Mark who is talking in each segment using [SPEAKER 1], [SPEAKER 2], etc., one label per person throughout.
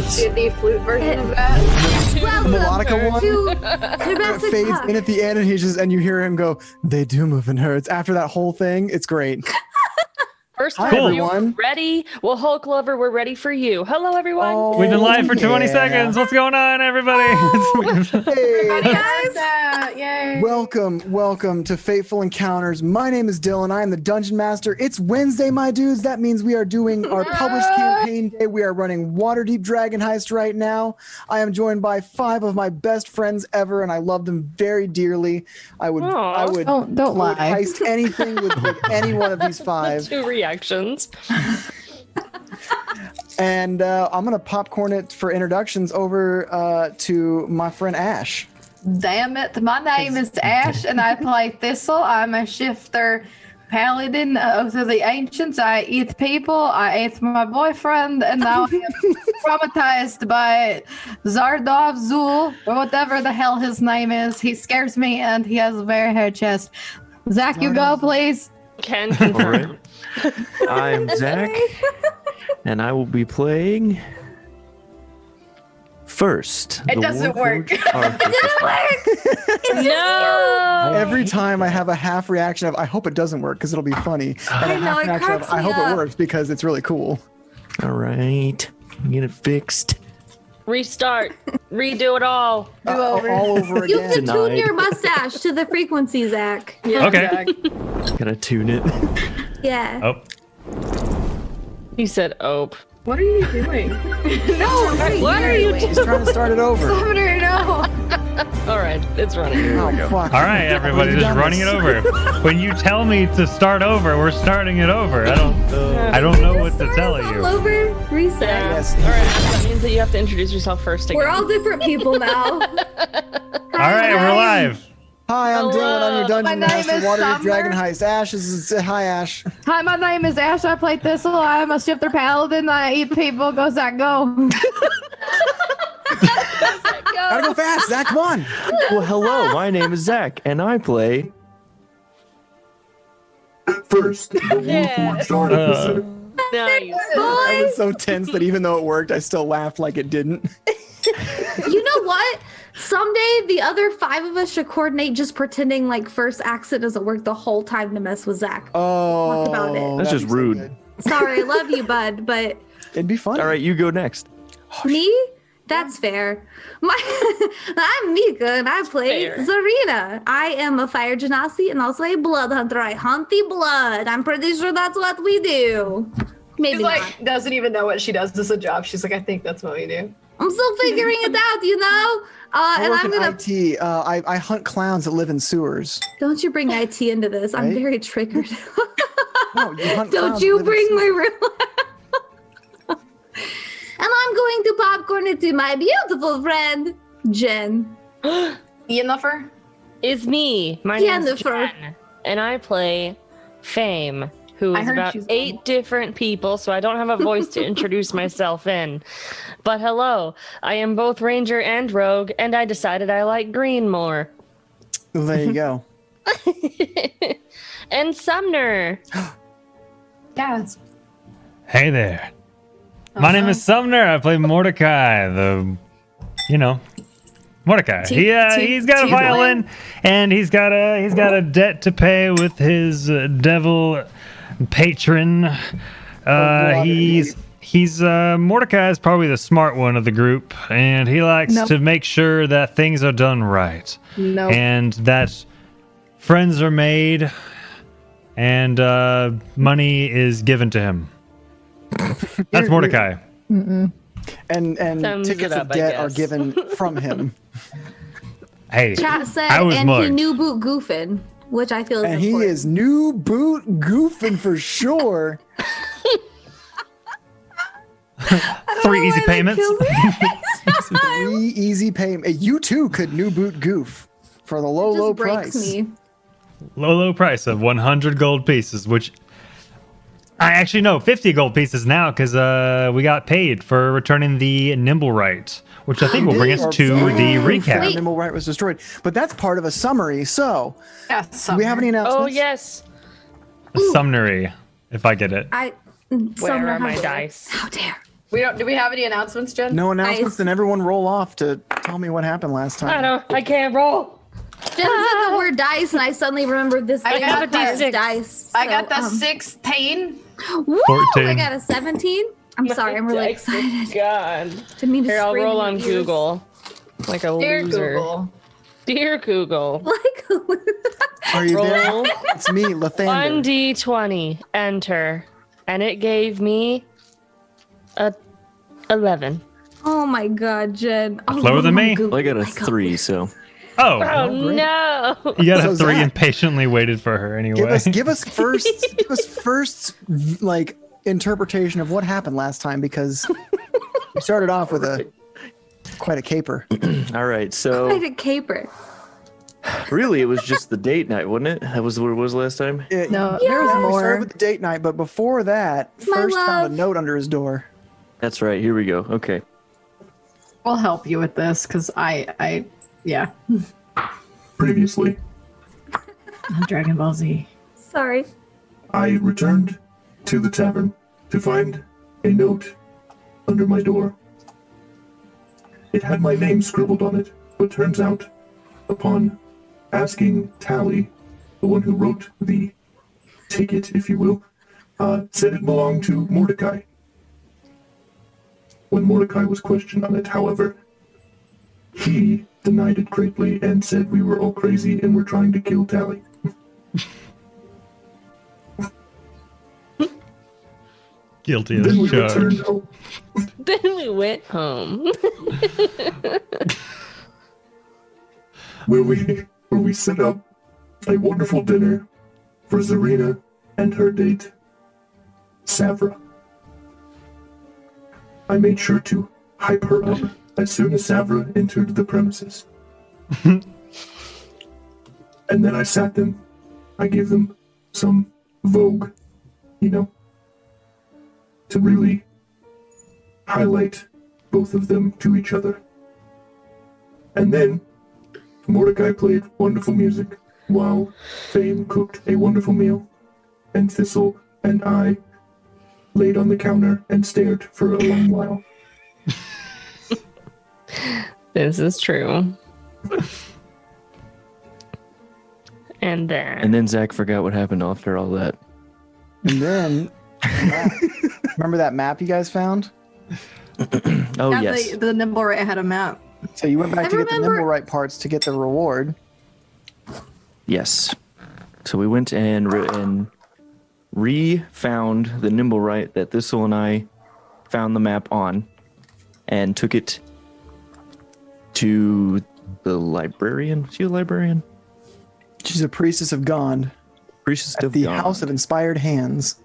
[SPEAKER 1] The flute version of that.
[SPEAKER 2] The melodica one
[SPEAKER 3] To
[SPEAKER 2] that
[SPEAKER 3] Domestic
[SPEAKER 2] fades
[SPEAKER 3] Puck.
[SPEAKER 2] in at the end, and you hear him go, "They do move and hurts." After that whole thing, it's great.
[SPEAKER 4] First
[SPEAKER 2] Hi,
[SPEAKER 4] time,
[SPEAKER 2] everyone.
[SPEAKER 4] ready? Well, Hulk Lover, we're ready for you. Hello, everyone.
[SPEAKER 2] Oh,
[SPEAKER 5] We've been live for 20
[SPEAKER 2] yeah.
[SPEAKER 5] seconds. What's going on, everybody?
[SPEAKER 2] Hey.
[SPEAKER 1] Guys, yay!
[SPEAKER 2] Welcome to Fateful Encounters. My name is Dylan. I am the Dungeon Master. It's Wednesday, my dudes. That means we are doing our published campaign day. We are running Waterdeep Dragonheist right now. I am joined by 5 of my best friends ever, and I love them very dearly. I would
[SPEAKER 6] Don't lie.
[SPEAKER 2] heist anything with any one of these 5.
[SPEAKER 4] 2 reactions.
[SPEAKER 2] And I'm gonna popcorn it for introductions over to my friend Ash.
[SPEAKER 6] Damn it. My name is Ash and I play Thistle. I'm a shifter paladin of the ancients. I eat people. I ate my boyfriend and now I am traumatized by Zardov Zul or whatever the hell his name is. He scares me and he has a very hairy chest. Zach, you go, please.
[SPEAKER 4] Can confirm.
[SPEAKER 7] I'm Zach, and I will be playing first.
[SPEAKER 1] It doesn't work.
[SPEAKER 4] No.
[SPEAKER 2] Every time I have a half reaction of "I hope it doesn't work" because it'll be funny, and a half reaction of "I hope it works" because it's really cool.
[SPEAKER 7] All right, get it fixed.
[SPEAKER 4] Restart. Redo it all.
[SPEAKER 2] All over
[SPEAKER 3] You
[SPEAKER 2] again.
[SPEAKER 3] can tune
[SPEAKER 7] Denied.
[SPEAKER 3] your mustache to the frequency, Zach.
[SPEAKER 5] Okay.
[SPEAKER 7] Gotta tune it.
[SPEAKER 3] Yeah.
[SPEAKER 5] Oh,
[SPEAKER 4] He said, "Ope."
[SPEAKER 1] What are you doing?
[SPEAKER 4] What are you doing?
[SPEAKER 2] He's trying to start it over.
[SPEAKER 1] Summoner, no!
[SPEAKER 4] All right, it's running.
[SPEAKER 2] Oh, fuck.
[SPEAKER 5] all right, everybody, just running it over. When you tell me to start over, we're starting it over. I don't know what to tell
[SPEAKER 3] All
[SPEAKER 5] you.
[SPEAKER 3] over. Reset.
[SPEAKER 4] Yeah.
[SPEAKER 2] Yes.
[SPEAKER 4] All right, that means that you have to introduce yourself first again.
[SPEAKER 3] We're all different people now.
[SPEAKER 5] All right, we're live.
[SPEAKER 2] Hi, I'm Dylan. I'm your dungeon
[SPEAKER 6] My name
[SPEAKER 2] master.
[SPEAKER 6] is
[SPEAKER 2] Waterdeep
[SPEAKER 6] Summer.
[SPEAKER 2] Dragonheist. Ash is hi, Ash.
[SPEAKER 6] Hi, my name is Ash. I play Thistle. I'm a shifter paladin. I eat people. Go, Zach, go.
[SPEAKER 2] Gotta go fast, Zach. Come on.
[SPEAKER 7] Well, hello, my name is Zach, and I play.
[SPEAKER 8] First, the Warforged Artificer.
[SPEAKER 4] Nice.
[SPEAKER 2] I was so tense that even though it worked, I still laughed like it didn't.
[SPEAKER 3] You know what? Someday the other 5 of us should coordinate just pretending like first accent doesn't work the whole time to mess with Zach.
[SPEAKER 2] Oh,
[SPEAKER 3] Talk about it.
[SPEAKER 7] That's
[SPEAKER 2] that'd
[SPEAKER 7] just
[SPEAKER 2] be so
[SPEAKER 7] rude.
[SPEAKER 2] good.
[SPEAKER 3] Sorry, I love you, bud, but
[SPEAKER 2] It'd be fun.
[SPEAKER 7] All right, you go next.
[SPEAKER 3] me? That's fair. I'm Mika and I play
[SPEAKER 4] Fair.
[SPEAKER 3] Zarina. I am a fire genasi and also a blood hunter. I hunt the blood. I'm pretty sure that's what we do. Maybe
[SPEAKER 1] She's
[SPEAKER 3] not.
[SPEAKER 1] like, doesn't even know what she does as a job. She's like, I think that's what we do.
[SPEAKER 3] I'm still figuring it out, you know?
[SPEAKER 2] I
[SPEAKER 3] And
[SPEAKER 2] work
[SPEAKER 3] I'm
[SPEAKER 2] in
[SPEAKER 3] gonna.
[SPEAKER 2] IT. I hunt clowns that live in sewers.
[SPEAKER 3] Don't you bring IT into this. I'm
[SPEAKER 2] Right?
[SPEAKER 3] very triggered.
[SPEAKER 2] No, you hunt
[SPEAKER 3] Don't
[SPEAKER 2] clowns
[SPEAKER 3] you
[SPEAKER 2] that live in
[SPEAKER 3] bring
[SPEAKER 2] sewers.
[SPEAKER 3] my real. And I'm going to popcorn it to my beautiful friend, Jen.
[SPEAKER 1] Yennefer?
[SPEAKER 4] Is me. My name is
[SPEAKER 3] Jennifer.
[SPEAKER 4] Jen, and I play Fame, who
[SPEAKER 1] I
[SPEAKER 4] is
[SPEAKER 1] heard
[SPEAKER 4] about
[SPEAKER 1] she's
[SPEAKER 4] 8 different people, so I don't have a voice to introduce myself in. But hello, I am both Ranger and Rogue, and I decided I like green more.
[SPEAKER 2] Well, there you go.
[SPEAKER 4] And Sumner.
[SPEAKER 1] Yes.
[SPEAKER 5] Hey there. My name is Sumner. I play Mordecai, Mordecai. He's got a violin, and he's got a debt to pay with his devil patron. Mordecai is probably the smart one of the group, and he likes to make sure that things are done right, and that friends are made, and money is given to him. That's Mordecai.
[SPEAKER 2] And
[SPEAKER 4] Sums
[SPEAKER 2] tickets
[SPEAKER 4] it
[SPEAKER 2] of
[SPEAKER 4] up, I
[SPEAKER 2] debt are
[SPEAKER 4] guess.
[SPEAKER 2] given from him.
[SPEAKER 5] Hey,
[SPEAKER 3] Chat said,
[SPEAKER 5] I was
[SPEAKER 3] and he
[SPEAKER 5] mugged.
[SPEAKER 3] new boot goofing, which I feel is
[SPEAKER 2] And he
[SPEAKER 3] important.
[SPEAKER 2] is new boot goofing for sure.
[SPEAKER 5] 3 easy payments.
[SPEAKER 2] 3 easy payments. You too could new boot goof for the low,
[SPEAKER 3] Just
[SPEAKER 2] low
[SPEAKER 3] breaks
[SPEAKER 2] price.
[SPEAKER 3] me.
[SPEAKER 5] Low price of 100 gold pieces, which I actually know 50 gold pieces now because we got paid for returning the Nimble Right, which I think will bring us to the recap.
[SPEAKER 3] Wait.
[SPEAKER 2] Nimble Right was destroyed, but that's part of a summary. So,
[SPEAKER 1] Yeah,
[SPEAKER 2] do we have any announcements?
[SPEAKER 4] Oh, yes.
[SPEAKER 5] Sumnery, if I get it.
[SPEAKER 3] I.
[SPEAKER 4] Where
[SPEAKER 3] Sumner,
[SPEAKER 4] are my
[SPEAKER 3] how dare.
[SPEAKER 4] dice?
[SPEAKER 3] How dare.
[SPEAKER 1] Do we have any announcements, Jen?
[SPEAKER 2] No announcements,
[SPEAKER 3] Nice.
[SPEAKER 2] then everyone roll off to tell me what happened last time.
[SPEAKER 4] I can't roll.
[SPEAKER 3] Jen said the word dice, and I suddenly remembered this
[SPEAKER 1] I
[SPEAKER 3] game
[SPEAKER 1] have a
[SPEAKER 3] requires
[SPEAKER 4] D6.
[SPEAKER 3] dice.
[SPEAKER 6] I got
[SPEAKER 3] so,
[SPEAKER 6] the 16.
[SPEAKER 3] Woo!
[SPEAKER 5] 14.
[SPEAKER 3] I got a 17. I'm sorry, I'm really excited.
[SPEAKER 4] God.
[SPEAKER 3] Didn't mean to
[SPEAKER 4] Here, I'll
[SPEAKER 3] scream
[SPEAKER 4] roll
[SPEAKER 3] in
[SPEAKER 4] on
[SPEAKER 3] your ears.
[SPEAKER 4] Google. Like a
[SPEAKER 1] Dear
[SPEAKER 4] loser.
[SPEAKER 1] Google.
[SPEAKER 4] Dear Google.
[SPEAKER 3] Like,
[SPEAKER 2] Are you there?
[SPEAKER 4] Roll
[SPEAKER 2] It's me, Lathander.
[SPEAKER 4] 1d20. Enter. And it gave me a 11.
[SPEAKER 3] oh my god, Jen. I'll
[SPEAKER 5] lower
[SPEAKER 3] roll
[SPEAKER 5] than
[SPEAKER 3] on
[SPEAKER 5] me?
[SPEAKER 3] Google.
[SPEAKER 7] Well, I got a
[SPEAKER 3] Like
[SPEAKER 7] 3, so
[SPEAKER 5] Oh,
[SPEAKER 4] Oh,
[SPEAKER 2] great.
[SPEAKER 4] no.
[SPEAKER 5] you got
[SPEAKER 2] So
[SPEAKER 5] a 3
[SPEAKER 2] Zach.
[SPEAKER 5] and patiently waited for her anyway.
[SPEAKER 2] Give us first like interpretation of what happened last time, because we started off with quite a caper.
[SPEAKER 7] all right. So
[SPEAKER 3] Quite a caper.
[SPEAKER 7] really, it was just the date night, wasn't it? That was what it was last time.
[SPEAKER 6] No,
[SPEAKER 3] Yeah.
[SPEAKER 6] there was
[SPEAKER 2] We started
[SPEAKER 6] more.
[SPEAKER 2] with the date night, but before that,
[SPEAKER 3] My
[SPEAKER 2] first found
[SPEAKER 3] love.
[SPEAKER 2] a note under his door.
[SPEAKER 7] That's right. Here we go. Okay.
[SPEAKER 6] We'll help you with this because yeah.
[SPEAKER 8] Previously,
[SPEAKER 6] Dragon Ball Z.
[SPEAKER 3] Sorry.
[SPEAKER 8] I returned to the tavern to find a note under my door. It had my name scribbled on it, but turns out, upon asking Tally, the one who wrote the ticket, if you will, said it belonged to Mordecai. When Mordecai was questioned on it, however, he denied it greatly and said we were all crazy and were trying to kill Tally.
[SPEAKER 5] Guilty
[SPEAKER 8] Then we
[SPEAKER 5] as charged.
[SPEAKER 8] returned home.
[SPEAKER 4] Then we went home.
[SPEAKER 8] where we set up a wonderful dinner for Zarina and her date, Savra. I made sure to hype her up as soon as Savra entered the premises. And then I sat them. I gave them some Vogue, to really highlight both of them to each other. And then Mordecai played wonderful music while Fame cooked a wonderful meal, and Thistle and I laid on the counter and stared for a long while.
[SPEAKER 4] This is true. And
[SPEAKER 7] And then Zach forgot what happened after all that.
[SPEAKER 2] And then, remember that map you guys found?
[SPEAKER 7] Oh,
[SPEAKER 6] Yeah,
[SPEAKER 7] yes.
[SPEAKER 6] the Nimble Ray had a map.
[SPEAKER 2] So you went back
[SPEAKER 3] I
[SPEAKER 2] to get the
[SPEAKER 3] remember-
[SPEAKER 2] nimble right parts to get the reward.
[SPEAKER 7] Yes. So we went and re-found the nimble right that Thistle and I found the map on, and took it to the librarian. Is she a librarian?
[SPEAKER 2] She's a priestess of Gond
[SPEAKER 7] Priestess
[SPEAKER 2] at
[SPEAKER 7] of
[SPEAKER 2] the
[SPEAKER 7] Gond.
[SPEAKER 2] House of Inspired Hands.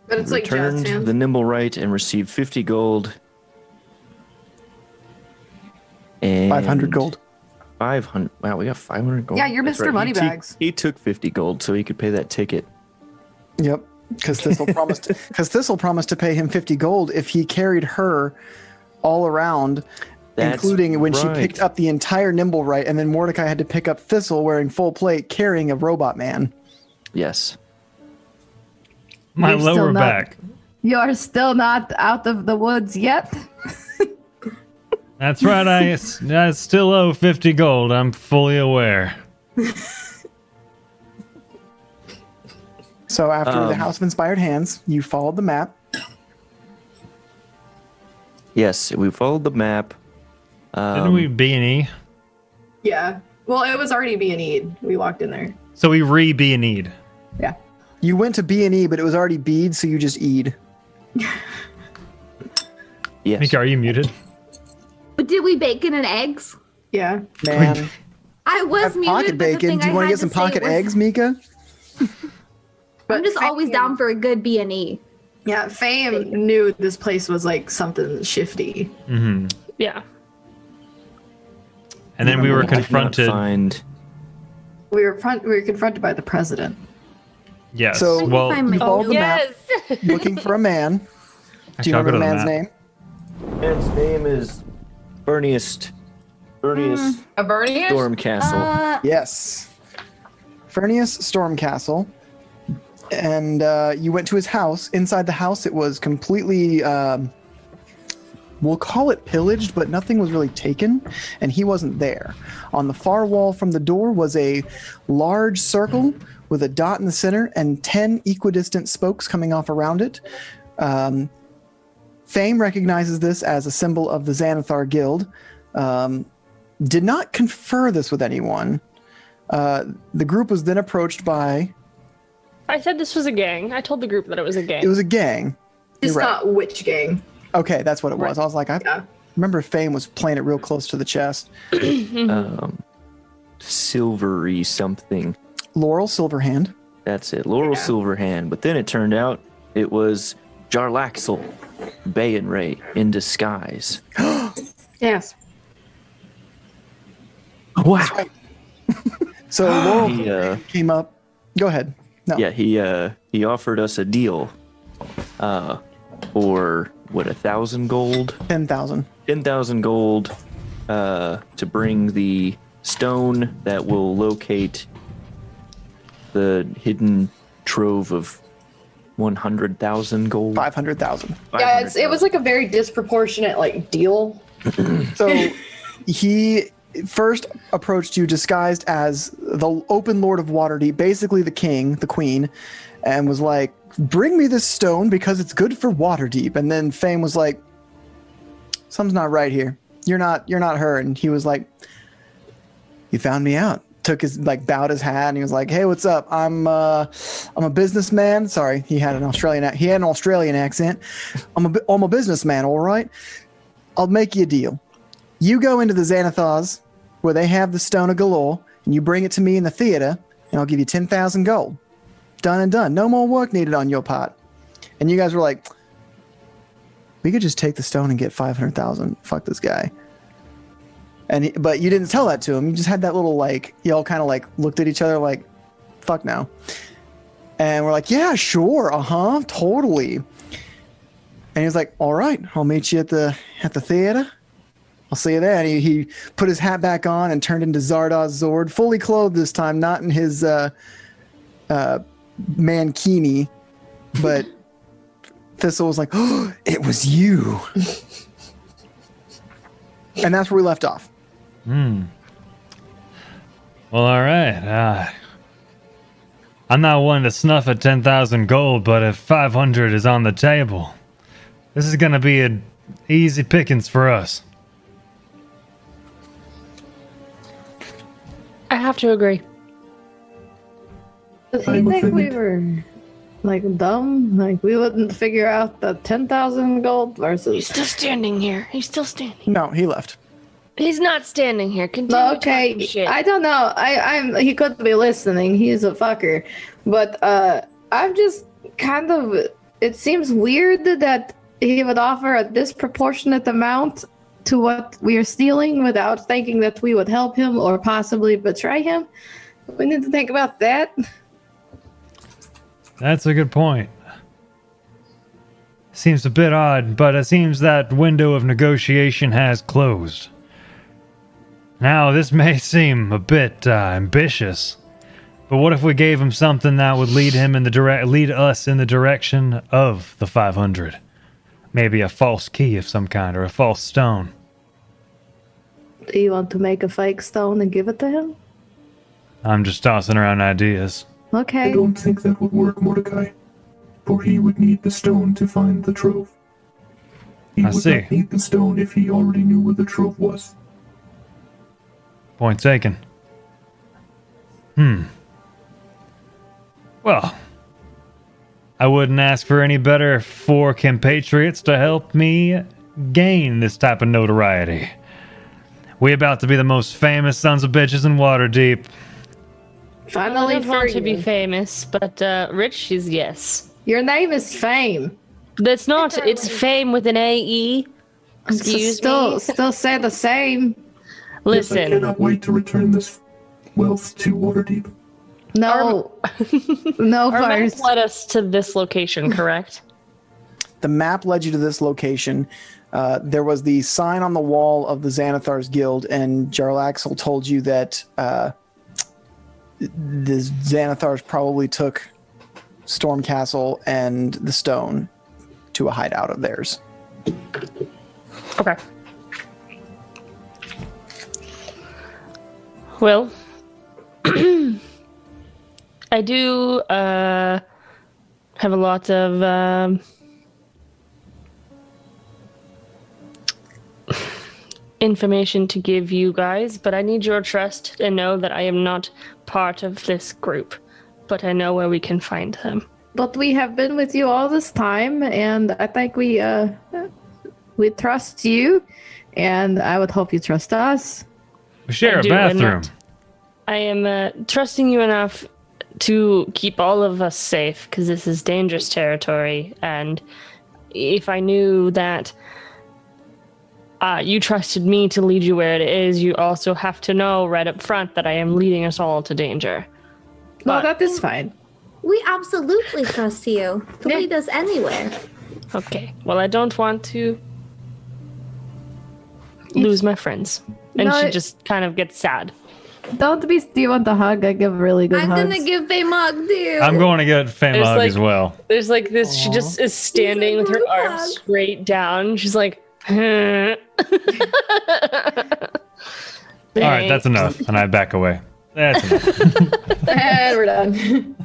[SPEAKER 1] But it's like jazz
[SPEAKER 7] Returned
[SPEAKER 1] hands.
[SPEAKER 7] the nimble right and received 50 gold. And
[SPEAKER 2] 500 gold.
[SPEAKER 7] 500. Wow, we got 500 gold.
[SPEAKER 6] Yeah, you're
[SPEAKER 7] That's
[SPEAKER 6] Mr.
[SPEAKER 7] right.
[SPEAKER 6] Moneybags.
[SPEAKER 7] He took 50 gold so he could pay that ticket.
[SPEAKER 2] Yep. Because Thistle promised to pay him 50 gold if he carried her all around,
[SPEAKER 7] That's
[SPEAKER 2] including when she
[SPEAKER 7] right.
[SPEAKER 2] picked up the entire nimble right, and then Mordecai had to pick up Thistle wearing full plate carrying a robot man.
[SPEAKER 7] Yes.
[SPEAKER 5] My
[SPEAKER 6] You're still
[SPEAKER 5] lower
[SPEAKER 6] not-
[SPEAKER 5] back.
[SPEAKER 6] You're still not out of the woods yet.
[SPEAKER 5] That's right. I still owe 50 gold. I'm fully aware.
[SPEAKER 2] So after the House of Inspired Hands, you followed the map.
[SPEAKER 7] Yes, we followed the map.
[SPEAKER 5] Didn't we B&E?
[SPEAKER 1] Yeah. Well, it was already B&E'd. We walked in there.
[SPEAKER 5] So we re-B&E'd.
[SPEAKER 1] Yeah.
[SPEAKER 2] You went to B&E, but it was already bead, so you just E'd.
[SPEAKER 7] Yes.
[SPEAKER 5] Mika, are you muted?
[SPEAKER 3] But did we bacon and eggs?
[SPEAKER 1] Yeah.
[SPEAKER 2] Man,
[SPEAKER 3] I was
[SPEAKER 2] have
[SPEAKER 3] muted.
[SPEAKER 2] pocket
[SPEAKER 3] but the
[SPEAKER 2] bacon.
[SPEAKER 3] thing
[SPEAKER 2] Do you
[SPEAKER 3] I
[SPEAKER 2] want to
[SPEAKER 3] had
[SPEAKER 2] get some
[SPEAKER 3] say
[SPEAKER 2] pocket
[SPEAKER 3] was-
[SPEAKER 2] eggs, Mika?
[SPEAKER 3] I'm just always down for a good B&E.
[SPEAKER 1] Yeah, Fame knew this place was like something shifty.
[SPEAKER 5] Mm-hmm.
[SPEAKER 4] yeah.
[SPEAKER 5] And then we were
[SPEAKER 7] I did not
[SPEAKER 5] confronted.
[SPEAKER 7] Find...
[SPEAKER 6] We were confronted by the president.
[SPEAKER 5] Yes.
[SPEAKER 2] So-
[SPEAKER 5] well,
[SPEAKER 3] Find my-
[SPEAKER 2] You followed the map
[SPEAKER 4] Yes.
[SPEAKER 2] looking for a man. Do you
[SPEAKER 5] actually, I'll go
[SPEAKER 2] remember the
[SPEAKER 5] to the
[SPEAKER 2] man's
[SPEAKER 5] map.
[SPEAKER 2] name?
[SPEAKER 7] Man's name is Berniest
[SPEAKER 1] A Bernius?
[SPEAKER 7] Stormcastle.
[SPEAKER 2] Yes. Furnius Stormcastle. And you went to his house. Inside the house, it was completely we'll call it pillaged, but nothing was really taken, and he wasn't there. On the far wall from the door was a large circle with a dot in the center and 10 equidistant spokes coming off around it. Fame recognizes this as a symbol of the Xanathar Guild. Did not confer this with anyone. The group was then approached by...
[SPEAKER 4] I said this was a gang. I told the group that it was a gang.
[SPEAKER 2] It was a gang.
[SPEAKER 1] It's
[SPEAKER 2] You're right.
[SPEAKER 1] not which gang.
[SPEAKER 2] Okay, that's what it was.
[SPEAKER 1] Right.
[SPEAKER 2] I was like, I
[SPEAKER 1] Yeah.
[SPEAKER 2] remember Fame was playing it real close to the chest.
[SPEAKER 7] Silvery something.
[SPEAKER 2] Laurel Silverhand.
[SPEAKER 7] That's it. Laurel
[SPEAKER 1] Yeah.
[SPEAKER 7] Silverhand. But then it turned out it was Jarlaxle, Bay and Ray in disguise.
[SPEAKER 6] Yes.
[SPEAKER 7] Wow.
[SPEAKER 2] So Laurel
[SPEAKER 7] He,
[SPEAKER 2] came up. Go ahead. No.
[SPEAKER 7] yeah, he offered us a deal for, 1,000 gold?
[SPEAKER 2] 10,000.
[SPEAKER 7] 10,000 gold to bring the stone that will locate the hidden trove of 100,000 gold.
[SPEAKER 2] 500,000.
[SPEAKER 1] Yeah, it was like a very disproportionate like deal.
[SPEAKER 2] So he first approached you disguised as the open lord of Waterdeep, basically the king, the queen, and was like, bring me this stone because it's good for Waterdeep. And then Fame was like, something's not right here. You're not her. And he was like, you found me out. Took his, bowed his hat and he was like, hey, what's up? I'm a businessman. Sorry, he had an Australian accent. I'm a businessman, all right? I'll make you a deal. You go into the Xanathars where they have the stone of galore and you bring it to me in the theater and I'll give you 10,000 gold. Done and done. No more work needed on your part. And you guys were like, we could just take the stone and get 500,000. Fuck this guy. But you didn't tell that to him. You just had that little you all kind of looked at each other like, fuck no. And we're like, yeah, sure. Totally. And he was like, all right, I'll meet you at the theater. I'll see you there. And he put his hat back on and turned into Zardoz Zord, fully clothed this time, not in his mankini, but Thistle was like, oh, it was you. And that's where we left off.
[SPEAKER 5] Well, all right. I'm not one to snuff at 10,000 gold, but if 500 is on the table, this is going to be an easy pickings for us.
[SPEAKER 4] I have to agree.
[SPEAKER 6] Does he think we were dumb? We wouldn't figure out the 10,000 gold versus.
[SPEAKER 4] He's still standing here. He's still standing.
[SPEAKER 2] No, he left.
[SPEAKER 4] He's not standing here. Continue
[SPEAKER 6] Okay,
[SPEAKER 4] talking shit.
[SPEAKER 6] I don't know. He could be listening. He's a fucker. But I'm just kind of. It seems weird that he would offer a disproportionate amount to what we are stealing without thinking that we would help him or possibly betray him. We need to think about that.
[SPEAKER 5] That's a good point. Seems a bit odd, but it seems that window of negotiation has closed. Now, this may seem a bit ambitious, but what if we gave him something that would lead us in the direction of the 500? Maybe a false key of some kind or a false stone.
[SPEAKER 6] Do you want to make a fake stone and give it to him?
[SPEAKER 5] I'm just tossing around ideas.
[SPEAKER 8] I
[SPEAKER 6] Okay.
[SPEAKER 8] don't think that would work, Mordecai. For he would need the stone to find the trove. He
[SPEAKER 5] I
[SPEAKER 8] would
[SPEAKER 5] see.
[SPEAKER 8] not need the stone if he already knew where the trove was.
[SPEAKER 5] Point taken. Well, I wouldn't ask for any better for compatriots to help me gain this type of notoriety. We about to be the most famous sons of bitches in Waterdeep.
[SPEAKER 4] I
[SPEAKER 6] Finally,
[SPEAKER 4] don't
[SPEAKER 6] for
[SPEAKER 4] want to
[SPEAKER 6] you.
[SPEAKER 4] be famous, but Rich is yes.
[SPEAKER 6] Your name is Fame.
[SPEAKER 4] That's not. It's fame with an AE. Excuse me.
[SPEAKER 6] Still say the same.
[SPEAKER 8] Yes, I
[SPEAKER 4] Listen,
[SPEAKER 8] cannot wait to return this wealth to Waterdeep.
[SPEAKER 6] No, no
[SPEAKER 4] our map
[SPEAKER 6] bars.
[SPEAKER 4] led us to this location, correct?
[SPEAKER 2] The map led you to this location. There was the sign on the wall of the Xanathar's Guild, and Jarlaxle told you that the Xanathars probably took Stormcastle and the stone to a hideout of theirs.
[SPEAKER 4] Okay. Well, I do have a lot of information to give you guys, but I need your trust and know that I am not part of this group, but I know where we can find them.
[SPEAKER 6] But we have been with you all this time, and I think we trust you, and I would hope you trust us.
[SPEAKER 5] We share
[SPEAKER 4] I
[SPEAKER 5] a
[SPEAKER 4] do,
[SPEAKER 5] bathroom.
[SPEAKER 4] I am trusting you enough to keep all of us safe, because this is dangerous territory, and if I knew that you trusted me to lead you where it is, you also have to know right up front that I am leading us all to danger.
[SPEAKER 6] No, that is fine.
[SPEAKER 3] We absolutely trust you to lead us anywhere.
[SPEAKER 4] Okay, well, I don't want to lose my friends. And she just kind of gets sad.
[SPEAKER 6] Don't be. Do you want a hug? I give really good hugs.
[SPEAKER 3] I'm gonna give Fame a hug too.
[SPEAKER 5] I'm going to get Fame a hug as well.
[SPEAKER 4] There's like this, she just is standing with her arms straight down. She's like,
[SPEAKER 5] All right, that's enough. And I back away. That's enough.
[SPEAKER 1] And we're done.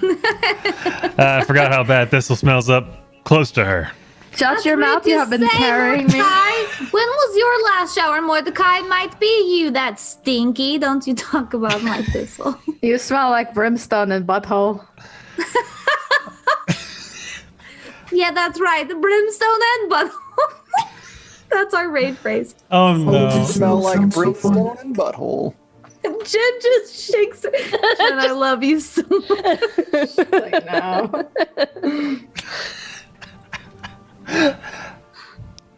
[SPEAKER 5] I forgot how bad Thistle smells up close to her.
[SPEAKER 6] Shut your mouth. You have been carrying me.
[SPEAKER 3] When was your last shower, Mordecai? Might be you that stinky. Don't you talk about my Thistle.
[SPEAKER 6] You smell like brimstone and butthole.
[SPEAKER 3] Yeah, that's right. The brimstone and butthole. That's our raid phrase.
[SPEAKER 5] Oh no.
[SPEAKER 2] You smell like
[SPEAKER 8] Sounds so
[SPEAKER 2] brimstone
[SPEAKER 8] fun.
[SPEAKER 2] and butthole.
[SPEAKER 3] Jen just shakes it. Jen, I love you so much.
[SPEAKER 1] Like, no.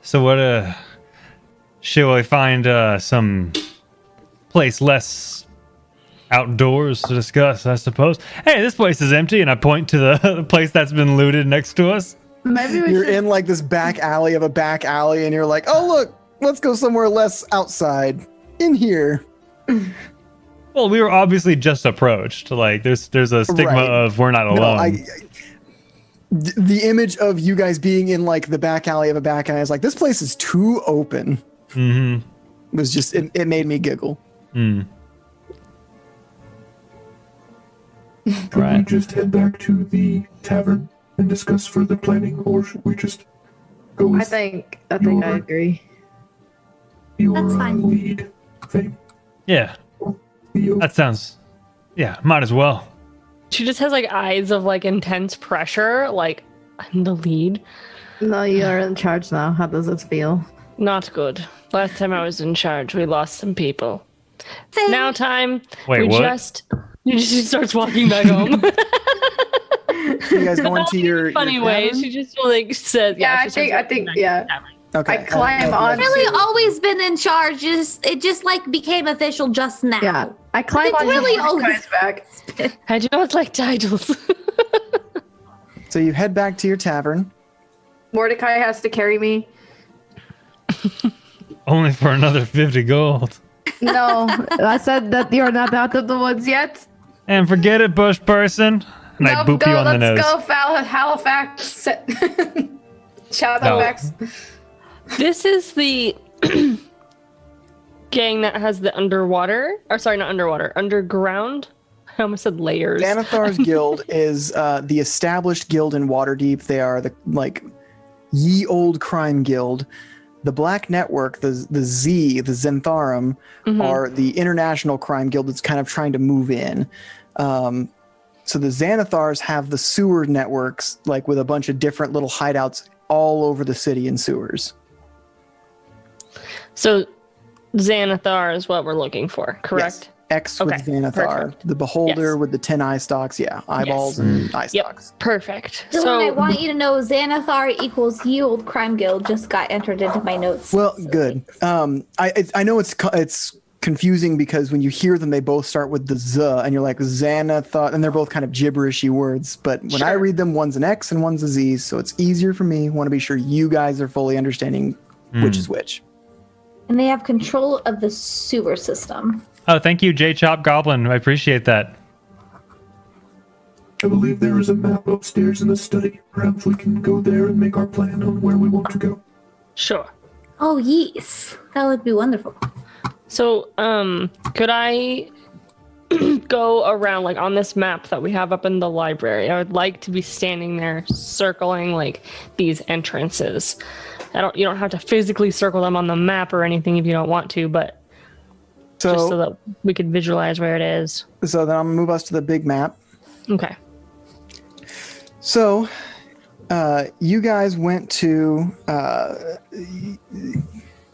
[SPEAKER 5] So what shall we find some place less outdoors to discuss, I suppose? Hey, this place is empty, and I point to the place that's been looted next to us.
[SPEAKER 6] Maybe we
[SPEAKER 2] You're
[SPEAKER 6] should.
[SPEAKER 2] in like this back alley of a back alley, and you're like, oh look, let's go somewhere less outside. In here.
[SPEAKER 5] Well, we were obviously just approached. Like there's a stigma
[SPEAKER 2] Right.
[SPEAKER 5] of we're not alone.
[SPEAKER 2] The image of you guys being in like the back alley of a back alley is like, this place is too open.
[SPEAKER 5] Mm-hmm.
[SPEAKER 2] It was just, it made me giggle.
[SPEAKER 5] Mm.
[SPEAKER 8] Should we
[SPEAKER 5] Right.
[SPEAKER 8] just head back to the tavern and discuss further planning, or should we just go with
[SPEAKER 6] I think I agree.
[SPEAKER 8] your
[SPEAKER 3] That's fine.
[SPEAKER 8] lead, Fame?
[SPEAKER 5] Yeah,
[SPEAKER 8] Theo?
[SPEAKER 5] that sounds. Yeah, might as well.
[SPEAKER 4] She just has like eyes of like intense pressure. Like, I'm the lead.
[SPEAKER 6] No, you're in charge now. How does it feel?
[SPEAKER 4] Not good. Last time I was in charge, we lost some people.
[SPEAKER 3] Fame,
[SPEAKER 4] Now time.
[SPEAKER 5] Wait,
[SPEAKER 4] we
[SPEAKER 5] what?
[SPEAKER 4] She starts walking back home.
[SPEAKER 2] You guys go into your
[SPEAKER 4] funny
[SPEAKER 2] your
[SPEAKER 4] way.
[SPEAKER 2] tavern?
[SPEAKER 4] she just like says,
[SPEAKER 6] Yeah,
[SPEAKER 4] she starts
[SPEAKER 6] I
[SPEAKER 4] walking
[SPEAKER 6] think,
[SPEAKER 4] back to
[SPEAKER 6] yeah.
[SPEAKER 4] the tavern.
[SPEAKER 2] Okay.
[SPEAKER 6] I climb on.
[SPEAKER 3] I've really always been in charge. It just like became official just now.
[SPEAKER 6] Yeah, I climb
[SPEAKER 3] It's
[SPEAKER 6] on
[SPEAKER 3] really
[SPEAKER 6] Mordecai's back.
[SPEAKER 4] I do not like titles.
[SPEAKER 2] So you head back to your tavern.
[SPEAKER 6] Mordecai has to carry me.
[SPEAKER 5] Only for another 50 gold.
[SPEAKER 6] No, I said that you're not out of the woods yet.
[SPEAKER 5] And forget it, bush person. And I boop
[SPEAKER 6] go,
[SPEAKER 5] you on the nose.
[SPEAKER 6] Let's go, Halifax. Shadowfax.
[SPEAKER 4] This is the gang that has the underwater. Or sorry, not underwater. Underground. I almost said layers.
[SPEAKER 2] Xanathar's guild is the established guild in Waterdeep. They are the ye old crime guild. The Black Network, the Xantharum, are the international crime guild that's kind of trying to move in. So the Xanathars have the sewer networks, like with a bunch of different little hideouts all over the city and sewers.
[SPEAKER 4] So Xanathar is what we're looking for, correct?
[SPEAKER 2] Yes. X with
[SPEAKER 4] Okay,
[SPEAKER 2] Xanathar,
[SPEAKER 4] perfect.
[SPEAKER 2] the beholder
[SPEAKER 4] Yes.
[SPEAKER 2] with the 10 eye stalks, eyeballs and eye
[SPEAKER 4] Yep,
[SPEAKER 2] stalks.
[SPEAKER 4] perfect.
[SPEAKER 3] Dylan,
[SPEAKER 4] So
[SPEAKER 3] I want you to know Xanathar equals Ye Old Crime Guild just got entered into my notes.
[SPEAKER 2] Well, good. I know it's confusing because when you hear them, they both start with the Z, and you're like Xanathar, and they're both kind of gibberishy words. But when I
[SPEAKER 4] Sure.
[SPEAKER 2] read them, one's an X and one's a Z, so it's easier for me. Want to be sure you guys are fully understanding which is which.
[SPEAKER 3] And they have control of the sewer system.
[SPEAKER 5] Oh, thank you, J Chop Goblin. I appreciate that.
[SPEAKER 8] I believe there is a map upstairs in the study. Perhaps we can go there and make our plan on where we want to go.
[SPEAKER 4] sure.
[SPEAKER 3] Oh, yes. That would be wonderful.
[SPEAKER 4] So, could I go around, like, on this map that we have up in the library? I would like to be standing there circling, like, these entrances. You don't have to physically circle them on the map or anything if you don't want to, but just so that we could visualize where it is.
[SPEAKER 2] So then I'm going to move us to the big map.
[SPEAKER 4] Okay.
[SPEAKER 2] So, you guys went to,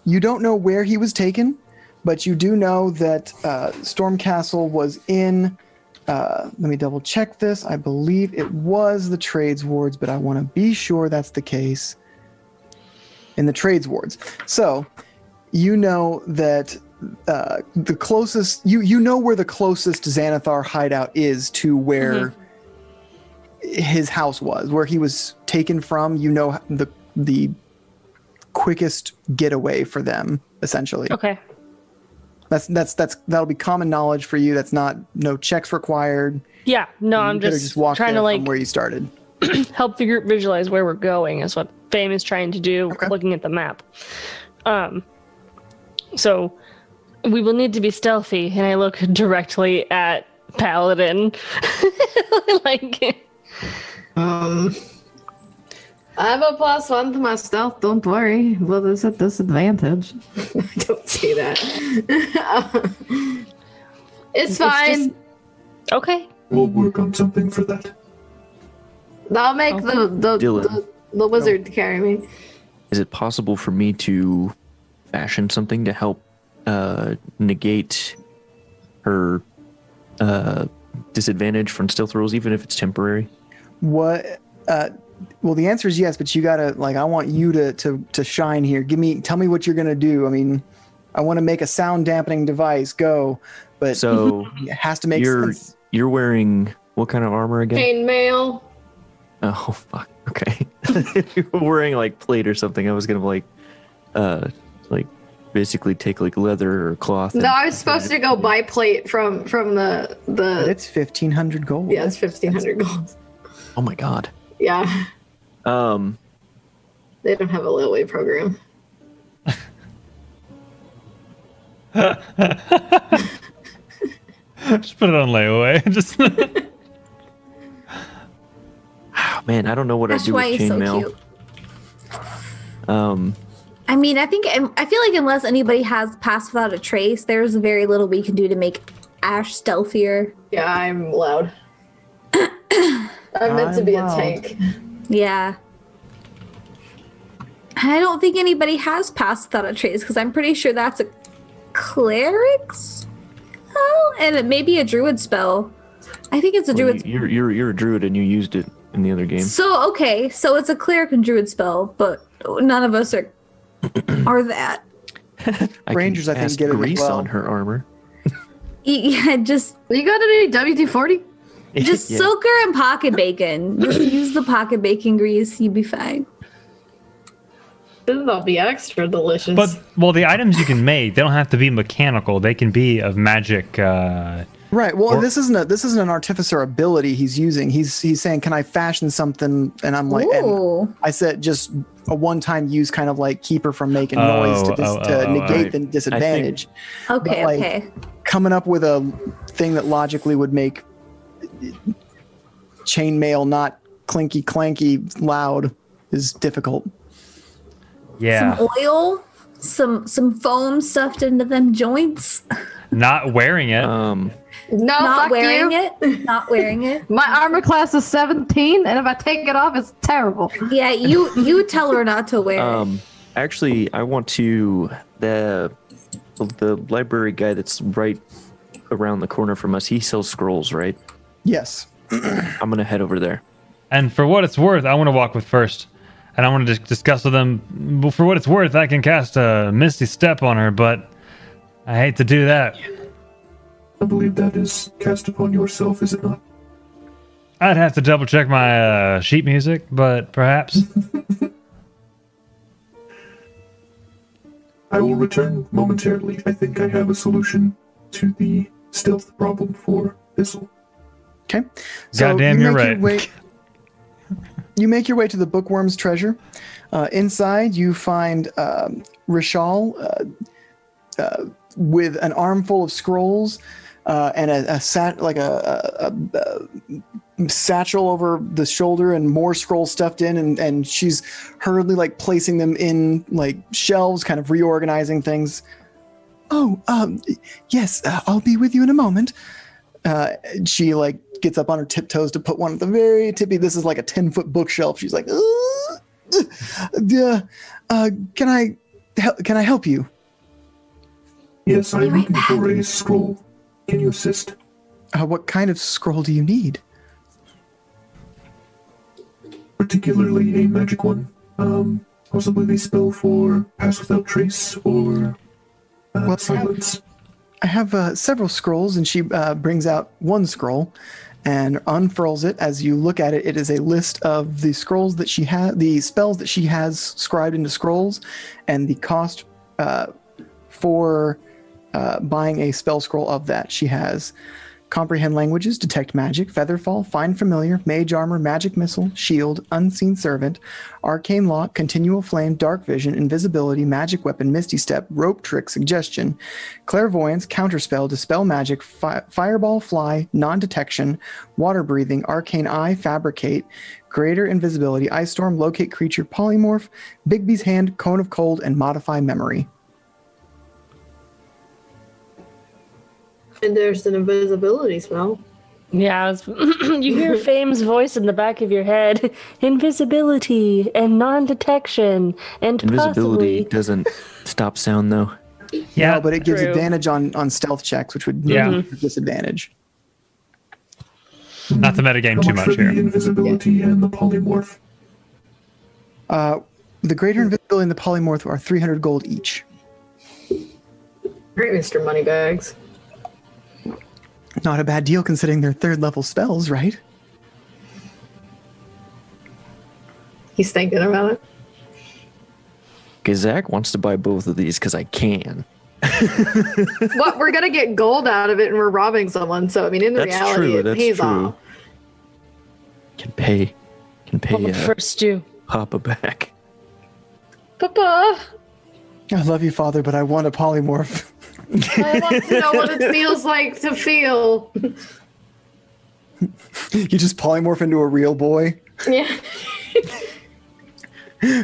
[SPEAKER 2] you don't know where he was taken, but you do know that Stormcastle was in, let me double check this. I believe it was the Trades Wards, but I want to be sure that's the case. In the Trades Wards. So, you know that the closest, you know where the closest Xanathar hideout is to where his house was, where he was taken from. You know the quickest getaway for them, essentially.
[SPEAKER 4] Okay.
[SPEAKER 2] That'll be common knowledge for you. That's no checks required.
[SPEAKER 4] Yeah, no, I'm just trying to, like,
[SPEAKER 2] from where you started.
[SPEAKER 4] help the group visualize where we're going is what Fame is trying to do, looking at the map. So we will need to be stealthy, and I look directly at Paladin. Like,
[SPEAKER 6] I have a +1 to my stealth, don't worry. Well, there's a disadvantage.
[SPEAKER 1] I don't see that.
[SPEAKER 6] It's fine.
[SPEAKER 4] okay.
[SPEAKER 8] We'll work on something for that.
[SPEAKER 6] I'll make the wizard carry me.
[SPEAKER 7] Is it possible for me to fashion something to help negate her disadvantage from stealth rolls, even if it's temporary?
[SPEAKER 2] What? Well, the answer is yes, but you gotta, like, I want you to shine here. Tell me what you're gonna do. I mean, I want to make a sound dampening device. Go, but
[SPEAKER 7] so
[SPEAKER 2] it has to make sense.
[SPEAKER 7] You're wearing what kind of armor again?
[SPEAKER 6] Chainmail.
[SPEAKER 7] Oh fuck. Okay. If you were wearing like plate or something, I was gonna like basically take like leather or cloth.
[SPEAKER 1] No, I was supposed to go buy plate from the.
[SPEAKER 2] But it's 1,500 gold.
[SPEAKER 1] Yeah, it's 1,500 gold.
[SPEAKER 7] Oh my god.
[SPEAKER 1] Yeah.
[SPEAKER 4] They
[SPEAKER 1] don't have a layaway program.
[SPEAKER 5] Just put it on layaway. Just.
[SPEAKER 7] Man, I don't know what
[SPEAKER 3] That's
[SPEAKER 7] I'd do
[SPEAKER 3] why
[SPEAKER 7] with
[SPEAKER 3] he's so
[SPEAKER 7] chainmail.
[SPEAKER 3] cute. I mean, I feel like unless anybody has passed without a trace, there's very little we can do to make Ash stealthier.
[SPEAKER 1] Yeah, I'm loud. I'm meant to be a tank.
[SPEAKER 3] Yeah. I don't think anybody has passed without a trace because I'm pretty sure that's a cleric spell and it may be a druid spell. I think it's a druid spell.
[SPEAKER 7] You're a druid and you used it in the other game.
[SPEAKER 3] So, okay. So it's a cleric and druid spell, but none of us are that.
[SPEAKER 2] Rangers, I think, get it
[SPEAKER 7] grease
[SPEAKER 2] as well.
[SPEAKER 7] on her armor.
[SPEAKER 3] Yeah, just...
[SPEAKER 6] You got any WD-40?
[SPEAKER 3] Just
[SPEAKER 7] Yeah.
[SPEAKER 3] soak her in pocket bacon. Just use the pocket bacon grease. You'd be fine.
[SPEAKER 1] Then they'll be extra delicious.
[SPEAKER 5] But the items you can make, they don't have to be mechanical. They can be of magic.
[SPEAKER 2] Right. Well, this isn't an artificer ability he's using. He's saying, "Can I fashion something?" And I'm like, and I said, just a one-time use, kind of like keep her from making noise to negate the disadvantage.
[SPEAKER 3] Okay.
[SPEAKER 2] But,
[SPEAKER 3] Okay.
[SPEAKER 2] Coming up with a thing that logically would make chainmail not clinky clanky loud is difficult.
[SPEAKER 5] Yeah.
[SPEAKER 3] Some oil, some foam stuffed into them joints.
[SPEAKER 5] Not wearing it.
[SPEAKER 6] No,
[SPEAKER 3] Not
[SPEAKER 6] fuck
[SPEAKER 3] wearing
[SPEAKER 6] you.
[SPEAKER 3] it. Not wearing it.
[SPEAKER 6] My armor class is 17, and if I take it off, it's terrible.
[SPEAKER 3] Yeah, you tell her not to wear it.
[SPEAKER 7] Actually, I want to the library guy that's right around the corner from us. He sells scrolls, right?
[SPEAKER 2] Yes.
[SPEAKER 7] I'm gonna head over there.
[SPEAKER 5] And for what it's worth, I want to walk with first. And I want to discuss with them. Well, for what it's worth, I can cast a Misty Step on her, but I hate to do that.
[SPEAKER 8] I believe that is cast upon yourself, is it not?
[SPEAKER 5] I'd have to double check my sheet music, but perhaps.
[SPEAKER 8] I will return momentarily. I think I have a solution to the stealth problem for Thistle.
[SPEAKER 2] Okay.
[SPEAKER 5] Goddamn, you're right.
[SPEAKER 2] You make your way to the bookworm's treasure. Inside, you find Rishal with an armful of scrolls and a satchel over the shoulder and more scrolls stuffed in, and she's hurriedly like placing them in like shelves, kind of reorganizing things. Oh, yes, I'll be with you in a moment. She like gets up on her tiptoes to put one at the very tippy. This is like a 10-foot bookshelf. She's like, can I help you?
[SPEAKER 8] Yes, I'm looking for a scroll. Can you assist?
[SPEAKER 2] What kind of scroll do you need?
[SPEAKER 8] Particularly a magic one. Possibly the spell for Pass Without Trace or Silence.
[SPEAKER 2] I have several scrolls, and she brings out one scroll and unfurls it. As you look at it, it is a list of the scrolls that she has, the spells that she has scribed into scrolls, and the cost for buying a spell scroll of that. She has Comprehend Languages, Detect Magic, Featherfall, Find Familiar, Mage Armor, Magic Missile, Shield, Unseen Servant, Arcane Lock, Continual Flame, Dark Vision, Invisibility, Magic Weapon, Misty Step, Rope Trick, Suggestion, Clairvoyance, Counterspell, Dispel Magic, Fireball, Fly, Non-Detection, Water Breathing, Arcane Eye, Fabricate, Greater Invisibility, Ice Storm, Locate Creature, Polymorph, Bigby's Hand, Cone of Cold, and Modify Memory.
[SPEAKER 1] And there's an invisibility spell.
[SPEAKER 4] Yeah, you hear Fame's voice in the back of your head. Invisibility and non-detection and
[SPEAKER 7] Invisibility
[SPEAKER 4] possibly...
[SPEAKER 7] doesn't stop sound, though.
[SPEAKER 5] Yeah,
[SPEAKER 2] No, but it gives
[SPEAKER 4] true.
[SPEAKER 2] advantage on stealth checks, which would disadvantage.
[SPEAKER 5] not the metagame
[SPEAKER 8] How
[SPEAKER 5] too
[SPEAKER 8] much
[SPEAKER 5] much
[SPEAKER 8] for
[SPEAKER 5] here.
[SPEAKER 8] the invisibility and the polymorph?
[SPEAKER 2] The Greater Invisibility and the Polymorph are 300 gold each.
[SPEAKER 1] Great, Mr. Moneybags.
[SPEAKER 2] Not a bad deal considering they're third level spells, right?
[SPEAKER 1] He's thinking about it.
[SPEAKER 7] Okay, Zach wants to buy both of these because I can.
[SPEAKER 1] What? We're gonna get gold out of it, and we're robbing someone. So I mean, in
[SPEAKER 7] That's
[SPEAKER 1] reality,
[SPEAKER 7] true.
[SPEAKER 1] it
[SPEAKER 7] That's
[SPEAKER 1] pays
[SPEAKER 7] true.
[SPEAKER 1] off.
[SPEAKER 7] Can pay
[SPEAKER 4] first due.
[SPEAKER 7] Papa back.
[SPEAKER 1] Papa,
[SPEAKER 2] I love you, Father, but I want a polymorph.
[SPEAKER 1] I want to know what it feels like to feel.
[SPEAKER 2] You just polymorph into a real boy.
[SPEAKER 1] Yeah.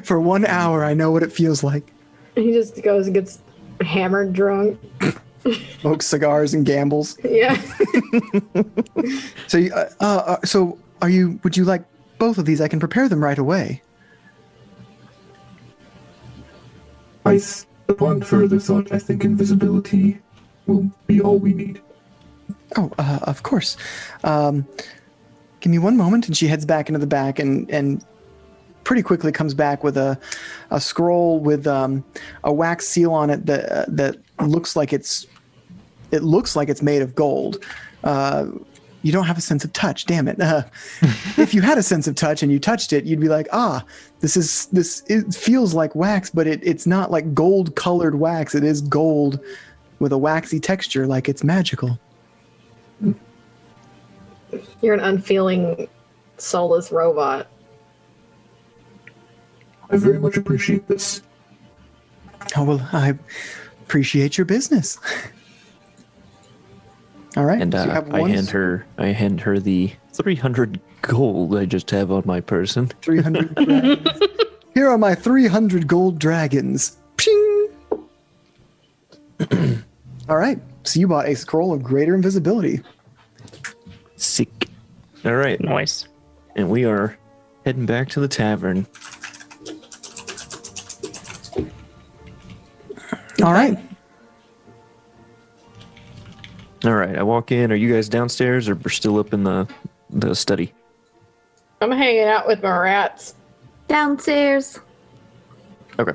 [SPEAKER 2] For 1 hour, I know what it feels like.
[SPEAKER 1] He just goes and gets hammered drunk.
[SPEAKER 2] Smokes cigars and gambles.
[SPEAKER 1] Yeah.
[SPEAKER 2] So, would you like both of these? I can prepare them right away.
[SPEAKER 8] Upon further thought, I think invisibility will be all we need.
[SPEAKER 2] Oh, of course. Give me one moment, and she heads back into the back and pretty quickly comes back with a scroll with a wax seal on it that looks like it's made of gold. You don't have a sense of touch, damn it. If you had a sense of touch and you touched it, you'd be like, it feels like wax, but it's not like gold colored wax. It is gold with a waxy texture, like it's magical.
[SPEAKER 1] You're an unfeeling, soulless robot.
[SPEAKER 8] I very much appreciate this.
[SPEAKER 2] Oh, well, I appreciate your business. All right.
[SPEAKER 7] And
[SPEAKER 2] so you have one
[SPEAKER 7] I hand her the 300 gold I just have on my person.
[SPEAKER 2] 300 dragons. Here are my 300 gold dragons. Ping! All right. So you bought a scroll of greater invisibility.
[SPEAKER 7] Sick. All right.
[SPEAKER 4] Nice.
[SPEAKER 7] And we are heading back to the tavern.
[SPEAKER 2] All right.
[SPEAKER 7] All right. I walk in. Are you guys downstairs or we're still up in the study?
[SPEAKER 1] I'm hanging out with my rats.
[SPEAKER 3] Downstairs.
[SPEAKER 7] Okay.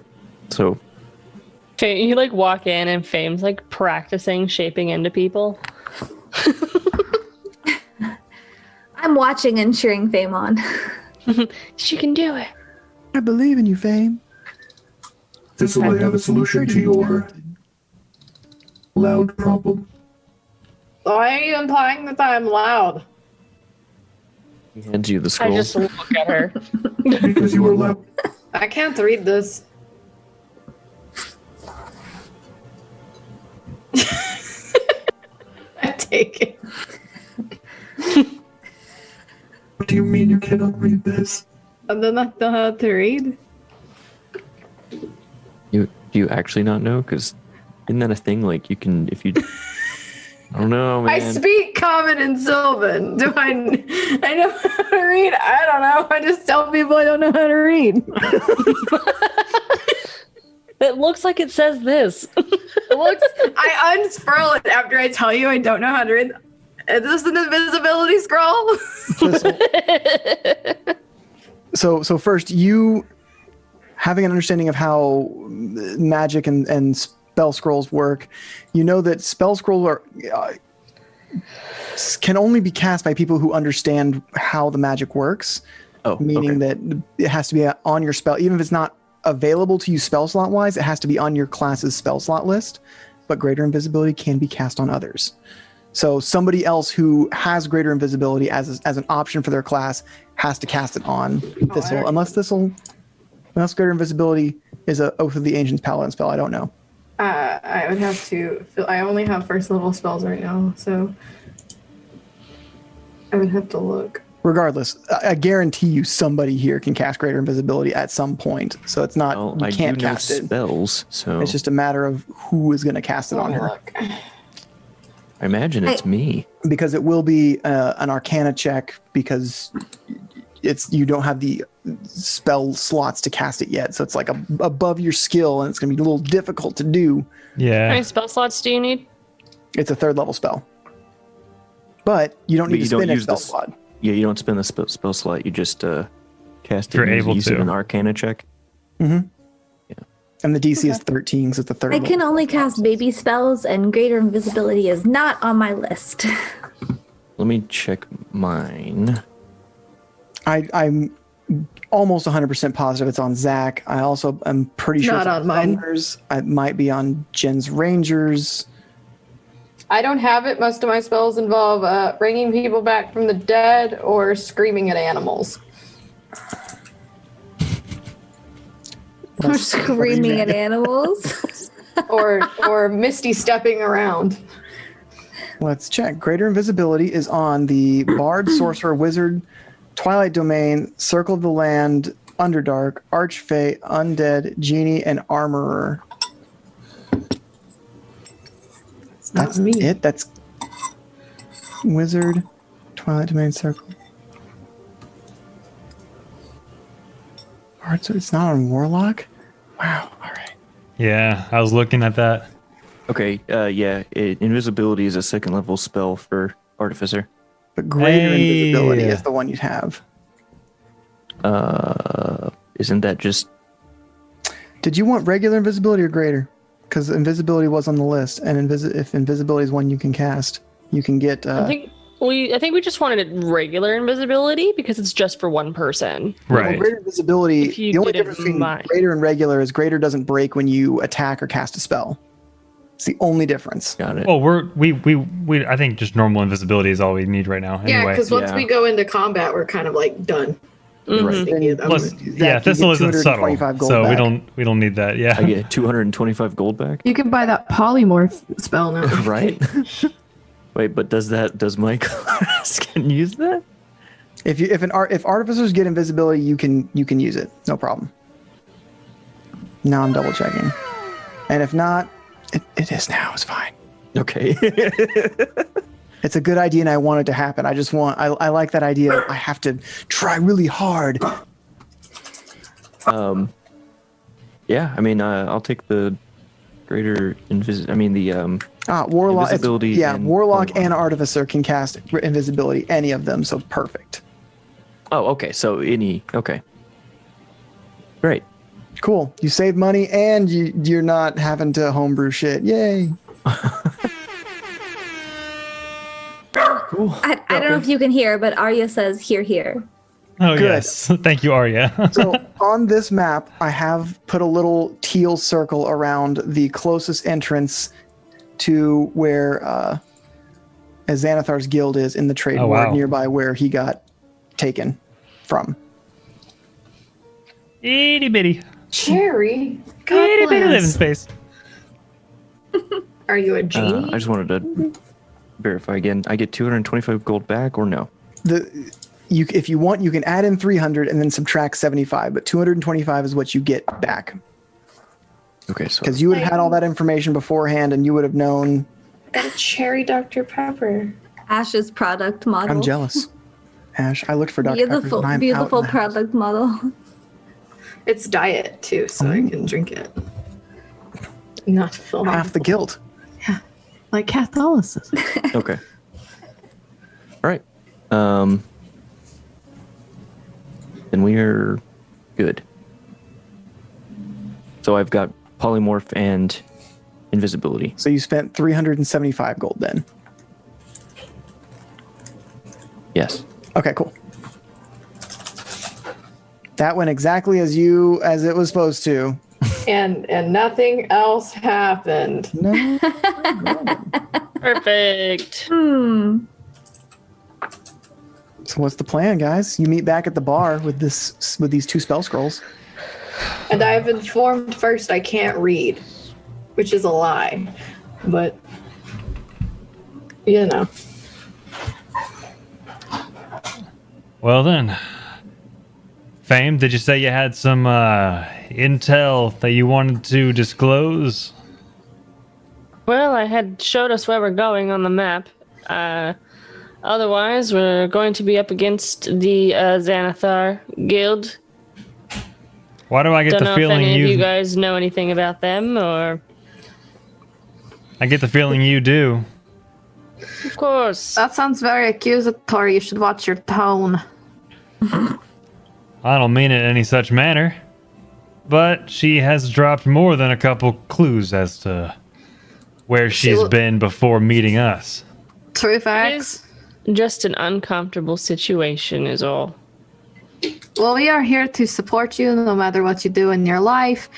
[SPEAKER 7] So
[SPEAKER 4] You like walk in and Fame's like practicing shaping into people.
[SPEAKER 3] I'm watching and cheering Fame on.
[SPEAKER 4] She can do it.
[SPEAKER 2] I believe in you, Fame.
[SPEAKER 8] Thistle, I have a solution to your loud problem.
[SPEAKER 1] Why are you implying that I'm loud?
[SPEAKER 7] he hands you the
[SPEAKER 4] I
[SPEAKER 7] scroll.
[SPEAKER 4] just look at her.
[SPEAKER 8] Because you are loud.
[SPEAKER 1] I can't read this. taken.
[SPEAKER 8] What do you mean you cannot read this?
[SPEAKER 1] And then I know how to read.
[SPEAKER 7] Do you actually not know? Because isn't that a thing? Like you can, if you, I don't know, man.
[SPEAKER 1] I speak Common and Sylvan. Do I know how to read? I don't know. I just tell people I don't know how to read.
[SPEAKER 4] It looks like it says this.
[SPEAKER 1] I unscroll it after I tell you I don't know how to read. Is this an invisibility scroll?
[SPEAKER 2] So first, you having an understanding of how magic and spell scrolls work, you know that spell scrolls are can only be cast by people who understand how the magic works.
[SPEAKER 7] Oh,
[SPEAKER 2] meaning
[SPEAKER 7] okay.
[SPEAKER 2] that it has to be on your spell, even if it's not available to you spell slot wise, it has to be on your class's spell slot list. But greater invisibility can be cast on others. So somebody else who has greater invisibility as an option for their class has to cast it on Thistle, unless greater invisibility is a Oath of the Ancients Paladin spell. I don't know.
[SPEAKER 1] I would have to. I only have first level spells right now, so I would have to look.
[SPEAKER 2] Regardless, I guarantee you somebody here can cast greater invisibility at some point. So it's not you can't cast it.
[SPEAKER 7] Spells, so
[SPEAKER 2] it's just a matter of who is going to cast it on her.
[SPEAKER 1] Look.
[SPEAKER 7] I imagine it's me.
[SPEAKER 2] Because it will be an Arcana check because you don't have the spell slots to cast it yet. So it's like above your skill, and it's going to be a little difficult to do.
[SPEAKER 5] Yeah.
[SPEAKER 4] How many spell slots do you need?
[SPEAKER 2] It's a 3rd level spell, but you don't need to spin a spell
[SPEAKER 7] this.
[SPEAKER 2] slot.
[SPEAKER 7] Yeah, you don't spend the spell slot. You just cast it.
[SPEAKER 5] You're able
[SPEAKER 7] using
[SPEAKER 5] to.
[SPEAKER 7] an Arcana check.
[SPEAKER 2] Mm-hmm. Yeah. And the DC is 13 because it's the 3rd
[SPEAKER 3] I
[SPEAKER 2] level.
[SPEAKER 3] can only cast baby spells, and greater invisibility is not on my list.
[SPEAKER 7] Let me check mine.
[SPEAKER 2] I'm almost 100% positive it's on Zach. I also am pretty sure
[SPEAKER 1] Not
[SPEAKER 2] it's
[SPEAKER 1] on mine.
[SPEAKER 2] Thunders. It might be on Jen's Rangers.
[SPEAKER 1] I don't have it. Most of my spells involve bringing people back from the dead or screaming at animals.
[SPEAKER 3] Or screaming at animals.
[SPEAKER 1] or misty stepping around.
[SPEAKER 2] Let's check. Greater invisibility is on the Bard, Sorcerer, Wizard, Twilight Domain, Circle of the Land, Underdark, Archfey, Undead, Genie, and Armorer. That's
[SPEAKER 1] me.
[SPEAKER 2] it. That's Wizard, Twilight Domain, Circle. Bard, so it's not on Warlock? Wow. All right.
[SPEAKER 5] Yeah, I was looking at that.
[SPEAKER 7] Okay, invisibility is a 2nd level spell for Artificer.
[SPEAKER 2] But greater
[SPEAKER 5] Hey.
[SPEAKER 2] invisibility is the one you'd have.
[SPEAKER 7] Isn't that just...
[SPEAKER 2] Did you want regular invisibility or greater? Because invisibility was on the list, and if invisibility is one you can cast, you can get.
[SPEAKER 4] I think we just wanted regular invisibility because it's just for one person.
[SPEAKER 5] Right.
[SPEAKER 2] Greater invisibility.
[SPEAKER 4] If you
[SPEAKER 2] The only
[SPEAKER 4] didn't
[SPEAKER 2] difference between
[SPEAKER 4] mind.
[SPEAKER 2] greater and regular is greater doesn't break when you attack or cast a spell. It's the only difference.
[SPEAKER 7] Got it.
[SPEAKER 5] Well, we I think just normal invisibility is all we need right now.
[SPEAKER 1] Yeah,
[SPEAKER 5] Anyway.
[SPEAKER 1] because once
[SPEAKER 7] Yeah.
[SPEAKER 1] we go into combat, we're kind of like done.
[SPEAKER 7] Right.
[SPEAKER 5] Plus,
[SPEAKER 2] you
[SPEAKER 5] yeah,
[SPEAKER 2] get
[SPEAKER 5] Thistle isn't
[SPEAKER 2] 225
[SPEAKER 5] subtle,
[SPEAKER 2] gold
[SPEAKER 5] so
[SPEAKER 2] back.
[SPEAKER 5] we don't need that. Yeah.
[SPEAKER 7] I get 225 gold back?
[SPEAKER 1] You can buy that polymorph spell now.
[SPEAKER 7] Right? Wait, but does my class can use that?
[SPEAKER 2] If artificers get invisibility, you can use it. No problem. Now I'm double checking, and if not, it is now. It's fine.
[SPEAKER 7] Okay.
[SPEAKER 2] It's a good idea, and I want it to happen. I like that idea. I have to try really hard.
[SPEAKER 7] Yeah, I mean, I'll take the greater
[SPEAKER 2] Warlock.
[SPEAKER 7] invisibility.
[SPEAKER 2] Yeah,
[SPEAKER 7] and
[SPEAKER 2] Warlock
[SPEAKER 7] polymorph.
[SPEAKER 2] and Artificer can cast invisibility, any of them, so perfect.
[SPEAKER 7] Oh, okay. So okay. Great.
[SPEAKER 2] Cool. You save money, and you're not having to homebrew shit. Yay.
[SPEAKER 7] Cool.
[SPEAKER 3] I don't know if you can hear, but Arya says, here.
[SPEAKER 5] Oh
[SPEAKER 2] Good.
[SPEAKER 5] yes. Thank you, Arya.
[SPEAKER 2] So on this map, I have put a little teal circle around the closest entrance to where Xanathar's guild is in the trade
[SPEAKER 5] Oh,
[SPEAKER 2] ward
[SPEAKER 5] wow.
[SPEAKER 2] nearby where he got taken from.
[SPEAKER 5] Itty bitty.
[SPEAKER 1] Cherry? God
[SPEAKER 5] Itty bitty living
[SPEAKER 1] bless.
[SPEAKER 5] space.
[SPEAKER 1] Are you a genie?
[SPEAKER 7] I just wanted to verify again. I get 225 gold back or no?
[SPEAKER 2] If you want, you can add in 300 and then subtract 75, but 225 is what you get back.
[SPEAKER 7] Okay, so
[SPEAKER 2] because you would have had all that information beforehand, and you would have known.
[SPEAKER 1] Got a cherry Dr. Pepper.
[SPEAKER 3] Ash's product model.
[SPEAKER 2] I'm jealous. Ash, I looked for Dr. Pepper.
[SPEAKER 3] Beautiful product model.
[SPEAKER 1] It's diet too, so I can drink it. Not full.
[SPEAKER 2] Half the guilt.
[SPEAKER 6] Yeah, like Catholicism.
[SPEAKER 7] Okay. All right. Then we are good. So I've got polymorph and invisibility.
[SPEAKER 2] So you spent 375 gold then.
[SPEAKER 7] Yes.
[SPEAKER 2] Okay, cool. That went exactly as it was supposed to.
[SPEAKER 1] And nothing else happened.
[SPEAKER 2] No.
[SPEAKER 4] Perfect.
[SPEAKER 2] So what's the plan, guys? You meet back at the bar with these 2 spell scrolls.
[SPEAKER 1] And I've informed first I can't read, which is a lie. But, you know.
[SPEAKER 5] Well then, Fame, did you say you had some intel that you wanted to disclose?
[SPEAKER 4] Well, I had showed us where we're going on the map. Otherwise, we're going to be up against the Xanathar guild.
[SPEAKER 5] Why do I get
[SPEAKER 4] Don't
[SPEAKER 5] the
[SPEAKER 4] know
[SPEAKER 5] feeling
[SPEAKER 4] if any of you guys know anything about them, or...
[SPEAKER 5] I get the feeling you do.
[SPEAKER 4] Of course.
[SPEAKER 6] That sounds very accusatory. You should watch your tone.
[SPEAKER 5] I don't mean it in any such manner. But she has dropped more than a couple clues as to where she's been before meeting us.
[SPEAKER 6] True facts.
[SPEAKER 4] Just an uncomfortable situation is all.
[SPEAKER 6] Well, we are here to support you no matter what you do in your life.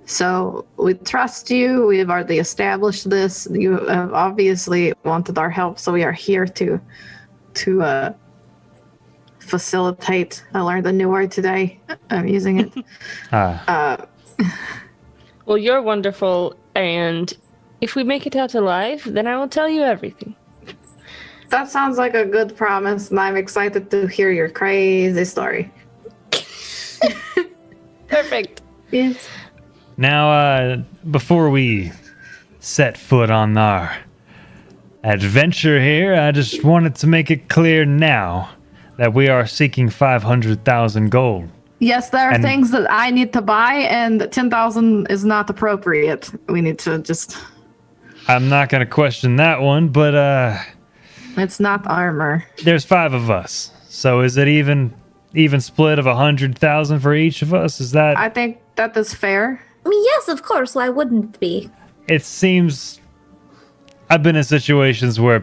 [SPEAKER 6] So we trust you. We have already established this. You have obviously wanted our help, so we are here to facilitate. I learned a new word today. I'm using it.
[SPEAKER 4] Well, you're wonderful, and if we make it out alive, then I will tell you everything.
[SPEAKER 6] That sounds like a good promise, and I'm excited to hear your crazy story.
[SPEAKER 4] Perfect.
[SPEAKER 6] Yes.
[SPEAKER 5] Now, before we set foot on our adventure here, I just wanted to make it clear now that we are seeking 500,000 gold.
[SPEAKER 6] Yes, there are things that I need to buy, and 10,000 is not appropriate. We need to just...
[SPEAKER 5] I'm not going to question that one, but
[SPEAKER 6] it's not armor.
[SPEAKER 5] There's 5 of us. So is it even split of 100,000 for each of us? Is that...
[SPEAKER 6] I think that is fair.
[SPEAKER 3] I mean, yes, of course. Why wouldn't it be?
[SPEAKER 5] It seems... I've been in situations where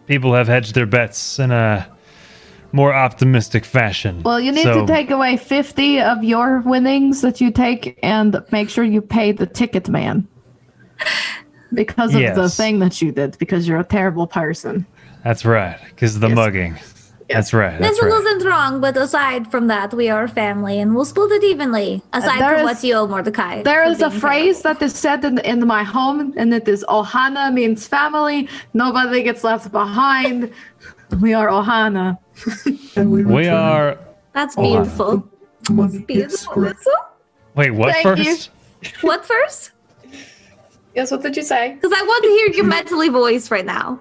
[SPEAKER 5] people have hedged their bets in a more optimistic fashion.
[SPEAKER 6] Well, you need to take away 50 of your winnings that you take and make sure you pay the ticket man. Because of the thing that you did, because you're a terrible person.
[SPEAKER 5] That's right, because of the mugging. Yes. That's right.
[SPEAKER 3] This wasn't wrong, but aside from that, we are family, and we'll split it evenly. Aside from what you owe Mordecai.
[SPEAKER 6] There is a phrase that is said in my home, and it is Ohana means family. Nobody gets left behind. We are Ohana.
[SPEAKER 8] And
[SPEAKER 5] we are.
[SPEAKER 3] That's beautiful.
[SPEAKER 8] That's beautiful.
[SPEAKER 5] Wait, what
[SPEAKER 6] Thank
[SPEAKER 5] first?
[SPEAKER 6] You.
[SPEAKER 3] What first?
[SPEAKER 1] Yes, what did you say?
[SPEAKER 3] Because I want to hear your mentally voice right now.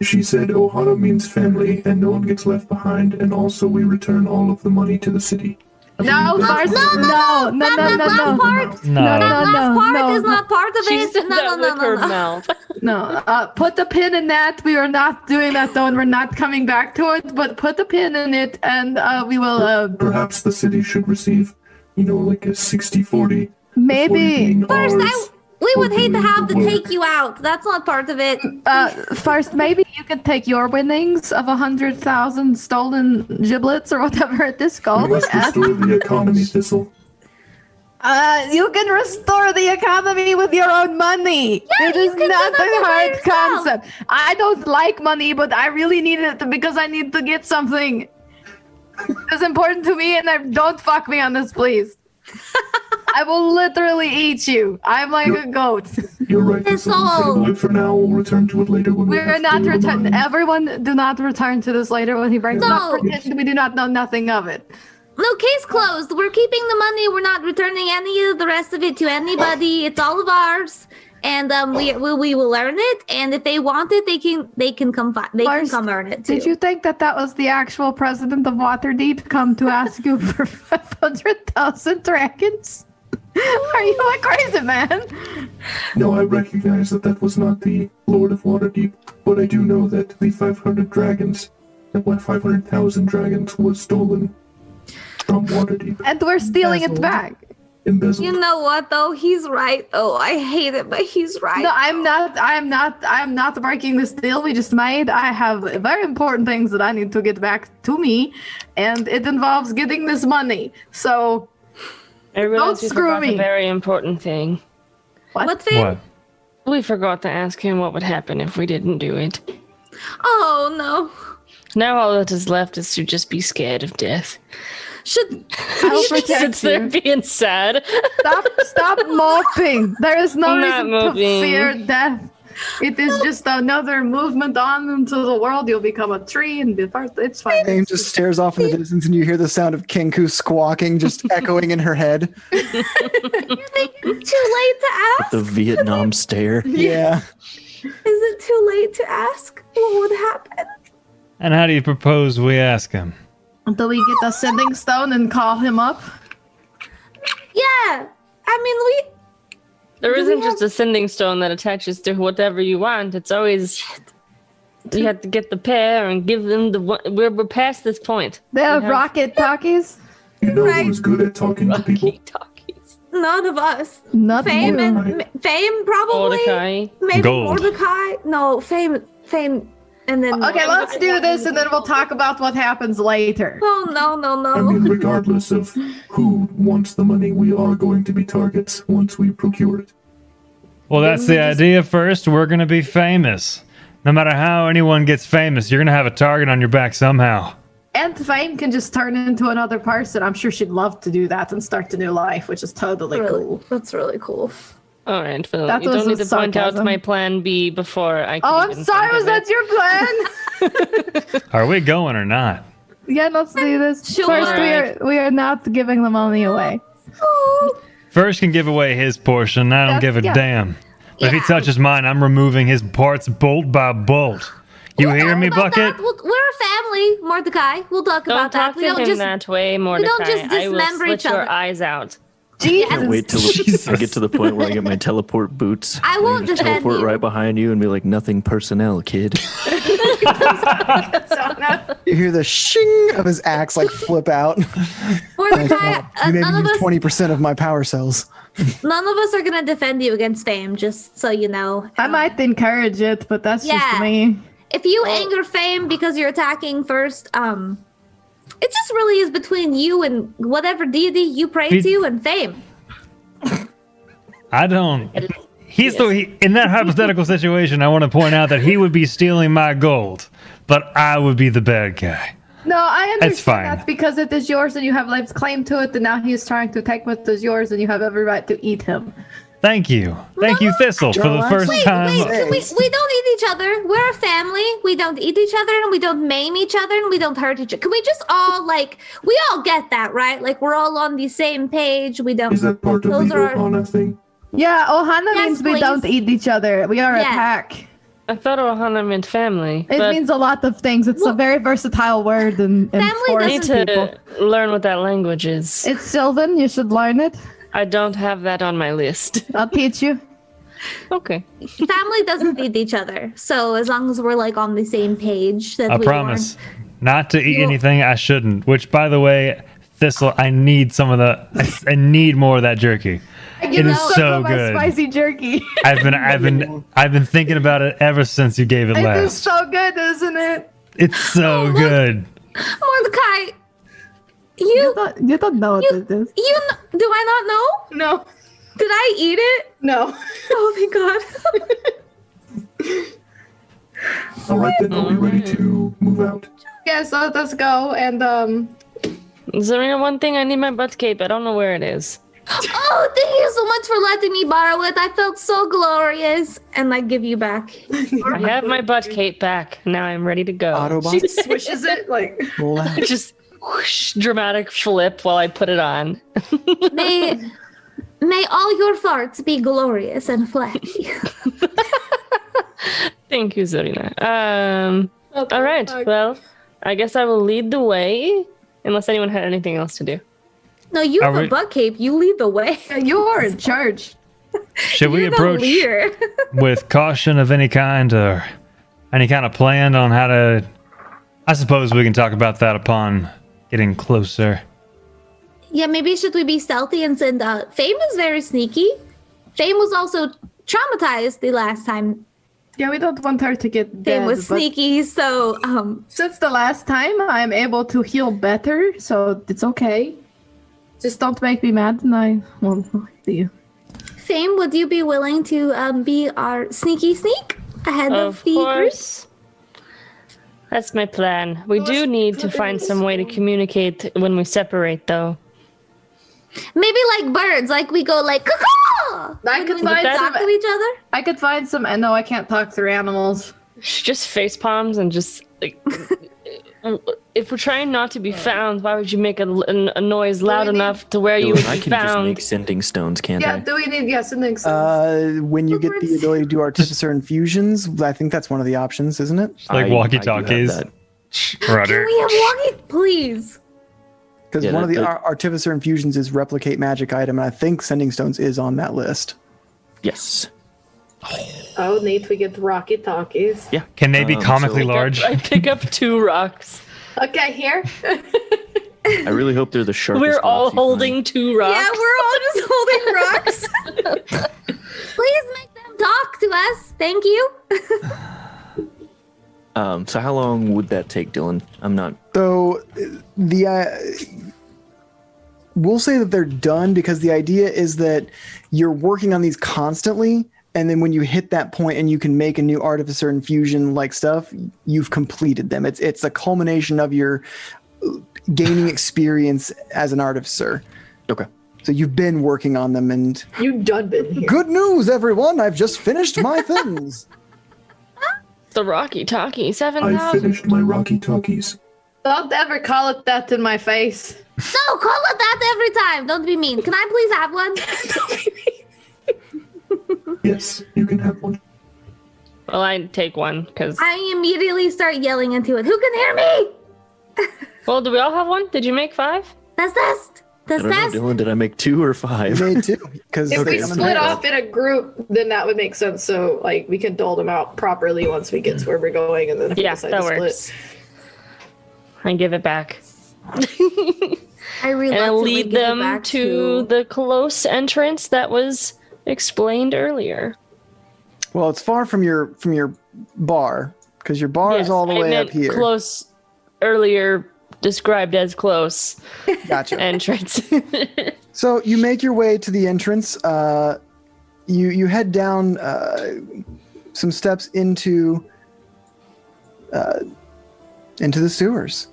[SPEAKER 8] She said Ohana means family, and no one gets left behind, and also we return all of the money to the city.
[SPEAKER 6] No,
[SPEAKER 3] No.
[SPEAKER 6] that last part.
[SPEAKER 5] No.
[SPEAKER 3] That last part is not part of
[SPEAKER 4] She's
[SPEAKER 3] it. No.
[SPEAKER 4] mouth.
[SPEAKER 6] No, put the pin in that. We are not doing that though, and we're not coming back to it. But put the pin in it, and we will.
[SPEAKER 8] Perhaps the city should receive, like a 60-40.
[SPEAKER 6] Maybe.
[SPEAKER 3] First, we would hate to have to take you out. That's not part of it.
[SPEAKER 6] First, maybe you can take your winnings of 100,000 stolen giblets or whatever it is
[SPEAKER 8] We
[SPEAKER 6] called.
[SPEAKER 8] must restore the economy, Thistle.
[SPEAKER 6] You can restore the economy with your own money.
[SPEAKER 3] Yeah,
[SPEAKER 6] it is
[SPEAKER 3] you can
[SPEAKER 6] not
[SPEAKER 3] do that
[SPEAKER 6] a
[SPEAKER 3] by
[SPEAKER 6] hard
[SPEAKER 3] yourself.
[SPEAKER 6] concept. I don't like money, but I really need it because I need to get something. It's important to me, and don't fuck me on this, please. I will literally eat you. I'm like a goat.
[SPEAKER 8] You're right. This will table it for now. We'll return to it later when we
[SPEAKER 6] We're
[SPEAKER 8] have
[SPEAKER 6] not
[SPEAKER 8] stable
[SPEAKER 6] return.
[SPEAKER 8] minds.
[SPEAKER 6] Everyone, do not return to this later when he brings it up.
[SPEAKER 3] No.
[SPEAKER 6] Pretend we do not know nothing of it.
[SPEAKER 3] No, case closed. We're keeping the money. We're not returning any of the rest of it to anybody. It's all of ours, and we will earn it. And if they want it, they can come
[SPEAKER 6] First,
[SPEAKER 3] come earn it too.
[SPEAKER 6] Did you think that was the actual president of Waterdeep come to ask you for 500,000 dragons? Are you a crazy man?
[SPEAKER 8] No, I recognize that was not the Lord of Waterdeep, but I do know that the 500,000 dragons was stolen from Waterdeep.
[SPEAKER 6] And we're stealing it back.
[SPEAKER 8] Embezzled.
[SPEAKER 3] You know what though? He's right. Oh, I hate it, but he's right.
[SPEAKER 6] No, I'm not breaking this deal we just made. I have very important things that I need to get back to me, and it involves getting this money. So
[SPEAKER 4] I realized we
[SPEAKER 6] screw
[SPEAKER 4] forgot
[SPEAKER 6] me.
[SPEAKER 4] a very important thing.
[SPEAKER 3] What's it?
[SPEAKER 5] What?
[SPEAKER 4] We forgot to ask him what would happen if we didn't do it.
[SPEAKER 3] Oh no.
[SPEAKER 4] Now all that is left is to just be scared of death.
[SPEAKER 3] Should
[SPEAKER 6] I'll
[SPEAKER 4] He
[SPEAKER 6] protect
[SPEAKER 4] sits there
[SPEAKER 6] you.
[SPEAKER 4] being sad.
[SPEAKER 6] Stop moping. There is no
[SPEAKER 4] I'm not
[SPEAKER 6] reason
[SPEAKER 4] moping.
[SPEAKER 6] to fear death. It is just another movement on into the world. You'll become a tree and be part. It's fine.
[SPEAKER 2] Fame just stares off in the distance, and you hear the sound of Kenku squawking just echoing in her head.
[SPEAKER 3] you think it's too late to ask?
[SPEAKER 7] The Vietnam stare.
[SPEAKER 2] Yeah.
[SPEAKER 3] Is it too late to ask? What would happen?
[SPEAKER 5] And how do you propose we ask him?
[SPEAKER 6] Do we get the sending stone and call him up?
[SPEAKER 3] Yeah. I mean,
[SPEAKER 4] There
[SPEAKER 3] Do we
[SPEAKER 4] isn't
[SPEAKER 3] have-
[SPEAKER 4] just a sending stone that attaches to whatever you want. It's always you have to get the pair and give them the one. We're past this point.
[SPEAKER 6] The
[SPEAKER 4] have-
[SPEAKER 6] rocket talkies?
[SPEAKER 8] You know
[SPEAKER 3] Right.
[SPEAKER 8] who's good at talking to people?
[SPEAKER 4] Talkies.
[SPEAKER 3] none of us.
[SPEAKER 6] Not
[SPEAKER 3] Fame
[SPEAKER 6] you.
[SPEAKER 3] and Fame probably.
[SPEAKER 4] Mordecai.
[SPEAKER 3] Maybe
[SPEAKER 5] Gold.
[SPEAKER 3] Mordecai. No, Fame, and then.
[SPEAKER 6] Okay, let's do this and then we'll talk about what happens later.
[SPEAKER 3] Oh no,
[SPEAKER 8] I mean,
[SPEAKER 3] no.
[SPEAKER 8] regardless of who wants the money, we are going to be targets once we procure it.
[SPEAKER 5] Well, that's the idea first. We're going to be famous. No matter how anyone gets famous, you're going to have a target on your back somehow.
[SPEAKER 6] And Fame can just turn into another person. I'm sure she'd love to do that and start a new life, which is totally cool.
[SPEAKER 3] That's really cool.
[SPEAKER 4] All right, Phil.
[SPEAKER 6] That
[SPEAKER 4] You don't
[SPEAKER 6] was
[SPEAKER 4] need to point out
[SPEAKER 6] sarcasm.
[SPEAKER 4] my plan B before I.
[SPEAKER 6] Oh,
[SPEAKER 4] can
[SPEAKER 6] I'm
[SPEAKER 4] even
[SPEAKER 6] sorry.
[SPEAKER 4] think
[SPEAKER 6] Was
[SPEAKER 4] of
[SPEAKER 6] that
[SPEAKER 4] it.
[SPEAKER 6] your plan?
[SPEAKER 5] Are we going or not?
[SPEAKER 6] Yeah, let's do this.
[SPEAKER 3] Sure.
[SPEAKER 6] First, we are not giving the money away.
[SPEAKER 3] Oh,
[SPEAKER 5] First can give away his portion. I don't give a
[SPEAKER 6] Yeah.
[SPEAKER 5] damn. But if he
[SPEAKER 3] Yeah.
[SPEAKER 5] touches mine, I'm removing his parts bolt by bolt. You
[SPEAKER 3] we'll
[SPEAKER 5] hear
[SPEAKER 3] talk
[SPEAKER 5] me,
[SPEAKER 3] about
[SPEAKER 5] Bucket?
[SPEAKER 3] that. We're a family, Mordecai. We'll talk
[SPEAKER 4] Don't
[SPEAKER 3] about
[SPEAKER 4] talk
[SPEAKER 3] that.
[SPEAKER 4] to him that way, Mordecai.
[SPEAKER 3] just
[SPEAKER 4] I will
[SPEAKER 3] dismember
[SPEAKER 4] slit
[SPEAKER 3] each
[SPEAKER 4] your
[SPEAKER 3] other.
[SPEAKER 4] eyes out.
[SPEAKER 7] Can't wait till I get to the point where I get my teleport boots.
[SPEAKER 3] I won't
[SPEAKER 7] Just
[SPEAKER 3] defend
[SPEAKER 7] teleport
[SPEAKER 3] you.
[SPEAKER 7] right behind you and be like, nothing personnel, kid.
[SPEAKER 2] You hear the shing of his axe like flip out.
[SPEAKER 3] Mordecai,
[SPEAKER 2] You made
[SPEAKER 3] none
[SPEAKER 2] me
[SPEAKER 3] of
[SPEAKER 2] use
[SPEAKER 3] us
[SPEAKER 2] 20% of my power cells.
[SPEAKER 3] None of us are gonna defend you against Fame, just so you know.
[SPEAKER 6] I might encourage it, but that's
[SPEAKER 3] Yeah.
[SPEAKER 6] just me.
[SPEAKER 3] If you anger Fame because you're attacking first, it just really is between you and whatever deity you pray
[SPEAKER 5] He-
[SPEAKER 3] to and Fame.
[SPEAKER 5] I don't. In that hypothetical situation, I want to point out that he would be stealing my gold, but I would be the bad guy.
[SPEAKER 6] No, I understand
[SPEAKER 5] It's fine.
[SPEAKER 6] that because it is yours and you have life's claim to it, and now he's trying to take what is yours and you have every right to eat him.
[SPEAKER 5] Thank you. Thank you, Thistle, for the
[SPEAKER 2] Wait,
[SPEAKER 5] first
[SPEAKER 3] Wait,
[SPEAKER 5] time.
[SPEAKER 3] we don't eat each other. We're a family. We don't eat each other, and we don't maim each other, and we don't hurt each other. Can we just all we all get that, right? Like we're all on the same page. We don't.
[SPEAKER 8] Is that part of
[SPEAKER 3] Those
[SPEAKER 8] the
[SPEAKER 3] are-
[SPEAKER 8] Ohana thing?
[SPEAKER 6] Yeah, Ohana
[SPEAKER 3] Yes,
[SPEAKER 6] means we
[SPEAKER 3] please.
[SPEAKER 6] don't eat each other. We are a
[SPEAKER 3] Yeah.
[SPEAKER 6] pack.
[SPEAKER 4] I thought Ohana meant family.
[SPEAKER 6] It
[SPEAKER 4] but
[SPEAKER 6] means a lot of things. It's a
[SPEAKER 3] Well,
[SPEAKER 6] very versatile word in
[SPEAKER 3] family
[SPEAKER 4] I
[SPEAKER 6] forest
[SPEAKER 4] need
[SPEAKER 3] doesn't-
[SPEAKER 4] to
[SPEAKER 6] people.
[SPEAKER 4] learn what that language is.
[SPEAKER 6] It's Sylvan. You should learn it.
[SPEAKER 4] I don't have that on my list.
[SPEAKER 6] I'll teach you.
[SPEAKER 4] Okay.
[SPEAKER 3] Family doesn't eat each other. So as long as we're like on the same page, then
[SPEAKER 5] I
[SPEAKER 3] we
[SPEAKER 5] promise not to eat
[SPEAKER 3] You-
[SPEAKER 5] anything I shouldn't. Which, by the way, Thistle, I need some of the. I need more of that jerky. It is so
[SPEAKER 6] my
[SPEAKER 5] good.
[SPEAKER 6] spicy jerky.
[SPEAKER 5] I've been thinking about it ever since you gave it
[SPEAKER 6] It is
[SPEAKER 5] last.
[SPEAKER 6] so good, isn't it?
[SPEAKER 5] It's so
[SPEAKER 3] look.
[SPEAKER 5] good.
[SPEAKER 3] Mordecai,
[SPEAKER 6] You don't know what it is.
[SPEAKER 3] do I not know?
[SPEAKER 6] No.
[SPEAKER 3] Did I eat it?
[SPEAKER 6] No.
[SPEAKER 3] Oh, thank God.
[SPEAKER 8] All right, then, are we ready to move out?
[SPEAKER 1] Yeah, so let's go. And
[SPEAKER 4] Is there one thing I need my butt cape? I don't know where it is.
[SPEAKER 3] Oh, thank you so much for letting me borrow it. I felt so glorious. And I give you back.
[SPEAKER 4] I have my butt cape back. Now I'm ready to go.
[SPEAKER 2] Autobot.
[SPEAKER 1] She swishes it like.
[SPEAKER 4] Just whoosh, dramatic flip while I put it on.
[SPEAKER 3] May all your farts be glorious and flashy.
[SPEAKER 4] Thank you, Zarina. All right. Well, I guess I will lead the way, unless anyone had anything else to do.
[SPEAKER 3] No, you have a butt cape. You lead the way.
[SPEAKER 6] You're in charge.
[SPEAKER 5] Should we
[SPEAKER 3] You're the
[SPEAKER 5] approach
[SPEAKER 3] leader.
[SPEAKER 5] with caution of any kind or any kind of plan on how to... I suppose we can talk about that upon getting closer.
[SPEAKER 3] Yeah, maybe should we be stealthy and send... Fame is very sneaky. Fame was also traumatized the last time.
[SPEAKER 6] Yeah, we don't want her to get dead.
[SPEAKER 3] Fame was
[SPEAKER 6] but
[SPEAKER 3] sneaky, so...
[SPEAKER 6] Since the last time, I'm able to heal better, so it's okay. Just don't make me mad and I won't see you.
[SPEAKER 3] Fame, would you be willing to be our sneaky sneak ahead of the group?
[SPEAKER 4] Course. That's my plan. We do need to find some way to communicate when we separate, though.
[SPEAKER 3] Maybe like birds, like we go like caw.
[SPEAKER 6] I could
[SPEAKER 3] We
[SPEAKER 6] find
[SPEAKER 3] talk to each other.
[SPEAKER 6] I could find some. No, I can't talk through animals.
[SPEAKER 4] Just face palms and just like. If we're trying not to be found, why would you make a noise loud enough to where you would
[SPEAKER 7] I
[SPEAKER 4] be
[SPEAKER 7] can just
[SPEAKER 4] found?
[SPEAKER 7] make sending stones, can't
[SPEAKER 6] Yeah,
[SPEAKER 7] I?
[SPEAKER 6] do we need something? So
[SPEAKER 2] When you get the ability to do artificer infusions, I think that's one of the options, isn't it?
[SPEAKER 5] Like
[SPEAKER 7] I do have
[SPEAKER 5] walkie-talkies.
[SPEAKER 7] that.
[SPEAKER 5] Rudder.
[SPEAKER 3] Can we have walkie, please?
[SPEAKER 2] Because
[SPEAKER 7] Yeah,
[SPEAKER 2] one of the
[SPEAKER 7] that-
[SPEAKER 2] artificer infusions is replicate magic item, and I think sending stones is on that list.
[SPEAKER 7] Yes.
[SPEAKER 1] Oh, neat. We get the Rocky Talkies.
[SPEAKER 7] Yeah.
[SPEAKER 5] Can they be comically
[SPEAKER 7] so-
[SPEAKER 5] large?
[SPEAKER 4] I pick up 2 rocks.
[SPEAKER 1] Okay, here.
[SPEAKER 7] I really hope they're the sharpest.
[SPEAKER 4] We're all
[SPEAKER 7] rocks you
[SPEAKER 4] holding 2 rocks.
[SPEAKER 3] Yeah, we're all just holding rocks. Please make them talk to us. Thank you.
[SPEAKER 7] find. So how long would that take, Dylan? I'm not.
[SPEAKER 2] So we'll say that they're done because the idea is that you're working on these constantly, and then when you hit that point and you can make a new artificer infusion like stuff, you've completed them. It's a culmination of your gaining experience as an artificer.
[SPEAKER 7] Okay.
[SPEAKER 2] So you've been working on them, and
[SPEAKER 1] You done been here.
[SPEAKER 2] good news, everyone! I've just finished my things.
[SPEAKER 4] The Rocky Talkie,
[SPEAKER 8] I
[SPEAKER 4] 7,000.
[SPEAKER 8] finished my Rocky Talkies.
[SPEAKER 1] Don't ever call it that in my face.
[SPEAKER 3] No, call it that every time. Don't be mean. Can I please have one?
[SPEAKER 8] Yes, you can have one.
[SPEAKER 4] Well, I take one because.
[SPEAKER 3] I immediately start yelling into it. Who can hear me?
[SPEAKER 4] Well, do we all have one? Did you make 5?
[SPEAKER 3] That's test.
[SPEAKER 7] I
[SPEAKER 3] That's
[SPEAKER 7] don't know,
[SPEAKER 3] test.
[SPEAKER 7] Dylan. Did I make 2 or 5?
[SPEAKER 2] You made two because
[SPEAKER 1] If we
[SPEAKER 7] I'm
[SPEAKER 1] split
[SPEAKER 7] bad.
[SPEAKER 1] off in a group, then that would make sense. So, like, we can dole them out properly once we get to where we're going, and then if we
[SPEAKER 4] Yeah,
[SPEAKER 1] decide
[SPEAKER 4] that
[SPEAKER 1] to split.
[SPEAKER 4] works. I give it back.
[SPEAKER 3] I
[SPEAKER 4] And I
[SPEAKER 3] reluctantly
[SPEAKER 4] lead
[SPEAKER 3] give it
[SPEAKER 4] them
[SPEAKER 3] back
[SPEAKER 4] to the close entrance that was explained earlier.
[SPEAKER 2] well, it's far from your bar because your bar is
[SPEAKER 4] Yes,
[SPEAKER 2] all the
[SPEAKER 4] I
[SPEAKER 2] way
[SPEAKER 4] meant
[SPEAKER 2] up here.
[SPEAKER 4] Close, earlier described as close
[SPEAKER 2] Gotcha.
[SPEAKER 4] entrance.
[SPEAKER 2] So you make your way to the entrance. You head down some steps into the sewers.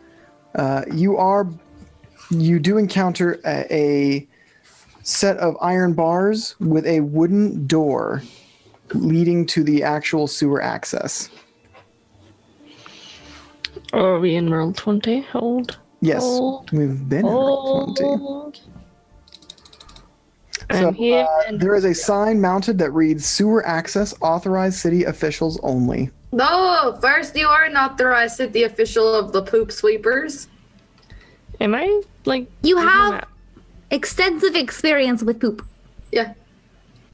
[SPEAKER 2] You do encounter a set of iron bars with a wooden door leading to the actual sewer access.
[SPEAKER 4] Are we in roll 20? Hold.
[SPEAKER 2] Yes,
[SPEAKER 4] Hold.
[SPEAKER 2] we've been in roll 20.
[SPEAKER 4] Hold.
[SPEAKER 2] So
[SPEAKER 4] I'm here. and
[SPEAKER 2] there is a sign mounted that reads "Sewer access authorized city officials only."
[SPEAKER 1] No, first you are an authorized city official of the poop sweepers.
[SPEAKER 4] Am I like?
[SPEAKER 3] You
[SPEAKER 4] reading
[SPEAKER 3] have
[SPEAKER 4] that?
[SPEAKER 3] extensive experience with poop.
[SPEAKER 1] Yeah.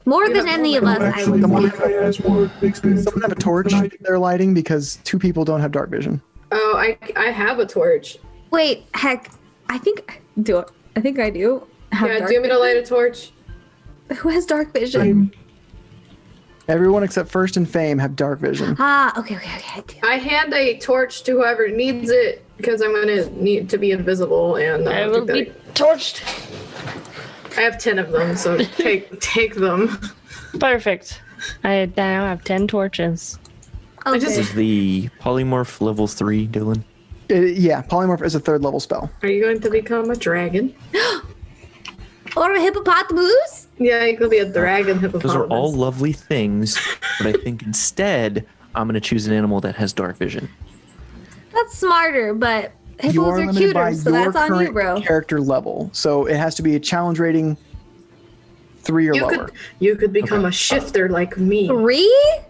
[SPEAKER 3] More
[SPEAKER 1] You
[SPEAKER 3] than
[SPEAKER 1] have
[SPEAKER 3] any of
[SPEAKER 8] No,
[SPEAKER 3] us, I
[SPEAKER 8] actually,
[SPEAKER 3] would say.
[SPEAKER 8] Mordecai has more experience.
[SPEAKER 2] Someone have a
[SPEAKER 8] with
[SPEAKER 2] torch
[SPEAKER 8] than I do.
[SPEAKER 2] they're lighting because two people don't have dark vision.
[SPEAKER 1] Oh, I have a torch.
[SPEAKER 3] Wait, heck, I think do it. I think I do. Have
[SPEAKER 1] Yeah,
[SPEAKER 3] dark
[SPEAKER 1] do you want me to light a torch?
[SPEAKER 3] vision. Who has dark vision?
[SPEAKER 8] Same.
[SPEAKER 2] Everyone except First and Fame have dark vision.
[SPEAKER 3] Okay, I do.
[SPEAKER 1] I hand a torch to whoever needs it because I'm going to need to be invisible and
[SPEAKER 4] I will be torched.
[SPEAKER 1] I have 10 of them, so take them.
[SPEAKER 4] Perfect. I now have 10 torches.
[SPEAKER 3] Okay.
[SPEAKER 7] Is the polymorph level 3, Dylan?
[SPEAKER 2] Yeah, polymorph is a 3rd level spell.
[SPEAKER 1] Are you going to become a dragon?
[SPEAKER 3] Or a hippopotamus?
[SPEAKER 1] Yeah, you could be a dragon hippopotamus.
[SPEAKER 7] Those are all lovely things, but I think instead I'm going to choose an animal that has dark vision.
[SPEAKER 3] That's smarter, but
[SPEAKER 2] You are
[SPEAKER 3] hippos are
[SPEAKER 2] limited by
[SPEAKER 3] cuter, so
[SPEAKER 2] your
[SPEAKER 3] that's on you,
[SPEAKER 2] current
[SPEAKER 3] bro.
[SPEAKER 2] character level. So it has to be a challenge rating 3 or lower.
[SPEAKER 1] You could become a shifter like me.
[SPEAKER 3] 3?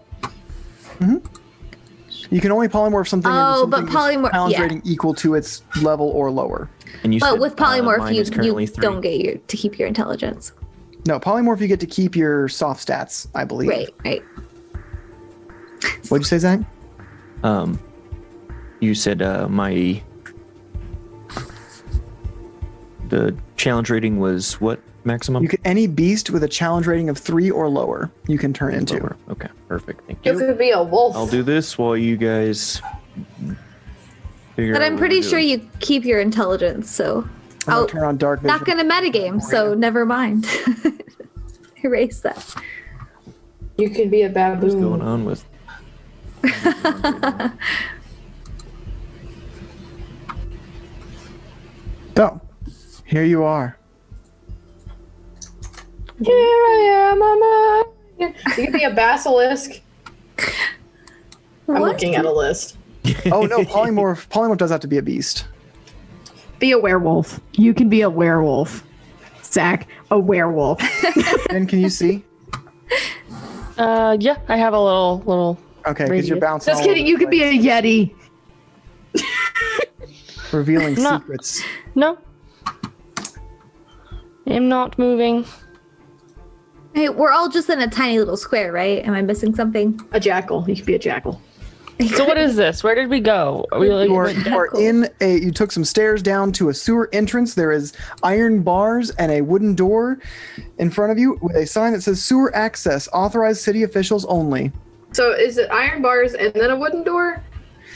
[SPEAKER 2] You can only polymorph something
[SPEAKER 3] Oh,
[SPEAKER 2] into
[SPEAKER 3] but
[SPEAKER 2] something with
[SPEAKER 3] polymorph-
[SPEAKER 2] challenge
[SPEAKER 3] yeah.
[SPEAKER 2] rating equal to its level or lower.
[SPEAKER 7] And you
[SPEAKER 3] But
[SPEAKER 7] said,
[SPEAKER 3] with polymorph,
[SPEAKER 7] mine is currently
[SPEAKER 3] you
[SPEAKER 7] 3.
[SPEAKER 3] don't get to keep your intelligence.
[SPEAKER 2] No, polymorph, you get to keep your soft stats, I believe.
[SPEAKER 3] Right.
[SPEAKER 2] What'd you say, Zach?
[SPEAKER 7] You said the challenge rating was what maximum?
[SPEAKER 2] You can any beast with a challenge rating of 3 or lower you can turn into.
[SPEAKER 7] Lower. Okay, perfect. Thank
[SPEAKER 1] You
[SPEAKER 7] you.
[SPEAKER 1] could be a wolf.
[SPEAKER 7] I'll do this while you guys figure
[SPEAKER 3] But
[SPEAKER 7] out
[SPEAKER 3] I'm
[SPEAKER 7] what
[SPEAKER 3] pretty
[SPEAKER 7] we're
[SPEAKER 3] sure
[SPEAKER 7] doing.
[SPEAKER 3] you keep your intelligence, so
[SPEAKER 2] I'm gonna turn on dark vision.
[SPEAKER 3] not gonna metagame, so never mind. Erase that.
[SPEAKER 1] You could be a
[SPEAKER 7] What's going
[SPEAKER 1] baboon.
[SPEAKER 7] on with?
[SPEAKER 2] So, here you are.
[SPEAKER 1] Here I am, mama. You could be a basilisk. I'm
[SPEAKER 3] What?
[SPEAKER 1] looking at a list.
[SPEAKER 2] Oh no, polymorph does have to be a beast.
[SPEAKER 6] Be a werewolf. You can be a werewolf. Zach, a werewolf.
[SPEAKER 2] And can you see?
[SPEAKER 4] Yeah, I have a little.
[SPEAKER 2] Okay, because you're
[SPEAKER 4] Radius.
[SPEAKER 2] bouncing.
[SPEAKER 6] Just
[SPEAKER 2] all
[SPEAKER 6] kidding.
[SPEAKER 2] over
[SPEAKER 6] You
[SPEAKER 2] the
[SPEAKER 6] could be a
[SPEAKER 2] place,
[SPEAKER 6] yeti.
[SPEAKER 2] revealing
[SPEAKER 4] No.
[SPEAKER 2] secrets.
[SPEAKER 4] No. I'm not moving.
[SPEAKER 3] Hey, we're all just in a tiny little square, right? Am I missing something?
[SPEAKER 1] A jackal. You could be a jackal.
[SPEAKER 4] So what is this? Where did we go? Are we like,
[SPEAKER 2] You are in a. You took some stairs down to a sewer entrance. There is iron bars and a wooden door in front of you with a sign that says "Sewer Access, Authorized City Officials Only."
[SPEAKER 1] So is it iron bars and then a wooden door?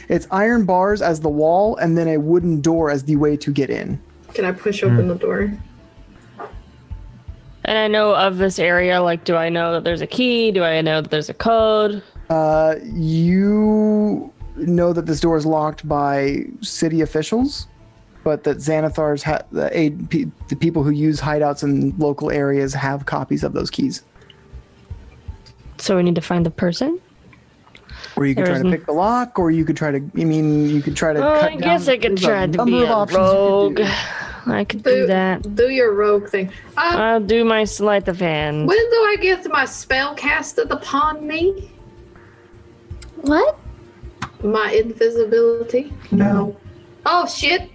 [SPEAKER 2] It's iron bars as the wall and then a wooden door as the way to get in.
[SPEAKER 1] Can I push open the door?
[SPEAKER 4] And I know of this area. Like, do I know that there's a key? Do I know that there's a code?
[SPEAKER 2] You know that this door is locked by city officials, but that Xanathar's the people who use hideouts in local areas have copies of those keys.
[SPEAKER 4] So we need to find the person.
[SPEAKER 2] Or you could try to pick the lock, or you could try to. I mean, you could try to.
[SPEAKER 4] Oh,
[SPEAKER 2] cut
[SPEAKER 4] I guess
[SPEAKER 2] down-
[SPEAKER 4] I could
[SPEAKER 2] there's a
[SPEAKER 4] try to
[SPEAKER 2] number
[SPEAKER 4] be
[SPEAKER 2] of
[SPEAKER 4] a
[SPEAKER 2] options you could
[SPEAKER 4] rogue.
[SPEAKER 2] do.
[SPEAKER 4] I could do that.
[SPEAKER 1] Do your rogue thing.
[SPEAKER 4] I'll do my sleight of hand.
[SPEAKER 1] When do I get my spell casted upon me?
[SPEAKER 3] What?
[SPEAKER 1] My invisibility?
[SPEAKER 8] Now,
[SPEAKER 1] Oh shit!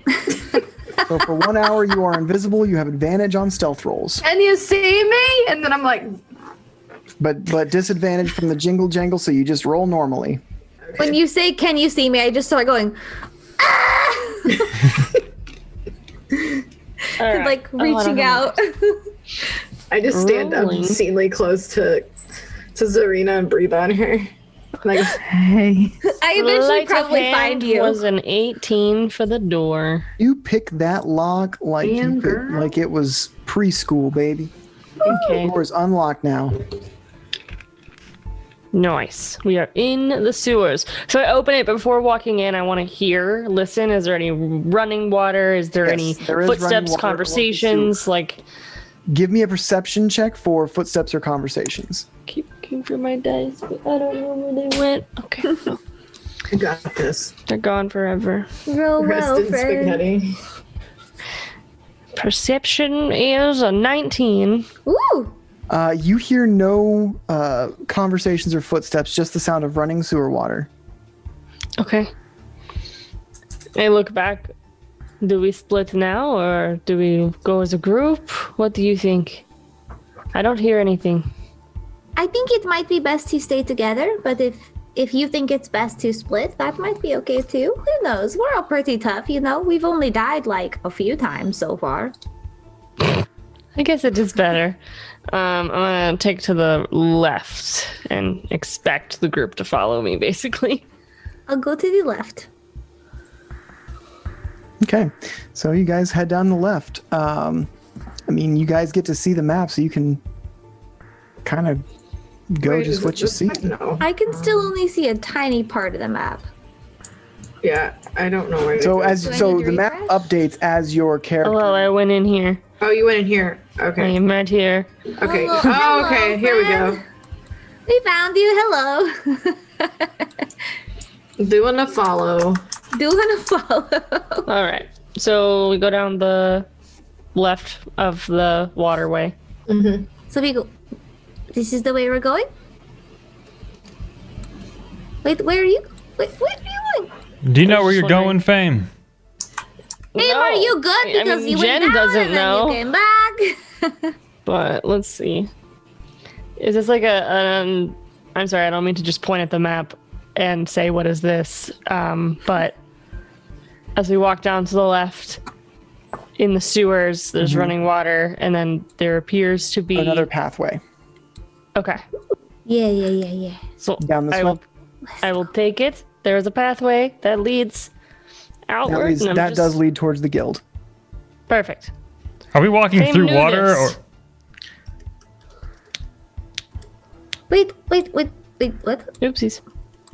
[SPEAKER 2] So for 1 hour, you are invisible. You have advantage on stealth rolls,
[SPEAKER 1] Can you see me? And then I'm like,
[SPEAKER 2] but disadvantage from the jingle jangle. So you just roll normally.
[SPEAKER 3] When you say, "Can you see me?" I just start going,
[SPEAKER 4] All right.
[SPEAKER 3] like
[SPEAKER 4] Oh, I don't
[SPEAKER 3] reaching
[SPEAKER 4] have
[SPEAKER 3] out.
[SPEAKER 1] I just stand
[SPEAKER 4] Rolling.
[SPEAKER 1] obscenely close to Zarina and breathe on her. Like,
[SPEAKER 6] Hey.
[SPEAKER 3] I eventually
[SPEAKER 4] Sleight of
[SPEAKER 3] probably
[SPEAKER 4] hand
[SPEAKER 3] find you.
[SPEAKER 4] Was an 18 for the door.
[SPEAKER 2] You pick that lock like
[SPEAKER 1] Amber.
[SPEAKER 2] like it was preschool, baby.
[SPEAKER 4] Okay.
[SPEAKER 2] Door is unlocked now.
[SPEAKER 4] Nice. We are in the sewers. So I open it, but before walking in, I want to listen. Is there any running water? Is there
[SPEAKER 2] Yes,
[SPEAKER 4] any
[SPEAKER 2] there is running
[SPEAKER 4] footsteps,
[SPEAKER 2] water
[SPEAKER 4] conversations? Like,
[SPEAKER 2] Give me a perception check for footsteps or conversations.
[SPEAKER 4] keep looking for my dice, but I don't know where they went. Okay. No,
[SPEAKER 1] you got this.
[SPEAKER 4] they're gone forever.
[SPEAKER 3] Real
[SPEAKER 1] Rest
[SPEAKER 3] well,
[SPEAKER 1] in
[SPEAKER 3] friend.
[SPEAKER 1] spaghetti.
[SPEAKER 4] Perception is a 19.
[SPEAKER 3] Ooh.
[SPEAKER 2] You hear no conversations or footsteps, just the sound of running sewer water.
[SPEAKER 4] Okay. I look back. Do we split now, or do we go as a group? What do you think? I don't hear anything.
[SPEAKER 3] I think it might be best to stay together, but if you think it's best to split, that might be okay too. Who knows? We're all pretty tough, you know? We've only died like a few times so far.
[SPEAKER 4] I guess it is better. I'm gonna take to the left and expect the group to follow me, basically.
[SPEAKER 3] I'll go to the left.
[SPEAKER 2] Okay, so you guys head down the left. I mean, you guys get to see the map, so you can kind of go
[SPEAKER 1] Wait,
[SPEAKER 2] just
[SPEAKER 1] is
[SPEAKER 2] what
[SPEAKER 1] it
[SPEAKER 2] you
[SPEAKER 1] this
[SPEAKER 2] see.
[SPEAKER 1] way? No.
[SPEAKER 3] I can still only see a tiny part of the map.
[SPEAKER 1] Yeah, I don't know where to
[SPEAKER 2] So
[SPEAKER 1] go.
[SPEAKER 2] as
[SPEAKER 3] Do I
[SPEAKER 2] so
[SPEAKER 3] need to
[SPEAKER 2] the map
[SPEAKER 3] refresh?
[SPEAKER 2] updates as your character.
[SPEAKER 4] Oh, well, I went in here.
[SPEAKER 1] Oh, you went in here.
[SPEAKER 4] I
[SPEAKER 1] Okay.
[SPEAKER 4] am right here.
[SPEAKER 1] Okay.
[SPEAKER 3] Hello,
[SPEAKER 1] Oh, okay.
[SPEAKER 3] hello,
[SPEAKER 1] Here we
[SPEAKER 3] friend.
[SPEAKER 1] go.
[SPEAKER 3] We found you. Hello.
[SPEAKER 1] Doing a follow.
[SPEAKER 3] Doing a follow.
[SPEAKER 4] All right. So we go down the left of the waterway.
[SPEAKER 3] So we go. This is the way we're going? Wait, where are you? Wait, where are you going?
[SPEAKER 5] Do you know where
[SPEAKER 4] just
[SPEAKER 5] you're
[SPEAKER 4] wondering.
[SPEAKER 5] going, Fame?
[SPEAKER 3] Hey,
[SPEAKER 4] No.
[SPEAKER 3] are you good?
[SPEAKER 4] I
[SPEAKER 3] Because
[SPEAKER 4] mean,
[SPEAKER 3] you
[SPEAKER 4] Jen
[SPEAKER 3] went down
[SPEAKER 4] doesn't
[SPEAKER 3] and
[SPEAKER 4] know.
[SPEAKER 3] then you came back.
[SPEAKER 4] But let's see. Is this like a? I'm sorry, I don't mean to just point at the map and say what is this. But as we walk down to the left, in the sewers, there's running water, and then there appears to be
[SPEAKER 2] Another pathway
[SPEAKER 4] Okay,
[SPEAKER 3] Yeah.
[SPEAKER 4] so
[SPEAKER 2] down this way.
[SPEAKER 4] I will take it. There is a pathway that leads outward. and I'm
[SPEAKER 2] That
[SPEAKER 4] just-
[SPEAKER 2] does lead towards the guild.
[SPEAKER 4] Perfect.
[SPEAKER 5] Are we walking
[SPEAKER 4] Fame
[SPEAKER 5] through
[SPEAKER 4] knew
[SPEAKER 5] water or?
[SPEAKER 4] this.
[SPEAKER 3] Wait, what?
[SPEAKER 4] Oopsies,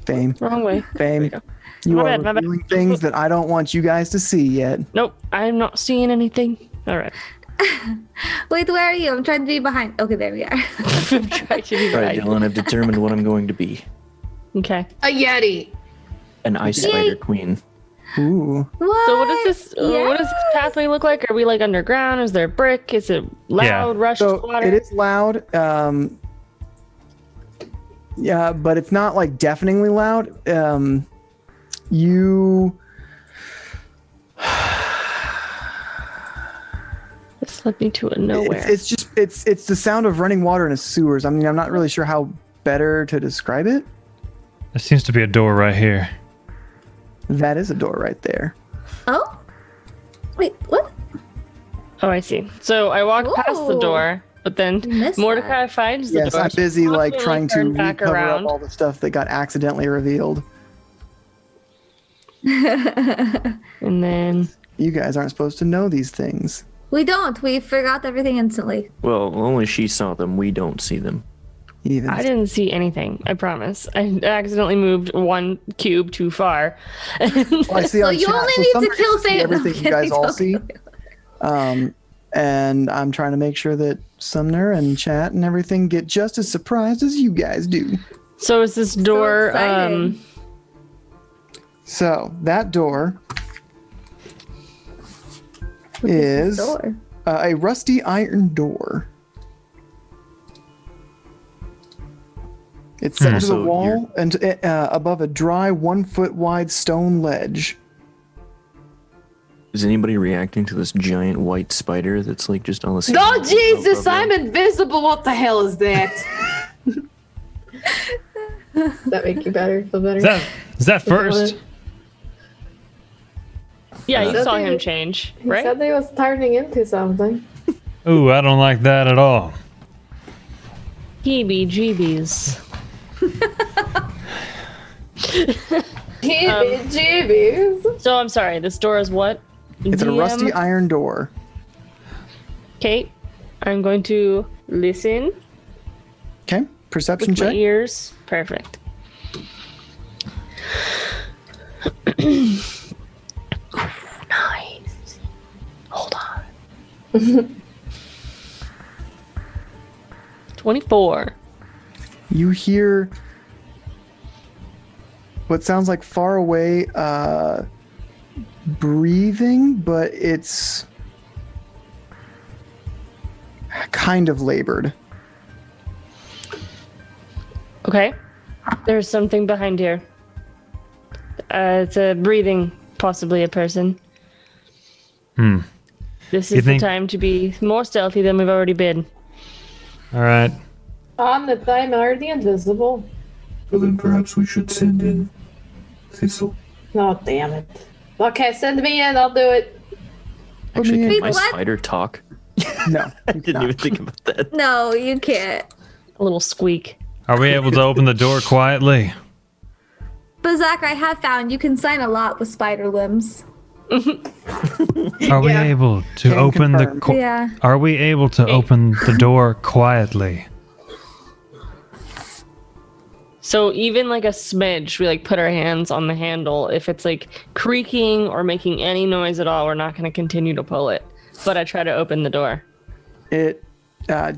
[SPEAKER 2] Fame.
[SPEAKER 4] wrong way.
[SPEAKER 2] Fame.
[SPEAKER 4] go.
[SPEAKER 2] You
[SPEAKER 4] My
[SPEAKER 2] are
[SPEAKER 4] bad, my bad.
[SPEAKER 2] revealing things that I don't want you guys to see yet.
[SPEAKER 4] Nope, I'm not seeing anything. All right.
[SPEAKER 3] Wait, where are you? I'm trying to be behind. Okay, there we are.
[SPEAKER 4] I'm trying to be
[SPEAKER 7] All right,
[SPEAKER 4] right.
[SPEAKER 7] Dylan, I've determined what I'm going to be.
[SPEAKER 4] Okay.
[SPEAKER 1] A Yeti.
[SPEAKER 7] An ice spider queen.
[SPEAKER 2] Ooh.
[SPEAKER 3] What?
[SPEAKER 4] So what does this? What does this pathway look like? Are we like underground? Is there brick? Is it loud,
[SPEAKER 5] Yeah.
[SPEAKER 4] rushed
[SPEAKER 2] So
[SPEAKER 4] water?
[SPEAKER 2] it is loud. Yeah, but it's not like deafeningly loud. You
[SPEAKER 4] This led me to a nowhere.
[SPEAKER 2] it's the sound of running water in a sewers. I mean, I'm not really sure how better to describe it.
[SPEAKER 5] There seems to be a door right here.
[SPEAKER 2] That is a door right there.
[SPEAKER 3] Oh? Wait, what?
[SPEAKER 4] Oh, I see. So I walk past the
[SPEAKER 3] Ooh.
[SPEAKER 4] door, but then
[SPEAKER 3] Missed
[SPEAKER 4] Mordecai finds the
[SPEAKER 2] Yes,
[SPEAKER 4] door.
[SPEAKER 2] I'm busy like
[SPEAKER 4] Awkwardly
[SPEAKER 2] trying to
[SPEAKER 4] turn back
[SPEAKER 2] recover
[SPEAKER 4] around.
[SPEAKER 2] up all the stuff that got accidentally revealed.
[SPEAKER 4] And then
[SPEAKER 2] You guys aren't supposed to know these things.
[SPEAKER 3] We don't. We forgot everything instantly.
[SPEAKER 7] Well, only she saw them. We don't see them.
[SPEAKER 2] Even
[SPEAKER 4] I didn't see anything. I promise. I accidentally moved one cube too far.
[SPEAKER 2] Well, I see
[SPEAKER 3] So
[SPEAKER 2] on
[SPEAKER 3] you
[SPEAKER 2] chat,
[SPEAKER 3] only
[SPEAKER 2] so
[SPEAKER 3] need to
[SPEAKER 2] somebody
[SPEAKER 3] kill
[SPEAKER 2] can see
[SPEAKER 3] Fame.
[SPEAKER 2] everything you guys all see.
[SPEAKER 3] Okay.
[SPEAKER 2] And I'm trying to make sure that Sumner and chat and everything get just as surprised as you guys do.
[SPEAKER 4] So is this door?
[SPEAKER 3] exciting.
[SPEAKER 2] So that door is
[SPEAKER 3] Door.
[SPEAKER 2] a rusty iron door. It's set to the
[SPEAKER 7] So
[SPEAKER 2] wall and above a dry 1 foot wide stone ledge.
[SPEAKER 7] Is anybody reacting to this giant white spider that's like just on the ceiling?
[SPEAKER 1] Oh, Jesus, I'm invisible. What the hell is that? Does that make you better? Feel better?
[SPEAKER 5] Is that first?
[SPEAKER 4] Yeah, you
[SPEAKER 1] Does
[SPEAKER 4] saw
[SPEAKER 1] he-
[SPEAKER 4] him change,
[SPEAKER 1] He
[SPEAKER 4] right?
[SPEAKER 1] said they was turning into something.
[SPEAKER 5] Ooh, I don't like that at all.
[SPEAKER 4] Heebie-jeebies.
[SPEAKER 1] Jibbies.
[SPEAKER 4] So I'm sorry. This door is what?
[SPEAKER 2] It's a
[SPEAKER 4] DM?
[SPEAKER 2] rusty iron door.
[SPEAKER 4] Okay, I'm going to listen
[SPEAKER 2] Okay, perception
[SPEAKER 4] with my
[SPEAKER 2] check.
[SPEAKER 4] ears. Perfect. Nice. Hold on. 24.
[SPEAKER 2] You hear what sounds like far away breathing, but it's kind of labored.
[SPEAKER 4] Okay. There's something behind here. It's a breathing, possibly a person. This
[SPEAKER 5] You
[SPEAKER 4] is the
[SPEAKER 5] think-
[SPEAKER 4] time to be more stealthy than we've already been.
[SPEAKER 5] All right.
[SPEAKER 1] On the time already invisible.
[SPEAKER 8] Well, then perhaps we should send in Thistle.
[SPEAKER 1] Oh, damn it. Okay, send me in. I'll do it.
[SPEAKER 7] Actually,
[SPEAKER 2] Wait,
[SPEAKER 7] can my
[SPEAKER 3] what?
[SPEAKER 7] spider talk?
[SPEAKER 2] No,
[SPEAKER 7] I didn't even think about that.
[SPEAKER 3] No, you can't.
[SPEAKER 4] A little squeak.
[SPEAKER 5] Are we able to open the door quietly?
[SPEAKER 3] But Zach, I have found you can sign a lot with spider limbs.
[SPEAKER 5] Are we able to
[SPEAKER 2] Can
[SPEAKER 5] open
[SPEAKER 2] confirm.
[SPEAKER 5] the?
[SPEAKER 3] Yeah.
[SPEAKER 5] Are we able to open the door quietly?
[SPEAKER 4] So even like a smidge, we like put our hands on the handle. If it's like creaking or making any noise at all, we're not going to continue to pull it. but I try to open the door.
[SPEAKER 2] It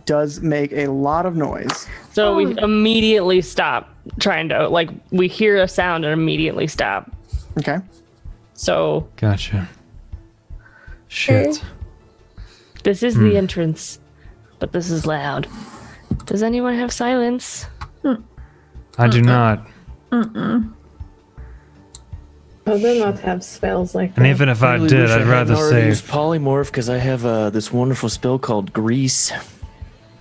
[SPEAKER 2] does make a lot of noise.
[SPEAKER 4] So we immediately stop trying to, like, we hear a sound and immediately stop.
[SPEAKER 2] Okay.
[SPEAKER 4] So
[SPEAKER 5] Gotcha. Shit.
[SPEAKER 4] this is the entrance, but this is loud. Does anyone have silence?
[SPEAKER 5] I do not.
[SPEAKER 1] Oh, they must have spells like that.
[SPEAKER 5] And even if I
[SPEAKER 7] really
[SPEAKER 5] did,
[SPEAKER 7] wish
[SPEAKER 5] I'd
[SPEAKER 7] hadn't
[SPEAKER 5] rather
[SPEAKER 7] already used
[SPEAKER 5] save.
[SPEAKER 7] polymorph because I have this wonderful spell called Grease.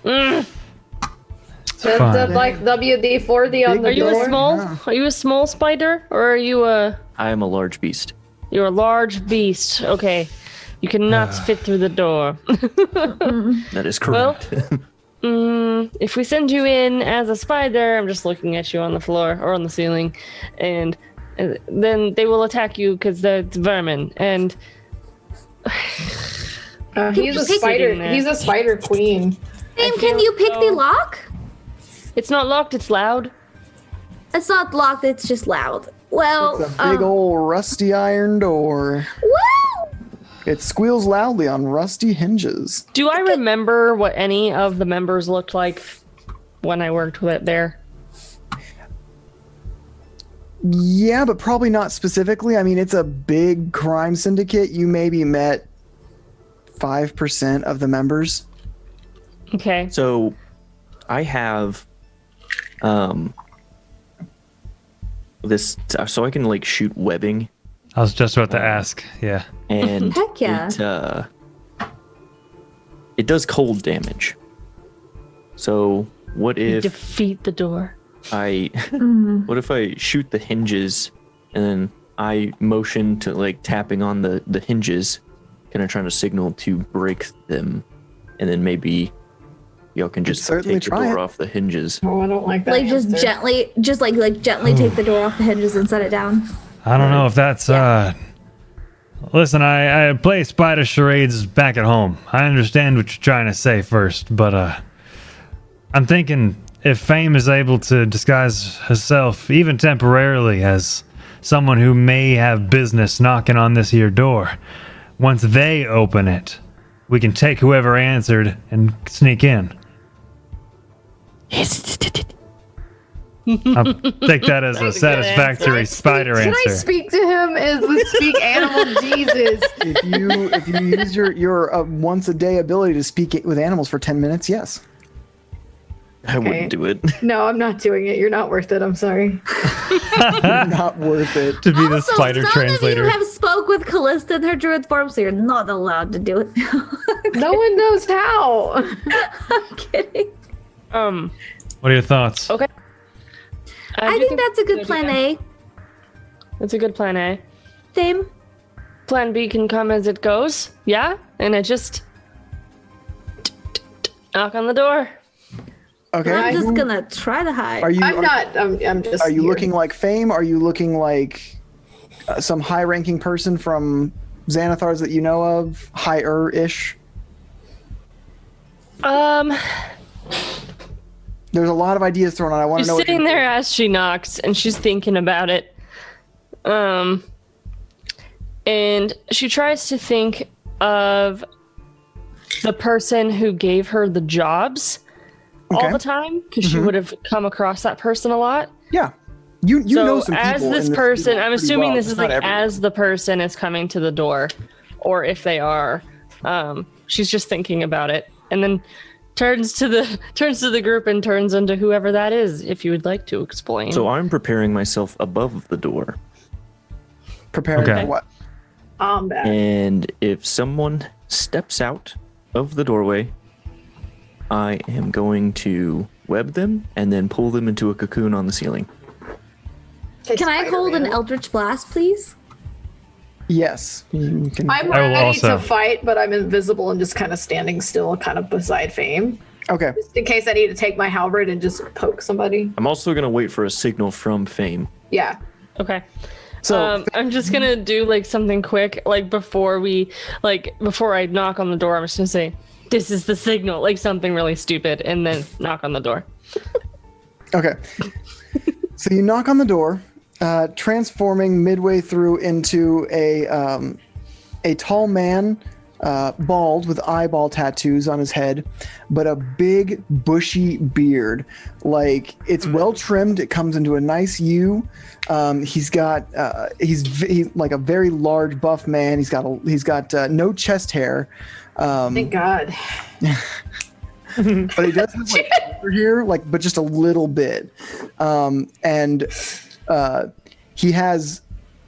[SPEAKER 1] That's
[SPEAKER 5] Fine.
[SPEAKER 1] like WD-40 on the
[SPEAKER 4] Are you
[SPEAKER 1] door.
[SPEAKER 4] a small? Are you a small spider, or are you a?
[SPEAKER 7] I am a large beast.
[SPEAKER 4] You're a large beast. Okay, you cannot fit through the door.
[SPEAKER 7] That is correct.
[SPEAKER 4] If we send you in as a spider, I'm just looking at you on the floor or on the ceiling, and then they will attack you because they're vermin. And
[SPEAKER 1] He's a spider. He's a spider queen.
[SPEAKER 3] Fame, can you pick the lock?
[SPEAKER 4] it's not locked. It's loud.
[SPEAKER 3] It's not locked, it's just loud. Well,
[SPEAKER 2] It's a big old rusty iron door.
[SPEAKER 3] Woo!
[SPEAKER 2] It squeals loudly on rusty hinges.
[SPEAKER 4] Do I remember what any of the members looked like when I worked with it there?
[SPEAKER 2] Yeah, but probably not specifically. I mean, it's a big crime syndicate. You maybe met 5% of the members.
[SPEAKER 4] Okay.
[SPEAKER 7] So, I have this, so I can like shoot webbing,
[SPEAKER 5] I was just about to ask. Yeah.
[SPEAKER 7] and
[SPEAKER 3] Heck yeah.
[SPEAKER 7] it does cold damage. So what if
[SPEAKER 4] Defeat the door.
[SPEAKER 7] what if I shoot the hinges and then I motion to like tapping on the hinges, kind of trying to signal to break them, and then maybe y'all can just
[SPEAKER 2] certainly
[SPEAKER 7] take the
[SPEAKER 2] try
[SPEAKER 7] door
[SPEAKER 2] it.
[SPEAKER 7] off the hinges.
[SPEAKER 1] Oh, I don't like that.
[SPEAKER 3] Like just
[SPEAKER 1] answer.
[SPEAKER 3] gently, gently take the door off the hinges and set it down.
[SPEAKER 5] I don't know if that's listen, I play spider charades back at home. I understand what you're trying to say first, but I'm thinking if Fame is able to disguise herself even temporarily as someone who may have business knocking on this here door, once they open it, we can take whoever answered and sneak in. I'll take that as a satisfactory spider
[SPEAKER 1] Can I
[SPEAKER 5] answer.
[SPEAKER 1] speak to him as the speak animal Jesus?
[SPEAKER 2] If you use your once a day ability to speak with animals for 10 minutes, yes.
[SPEAKER 7] I wouldn't do it.
[SPEAKER 1] No, I'm not doing it. You're not worth it. I'm sorry.
[SPEAKER 2] Not worth it.
[SPEAKER 5] To be the
[SPEAKER 3] Also,
[SPEAKER 5] spider
[SPEAKER 3] none
[SPEAKER 5] translator.
[SPEAKER 3] of you have spoke with Callista in her druid form, so you're not allowed to do it.
[SPEAKER 1] No one knows how.
[SPEAKER 3] I'm kidding.
[SPEAKER 5] What are your thoughts?
[SPEAKER 4] Okay.
[SPEAKER 3] I think that's a good plan A.
[SPEAKER 4] That's a good plan A.
[SPEAKER 3] Same.
[SPEAKER 4] Plan B can come as it goes. Yeah? And I just knock on the door.
[SPEAKER 2] Okay.
[SPEAKER 3] I'm just
[SPEAKER 2] who-
[SPEAKER 3] gonna try to hide.
[SPEAKER 2] Are you?
[SPEAKER 1] I'm not. I'm just.
[SPEAKER 2] Are you
[SPEAKER 1] here.
[SPEAKER 2] looking like Fame? Are you looking like some high-ranking person from Xanathars that you know of? Higher-ish? There's a lot of ideas thrown out. I want to
[SPEAKER 4] She's
[SPEAKER 2] know.
[SPEAKER 4] sitting there as she knocks, and she's thinking about it. And she tries to think of the person who gave her the jobs all the time, because she would have come across that person a lot.
[SPEAKER 2] Yeah. You
[SPEAKER 4] So
[SPEAKER 2] know some people.
[SPEAKER 4] as this
[SPEAKER 2] in
[SPEAKER 4] person,
[SPEAKER 2] field
[SPEAKER 4] I'm
[SPEAKER 2] pretty
[SPEAKER 4] assuming
[SPEAKER 2] well.
[SPEAKER 4] this
[SPEAKER 2] It's
[SPEAKER 4] is
[SPEAKER 2] not
[SPEAKER 4] like
[SPEAKER 2] everyone.
[SPEAKER 4] as the person is coming to the door, or if they are, she's just thinking about it, and then turns to the group and turns into whoever that is. If you would like to explain.
[SPEAKER 7] So I'm preparing myself above the door,
[SPEAKER 2] Preparing
[SPEAKER 5] Okay.
[SPEAKER 2] for what?
[SPEAKER 1] Combat.
[SPEAKER 7] and if someone steps out of the doorway, I am going to web them and then pull them into a cocoon on the ceiling.
[SPEAKER 3] Can I hold an Eldritch Blast, please?
[SPEAKER 2] Yes. You can.
[SPEAKER 1] I'm
[SPEAKER 5] I will
[SPEAKER 1] ready
[SPEAKER 5] also.
[SPEAKER 1] to fight, but I'm invisible and just kind of standing still, kind of beside Fame,
[SPEAKER 2] Okay.
[SPEAKER 1] just in case I need to take my halberd and just poke somebody.
[SPEAKER 7] I'm also going to wait for a signal from Fame.
[SPEAKER 1] Yeah.
[SPEAKER 4] okay.
[SPEAKER 2] So
[SPEAKER 4] I'm just gonna do like something quick, like before I knock on the door. I'm just gonna say, "This is the signal," like something really stupid, and then knock on the door.
[SPEAKER 2] okay. So you knock on the door, transforming midway through into a tall man bald with eyeball tattoos on his head, but a big bushy beard. Like, it's well trimmed. It comes into a nice U. He's got he's like a very large buff man. He's got no chest hair.
[SPEAKER 1] Thank God.
[SPEAKER 2] But he does have like over here, like, but just a little bit. And he has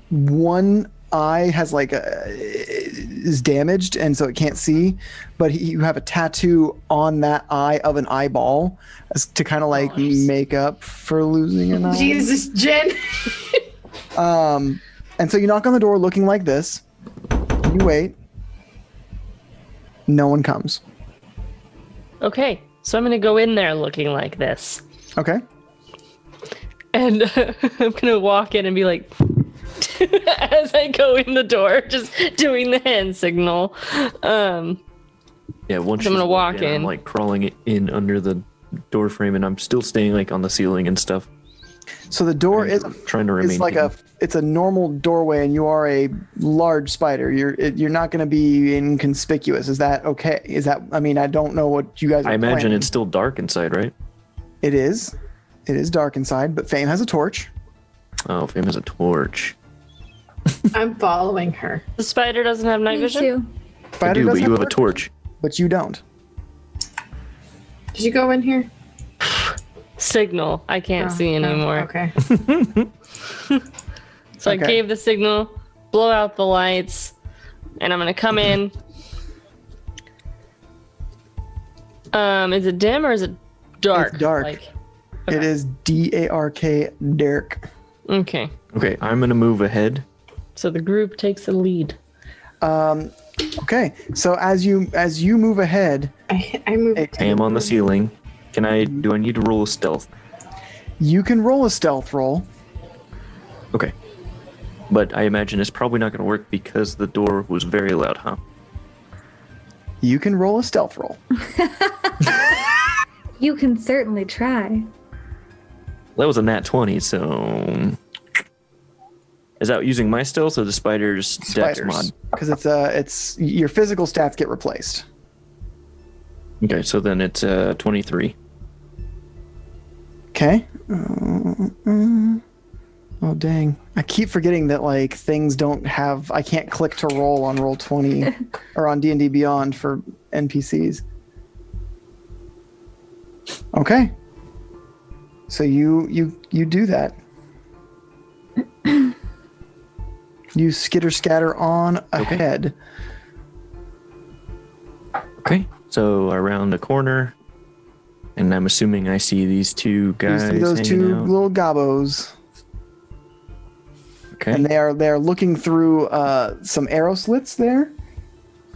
[SPEAKER 2] one eye has like is damaged, and so it can't see. But you have a tattoo on that eye of an eyeball to kind of like make up for losing an eye.
[SPEAKER 1] Jesus, Jen.
[SPEAKER 2] And so you knock on the door looking like this. You wait. No one comes.
[SPEAKER 4] Okay, so I'm gonna go in there looking like this.
[SPEAKER 2] Okay.
[SPEAKER 4] And I'm gonna walk in and be like, as I go in the door, just doing the hand signal.
[SPEAKER 7] Yeah, once
[SPEAKER 4] I'm gonna walk in.
[SPEAKER 7] I'm like crawling in under the door frame, and I'm still staying like on the ceiling and stuff.
[SPEAKER 2] So the door is
[SPEAKER 7] trying to remain
[SPEAKER 2] like
[SPEAKER 7] hidden.
[SPEAKER 2] it's a normal doorway, and you are a large spider. You're not going to be inconspicuous. Is that okay? Is that, I mean, I don't know what you guys are
[SPEAKER 7] I imagine
[SPEAKER 2] planning.
[SPEAKER 7] it's still dark inside, right?
[SPEAKER 2] It is dark inside, but Fame has a torch.
[SPEAKER 7] Oh, Fame has a torch.
[SPEAKER 1] I'm following her.
[SPEAKER 4] The spider doesn't have night
[SPEAKER 3] Me
[SPEAKER 4] vision?
[SPEAKER 3] too.
[SPEAKER 7] I
[SPEAKER 2] Spider
[SPEAKER 7] do,
[SPEAKER 2] does
[SPEAKER 7] but you have a torch.
[SPEAKER 2] but you don't.
[SPEAKER 1] Did you go in here?
[SPEAKER 4] Signal. I can't see
[SPEAKER 1] Oh,
[SPEAKER 4] anymore.
[SPEAKER 1] okay.
[SPEAKER 4] So I
[SPEAKER 2] Okay.
[SPEAKER 4] gave the signal, blow out the lights, and I'm gonna come in. Is it dim or is it dark?
[SPEAKER 2] It's dark.
[SPEAKER 4] Like,
[SPEAKER 2] It is DARK, Derek.
[SPEAKER 4] okay.
[SPEAKER 7] Okay, I'm gonna move ahead.
[SPEAKER 4] So the group takes the lead.
[SPEAKER 2] Okay, so as you move ahead,
[SPEAKER 1] I moved.
[SPEAKER 2] Hey,
[SPEAKER 7] I am on the ceiling. Do I need to roll a stealth?
[SPEAKER 2] you can roll a stealth roll.
[SPEAKER 7] Okay. But I imagine it's probably not gonna work because the door was very loud, huh?
[SPEAKER 2] You can roll a stealth roll.
[SPEAKER 3] You can certainly try.
[SPEAKER 7] That was a nat 20, so is that using my stealth or the spider's dex mod?
[SPEAKER 2] Because it's your physical stats get replaced.
[SPEAKER 7] Okay, so then it's 23.
[SPEAKER 2] Okay. Oh dang! I keep forgetting that like things don't have. I can't click to roll on Roll20 or on D&D Beyond for NPCs. Okay. So you do that. You skitter scatter on ahead.
[SPEAKER 7] Okay, so around the corner, and I'm assuming I see these two
[SPEAKER 2] You
[SPEAKER 7] guys.
[SPEAKER 2] see those
[SPEAKER 7] hanging
[SPEAKER 2] two
[SPEAKER 7] out.
[SPEAKER 2] little gobbos.
[SPEAKER 7] Okay.
[SPEAKER 2] And they're looking through some arrow slits there,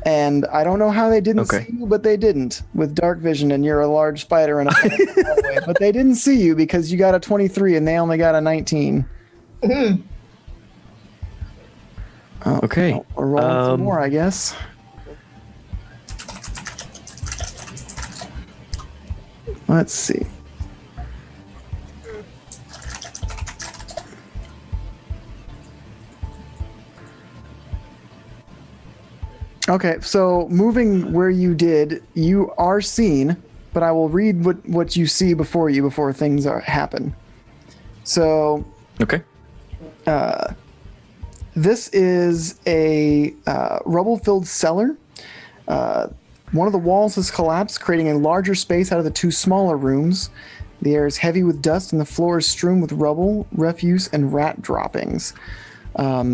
[SPEAKER 2] and I don't know how they didn't
[SPEAKER 7] Okay.
[SPEAKER 2] see you, but they didn't with dark vision, and you're a large spider in a hallway. But they didn't see you because you got a 23 and they only got a 19.
[SPEAKER 7] Okay.
[SPEAKER 2] Well, we're rolling some more, I guess. Let's see. Okay, so moving where you did, you are seen, but I will read what you see before things happen. So
[SPEAKER 7] Okay.
[SPEAKER 2] this is a rubble-filled cellar. One of the walls has collapsed, creating a larger space out of the two smaller rooms. The air is heavy with dust, and the floor is strewn with rubble, refuse, and rat droppings.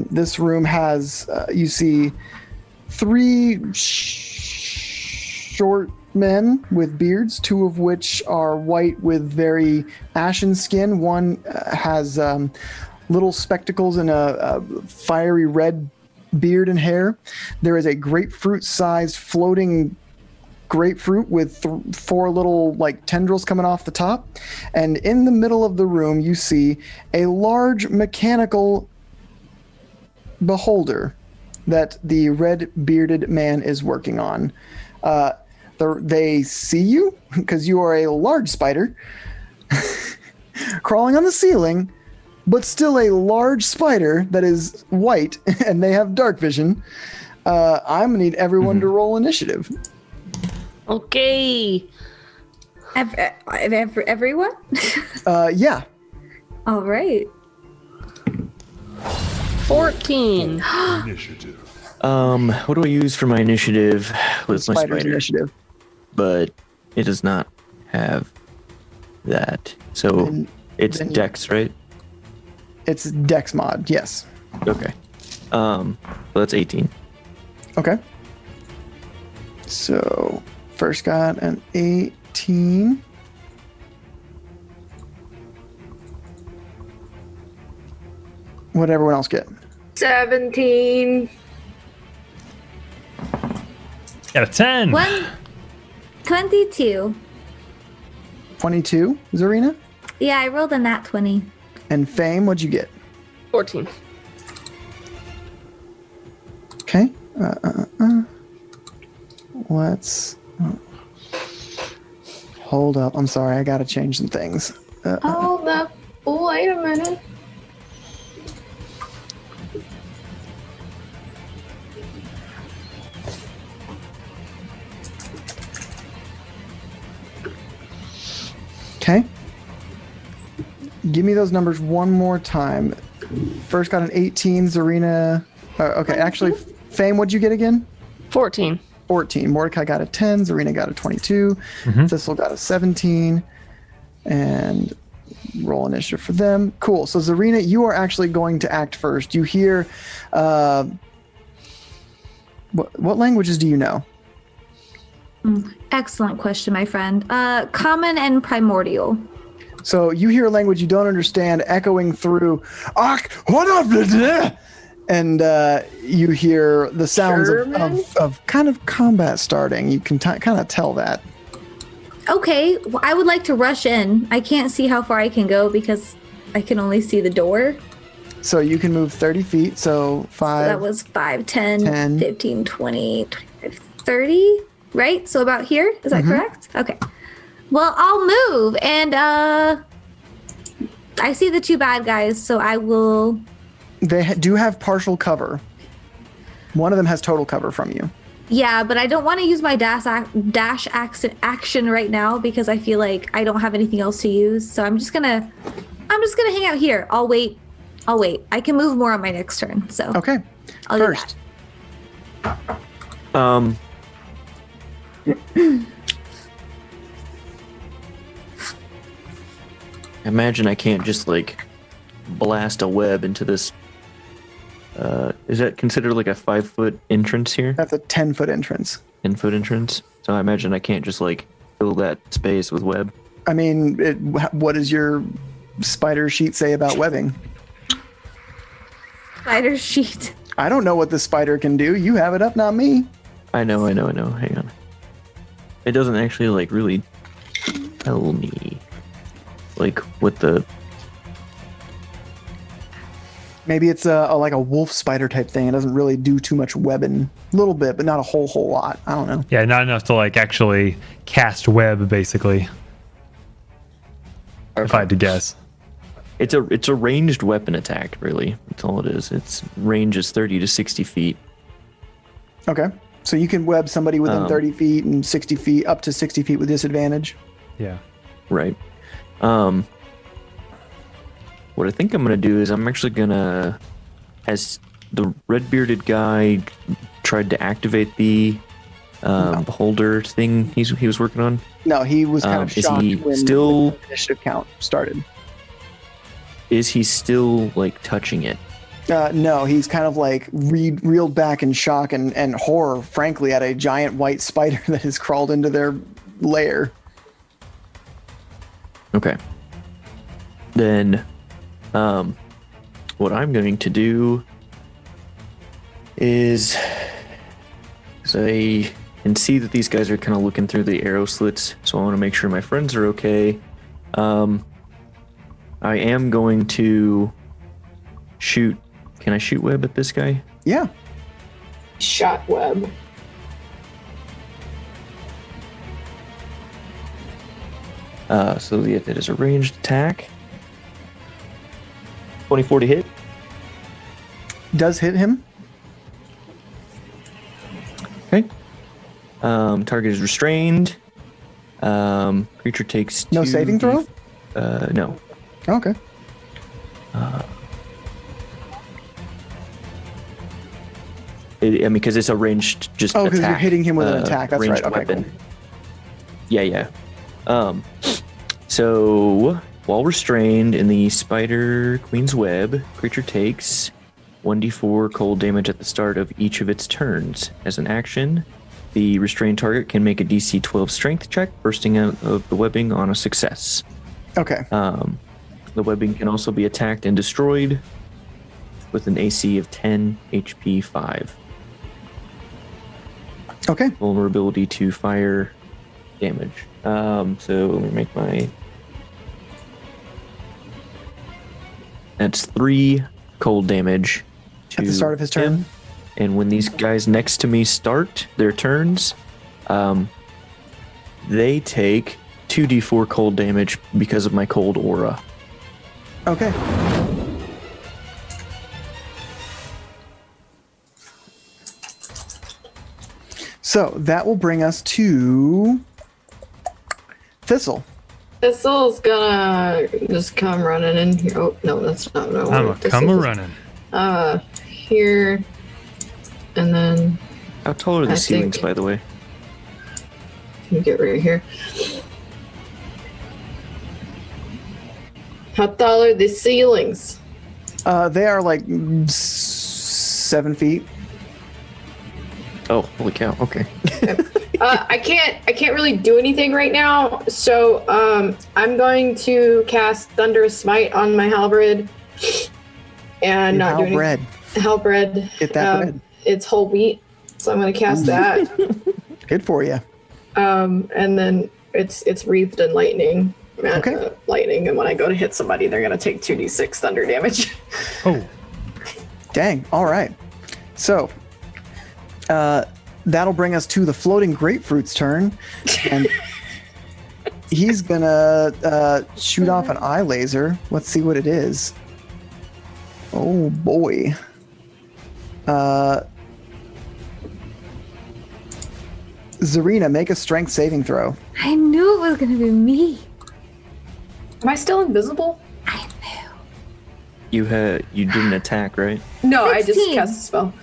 [SPEAKER 2] This room has, you see, three short men with beards, two of which are white with very ashen skin. One has little spectacles and a fiery red beard and hair. There is a grapefruit-sized floating grapefruit with four little like tendrils coming off the top. And in the middle of the room, you see a large mechanical beholder that the red bearded man is working on. They see you because you are a large spider crawling on the ceiling, but still a large spider that is white, and they have dark vision. I'm gonna need everyone to roll initiative.
[SPEAKER 4] Okay.
[SPEAKER 3] Everyone?
[SPEAKER 2] Yeah.
[SPEAKER 3] All right.
[SPEAKER 4] 14.
[SPEAKER 7] What do I use for my initiative? With my
[SPEAKER 2] Spider's
[SPEAKER 7] spider?
[SPEAKER 2] initiative.
[SPEAKER 7] But it does not have that. So it's
[SPEAKER 2] then-
[SPEAKER 7] Dex, right?
[SPEAKER 2] It's Dex mod. Yes.
[SPEAKER 7] Okay. So that's 18.
[SPEAKER 2] Okay. So first got an 18. What'd everyone else get?
[SPEAKER 1] 17.
[SPEAKER 5] Got a 10.
[SPEAKER 3] 22.
[SPEAKER 2] 22, Zarina.
[SPEAKER 3] Yeah, I rolled a nat 20.
[SPEAKER 2] And Fame, what'd you get?
[SPEAKER 4] 14.
[SPEAKER 2] Okay. Let's hold up. I'm sorry, I gotta change some things.
[SPEAKER 1] Hold up. Wait a minute.
[SPEAKER 2] Okay. Give me those numbers one more time. First got an 18, Zarina. Okay, actually, Fame, what'd you get again?
[SPEAKER 4] 14.
[SPEAKER 2] 14. Mordecai got a 10. Zarina got a 22. Thistle got a 17. And roll initiative for them. Cool. So, Zarina, you are actually going to act first. You hear. What languages do you know?
[SPEAKER 3] Excellent question, my friend. Common and primordial.
[SPEAKER 2] So you hear a language you don't understand echoing through, and you hear the sounds of kind of combat starting. You can kind of tell that.
[SPEAKER 3] Okay, well, I would like to rush in. I can't see how far I can go because I can only see the door.
[SPEAKER 2] So you can move 30 feet. So 5.
[SPEAKER 3] So that was 5, 10,
[SPEAKER 2] 10.
[SPEAKER 3] 15, 20, 25, 30, right? So about here. Is that correct? Okay. Well, I'll move, and I see the two bad guys, so I will.
[SPEAKER 2] They do have partial cover. One of them has total cover from you.
[SPEAKER 3] Yeah, but I don't want to use my dash action right now because I feel like I don't have anything else to use. So I'm just gonna hang out here. I'll wait. I can move more on my next turn. So
[SPEAKER 2] Okay.
[SPEAKER 3] I'll
[SPEAKER 2] First.
[SPEAKER 3] do that.
[SPEAKER 7] Imagine I can't just like blast a web into this. Is that considered like a 5-foot entrance here?
[SPEAKER 2] That's a 10-foot entrance.
[SPEAKER 7] 10-foot entrance. So I imagine I can't just like fill that space with web.
[SPEAKER 2] I mean, what does your spider sheet say about webbing?
[SPEAKER 3] Spider sheet.
[SPEAKER 2] I don't know what the spider can do. You have it up, not me.
[SPEAKER 7] I know. Hang on. It doesn't actually like really tell me like what the.
[SPEAKER 2] Maybe it's like a wolf spider type thing. It doesn't really do too much webbing. A little bit, but not a whole lot. I don't know.
[SPEAKER 5] Yeah, not enough to like actually cast web, basically. If I had to guess.
[SPEAKER 7] It's a ranged weapon attack, really. That's all it is. Its range is 30 to 60 feet.
[SPEAKER 2] Okay. So you can web somebody within 30 feet and 60 feet, up to 60 feet with disadvantage.
[SPEAKER 5] Yeah.
[SPEAKER 7] Right. What I think I'm going to do is I'm actually going to, as the red-bearded guy tried to activate the beholder thing he was working on.
[SPEAKER 2] No, he was kind of
[SPEAKER 7] is
[SPEAKER 2] shocked
[SPEAKER 7] he
[SPEAKER 2] when
[SPEAKER 7] still-
[SPEAKER 2] the initiative count started.
[SPEAKER 7] Is he still like touching it?
[SPEAKER 2] No, he's kind of like reeled back in shock and horror, frankly, at a giant white spider that has crawled into their lair.
[SPEAKER 7] Okay. Then, what I'm going to do is, I can see that these guys are kind of looking through the arrow slits, so I want to make sure my friends are okay. I am going to shoot. Can I shoot web at this guy?
[SPEAKER 2] Yeah.
[SPEAKER 1] Shot web.
[SPEAKER 7] So it is a ranged attack. 24 to hit.
[SPEAKER 2] Does hit him.
[SPEAKER 7] Okay. Target is restrained. Creature takes
[SPEAKER 2] No saving throw?
[SPEAKER 7] No.
[SPEAKER 2] Okay.
[SPEAKER 7] Because it's a ranged just
[SPEAKER 2] Oh, because you're
[SPEAKER 7] attack,
[SPEAKER 2] hitting him with an attack. That's
[SPEAKER 7] ranged
[SPEAKER 2] right. Okay,
[SPEAKER 7] weapon.
[SPEAKER 2] cool.
[SPEAKER 7] Yeah. So while restrained in the Spider Queen's web, creature takes 1d4 cold damage at the start of each of its turns. As an action, the restrained target can make a DC 12 strength check, bursting out of the webbing on a success.
[SPEAKER 2] Okay.
[SPEAKER 7] The webbing can also be attacked and destroyed with an AC of 10, HP 5.
[SPEAKER 2] Okay.
[SPEAKER 7] Vulnerability to fire damage. So let me make my... That's 3 cold damage to
[SPEAKER 2] At the start of his turn?
[SPEAKER 7] him. And when these guys next to me start their turns, they take 2d4 cold damage because of my cold aura.
[SPEAKER 2] Okay. So that will bring us to Thistle.
[SPEAKER 1] Thistle's gonna just come running in here. Oh, no, that's not what I
[SPEAKER 5] I'm
[SPEAKER 1] wanted.
[SPEAKER 5] a come running.
[SPEAKER 1] Here, and then
[SPEAKER 7] How tall are the
[SPEAKER 1] I
[SPEAKER 7] ceilings,
[SPEAKER 1] think-
[SPEAKER 7] by the way?
[SPEAKER 1] let me get right here. How tall are the ceilings?
[SPEAKER 2] They are like 7 feet.
[SPEAKER 7] Oh, holy cow. Okay.
[SPEAKER 1] I can't really do anything right now, so I'm going to cast Thunderous Smite on my halberd, and not do anything.
[SPEAKER 2] bread.
[SPEAKER 1] Halberd.
[SPEAKER 2] Get that bread.
[SPEAKER 1] It's whole wheat, so I'm going to cast that.
[SPEAKER 2] Good for you.
[SPEAKER 1] And then it's wreathed in lightning.
[SPEAKER 2] Okay.
[SPEAKER 1] Lightning, and when I go to hit somebody, they're going to take 2d6 thunder damage.
[SPEAKER 5] Oh,
[SPEAKER 2] Dang. All right. So that'll bring us to the floating grapefruit's turn, and he's gonna shoot off an eye laser. Let's see what it is. Oh boy. Zarina, make a strength saving throw.
[SPEAKER 3] I knew it was gonna be me.
[SPEAKER 1] Am I still invisible?
[SPEAKER 3] I knew.
[SPEAKER 7] You didn't attack, right?
[SPEAKER 1] No, I just
[SPEAKER 3] 16.
[SPEAKER 1] cast a spell.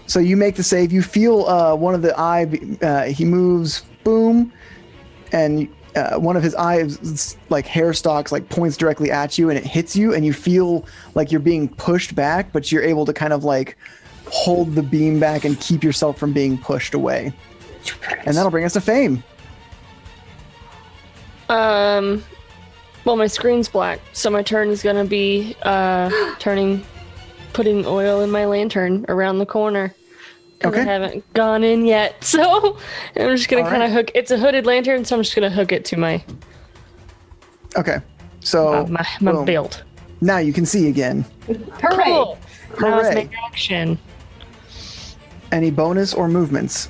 [SPEAKER 2] So you make the save. You feel one of the eye. He moves. Boom, and one of his eyes, like hair stalks, like points directly at you, and it hits you, and you feel like you're being pushed back, but you're able to kind of like hold the beam back and keep yourself from being pushed away. And that'll bring us to Fame.
[SPEAKER 4] Well, my screen's black, so my turn is gonna be putting oil in my lantern around the corner. 'Cause
[SPEAKER 2] Okay.
[SPEAKER 4] I haven't gone in yet, so I'm just gonna
[SPEAKER 2] All
[SPEAKER 4] kind of
[SPEAKER 2] right.
[SPEAKER 4] hook. It's a hooded lantern, so I'm just gonna hook it to my
[SPEAKER 2] Okay. So
[SPEAKER 4] my
[SPEAKER 2] boom.
[SPEAKER 4] belt.
[SPEAKER 2] Now you can see again.
[SPEAKER 1] Hooray!
[SPEAKER 4] Cool. Now let's
[SPEAKER 2] Hooray.
[SPEAKER 4] make action.
[SPEAKER 2] Any bonus or movements?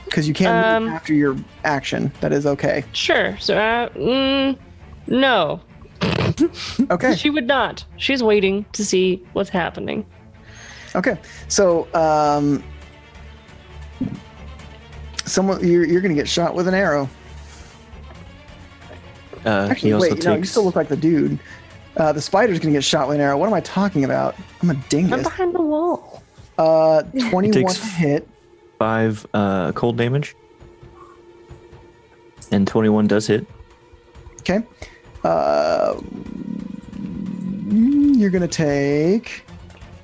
[SPEAKER 2] Because you can't move
[SPEAKER 4] Um,
[SPEAKER 2] after your action. That is okay.
[SPEAKER 4] Sure. So, no,
[SPEAKER 2] Okay.
[SPEAKER 4] she would not. She's waiting to see what's happening.
[SPEAKER 2] Okay, so someone you're gonna get shot with an arrow.
[SPEAKER 7] He
[SPEAKER 2] Actually,
[SPEAKER 7] also
[SPEAKER 2] wait,
[SPEAKER 7] takes...
[SPEAKER 2] no, you still look like the dude. The spider's gonna get shot with an arrow. What am I talking about? I'm a
[SPEAKER 4] I'm
[SPEAKER 2] dingus.
[SPEAKER 4] behind the wall.
[SPEAKER 2] 21
[SPEAKER 7] takes-
[SPEAKER 2] to hit.
[SPEAKER 7] 5 cold damage. And 21 does hit.
[SPEAKER 2] Okay. You're gonna take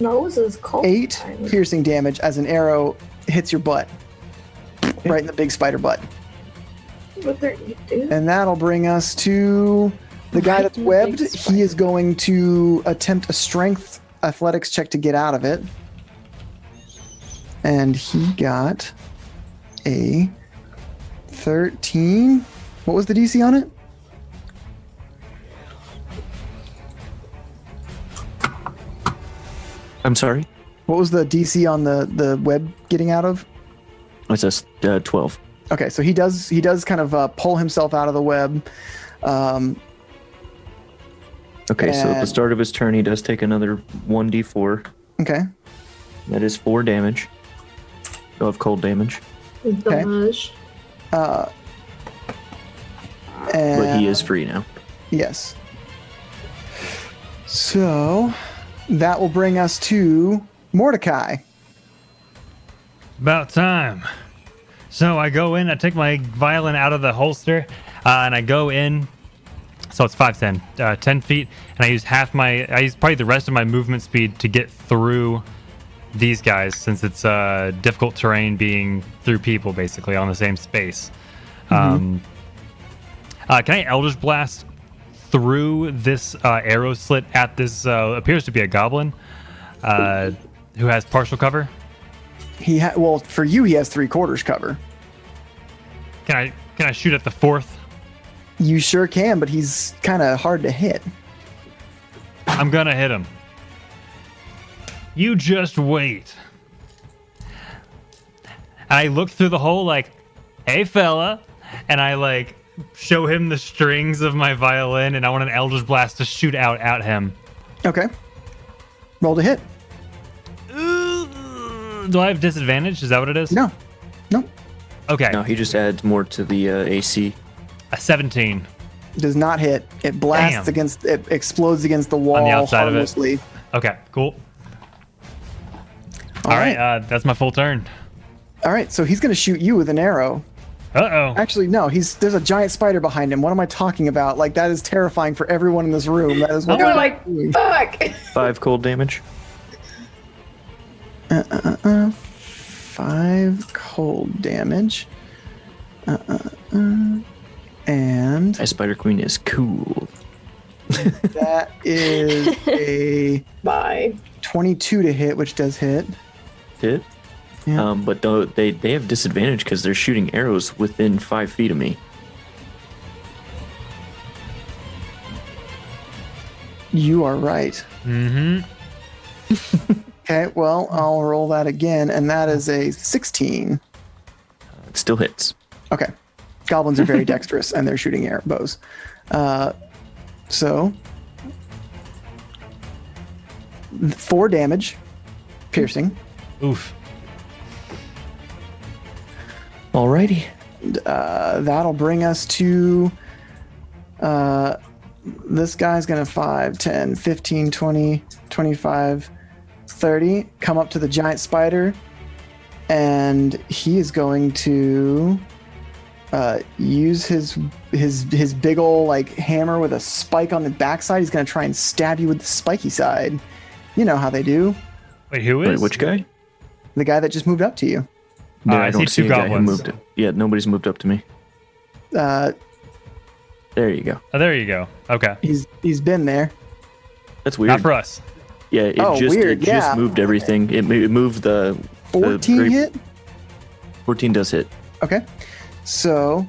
[SPEAKER 1] Nose is cold.
[SPEAKER 2] 8 piercing damage as an arrow hits your butt, right in the big spider butt.
[SPEAKER 1] What they're eating.
[SPEAKER 2] And that'll bring us to the guy
[SPEAKER 1] Right
[SPEAKER 2] that's
[SPEAKER 1] in the big
[SPEAKER 2] webbed.
[SPEAKER 1] spider.
[SPEAKER 2] He is going to attempt a strength athletics check to get out of it. And he got a 13. What was the DC on it?
[SPEAKER 7] I'm sorry?
[SPEAKER 2] What was the DC on the web getting out of?
[SPEAKER 7] It's a 12.
[SPEAKER 2] Okay, so he does kind of pull himself out of the web.
[SPEAKER 7] Okay, so at the
[SPEAKER 2] And-
[SPEAKER 7] start of his turn, he does take another 1d4.
[SPEAKER 2] Okay.
[SPEAKER 7] That is 4 damage. Still have cold damage.
[SPEAKER 1] Damage.
[SPEAKER 2] And,
[SPEAKER 7] But he is free now.
[SPEAKER 2] Yes. So that will bring us to Mordecai.
[SPEAKER 5] About time. So I go in, I take my violin out of the holster, and I go in. So it's 5'10", 10 feet, and I use probably the rest of my movement speed to get through these guys, since it's difficult terrain being through people basically on the same space. Can I Eldritch Blast through this arrow slit at this appears to be a goblin who has partial cover?
[SPEAKER 2] Well, for you, he has 3/4 cover.
[SPEAKER 5] Can I shoot at the fourth?
[SPEAKER 2] You sure can, but he's kind of hard to hit.
[SPEAKER 5] I'm gonna hit him. You just wait. I look through the hole like, hey fella, and I like show him the strings of my violin, and I want an Eldritch Blast to shoot out at him.
[SPEAKER 2] Okay. Roll to hit.
[SPEAKER 5] Do I have disadvantage? Is that what it is?
[SPEAKER 2] No.
[SPEAKER 5] Okay.
[SPEAKER 7] No, he just adds more to the AC.
[SPEAKER 5] A 17.
[SPEAKER 2] Does not hit. It blasts
[SPEAKER 5] Damn.
[SPEAKER 2] it explodes against the wall
[SPEAKER 5] On the outside
[SPEAKER 2] harmlessly.
[SPEAKER 5] of it. Okay, cool. All right, that's my full turn.
[SPEAKER 2] All right, so he's going to shoot you with an arrow.
[SPEAKER 5] Uh-oh.
[SPEAKER 2] Actually, no, there's a giant spider behind him. What am I talking about? Like, that is terrifying for everyone in this room. That is what
[SPEAKER 1] You're
[SPEAKER 2] I'm
[SPEAKER 1] like,
[SPEAKER 2] doing.
[SPEAKER 1] fuck.
[SPEAKER 7] 5 cold damage.
[SPEAKER 2] 5 cold damage. And
[SPEAKER 7] My Spider Queen is cool.
[SPEAKER 2] that is a
[SPEAKER 1] Bye.
[SPEAKER 2] 22 to hit, which does hit.
[SPEAKER 7] Hit.
[SPEAKER 2] Yeah.
[SPEAKER 7] But they have disadvantage because they're shooting arrows within 5 feet of me.
[SPEAKER 2] You are right.
[SPEAKER 5] Mm-hmm.
[SPEAKER 2] Okay, well, I'll roll that again, and that is a 16.
[SPEAKER 7] It still hits.
[SPEAKER 2] Okay. Goblins are very dexterous, and they're shooting arrow bows. So, 4 damage, piercing.
[SPEAKER 5] Oof.
[SPEAKER 7] Alrighty.
[SPEAKER 2] That'll bring us to... this guy's going to 5, 10, 15, 20, 25, 30. Come up to the giant spider, and he is going to... use his big ol' like hammer with a spike on the backside. He's gonna try and stab you with the spiky side. You know how they do.
[SPEAKER 5] Wait, who is?
[SPEAKER 7] Wait, which guy?
[SPEAKER 2] The guy that just moved up to you.
[SPEAKER 7] No,
[SPEAKER 5] I
[SPEAKER 7] I
[SPEAKER 5] see
[SPEAKER 7] don't see
[SPEAKER 5] two
[SPEAKER 7] a guy who
[SPEAKER 5] goblins.
[SPEAKER 7] moved. Yeah, nobody's moved up to me.
[SPEAKER 2] Uh,
[SPEAKER 7] There you go.
[SPEAKER 5] Oh, there you go. Okay.
[SPEAKER 2] he's been there.
[SPEAKER 7] That's weird.
[SPEAKER 5] Not for us.
[SPEAKER 7] Yeah, it
[SPEAKER 2] Weird,
[SPEAKER 7] just
[SPEAKER 2] yeah.
[SPEAKER 7] moved everything. It moved the
[SPEAKER 2] 14
[SPEAKER 7] grape-
[SPEAKER 2] hit.
[SPEAKER 7] 14 does hit.
[SPEAKER 2] Okay, so.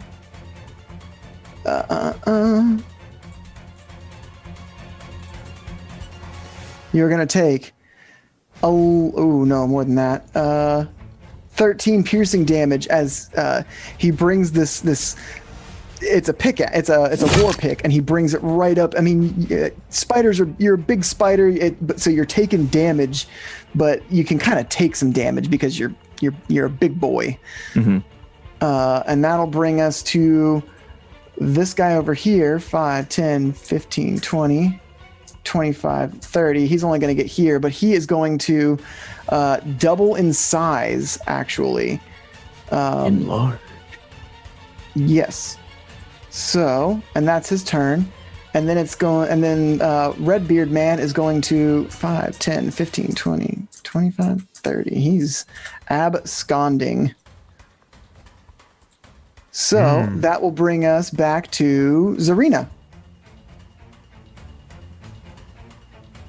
[SPEAKER 2] You're gonna take. Oh no, more than that. 13 piercing damage as he brings this. It's a pick. It's a war pick, and he brings it right up. I mean, spiders are. You're a big spider, so you're taking damage, but you can kind of take some damage because you're a big boy.
[SPEAKER 7] Mm-hmm.
[SPEAKER 2] And that'll bring us to this guy over here. 5, 10, 15, 20, 25, 30. He's only going to get here, but he is going to double in size. Actually,
[SPEAKER 7] Enlarge.
[SPEAKER 2] yes. So, and that's his turn. And then Redbeard Man is going to 5, 10, 15, 20, 25, 30. He's absconding. So that will bring us back to Zarina.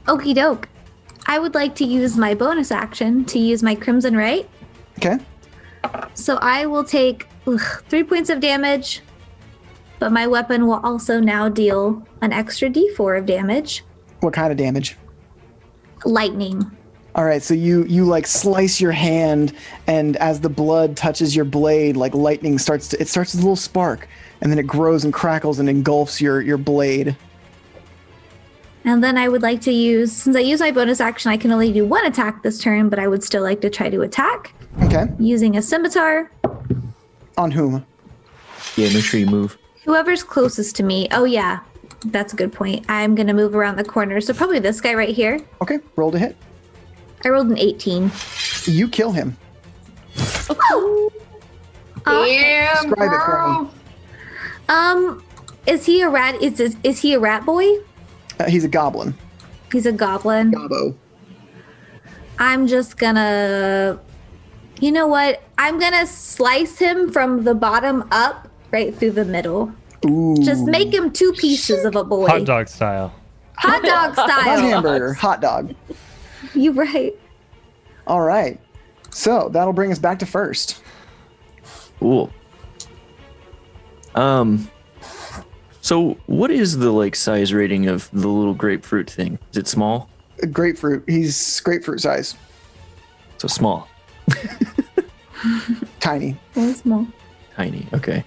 [SPEAKER 3] Okie doke. I would like to use my bonus action to use my Crimson Ray.
[SPEAKER 2] Okay.
[SPEAKER 3] So I will take 3 points of damage, but my weapon will also now deal an extra d4 of damage.
[SPEAKER 2] What kind of damage?
[SPEAKER 3] Lightning.
[SPEAKER 2] All right, so you like slice your hand, and as the blood touches your blade, like lightning starts with a little spark, and then it grows and crackles and engulfs your blade.
[SPEAKER 3] And then I would like to since I use my bonus action, I can only do 1 attack this turn, but I would still like to try to attack.
[SPEAKER 2] Okay.
[SPEAKER 3] Using a scimitar.
[SPEAKER 2] On whom?
[SPEAKER 7] Yeah, make sure you move.
[SPEAKER 3] Whoever's closest to me. Oh, yeah. That's a good point. I'm going to move around the corner. So probably this guy right here.
[SPEAKER 2] Okay, roll to hit.
[SPEAKER 3] I rolled an 18.
[SPEAKER 2] You kill him.
[SPEAKER 1] Damn,
[SPEAKER 2] Describe it for
[SPEAKER 1] bro.
[SPEAKER 2] me.
[SPEAKER 3] Is he a rat? Is he a rat boy?
[SPEAKER 2] He's a goblin.
[SPEAKER 3] He's a goblin.
[SPEAKER 2] Gobbo.
[SPEAKER 3] I'm just gonna, you know what? I'm gonna slice him from the bottom up right through the middle.
[SPEAKER 2] Ooh.
[SPEAKER 3] Just make him 2 pieces of a boy.
[SPEAKER 5] Hot dog style.
[SPEAKER 3] Hot dog
[SPEAKER 2] Not
[SPEAKER 3] style.
[SPEAKER 2] hamburger, hot dog.
[SPEAKER 3] You right.
[SPEAKER 2] All right. So that'll bring us back to first.
[SPEAKER 7] Cool. So what is the like size rating of the little grapefruit thing? Is it small?
[SPEAKER 2] Grapefruit. He's grapefruit size.
[SPEAKER 7] So small.
[SPEAKER 2] Tiny.
[SPEAKER 3] Very small.
[SPEAKER 7] Tiny. Okay.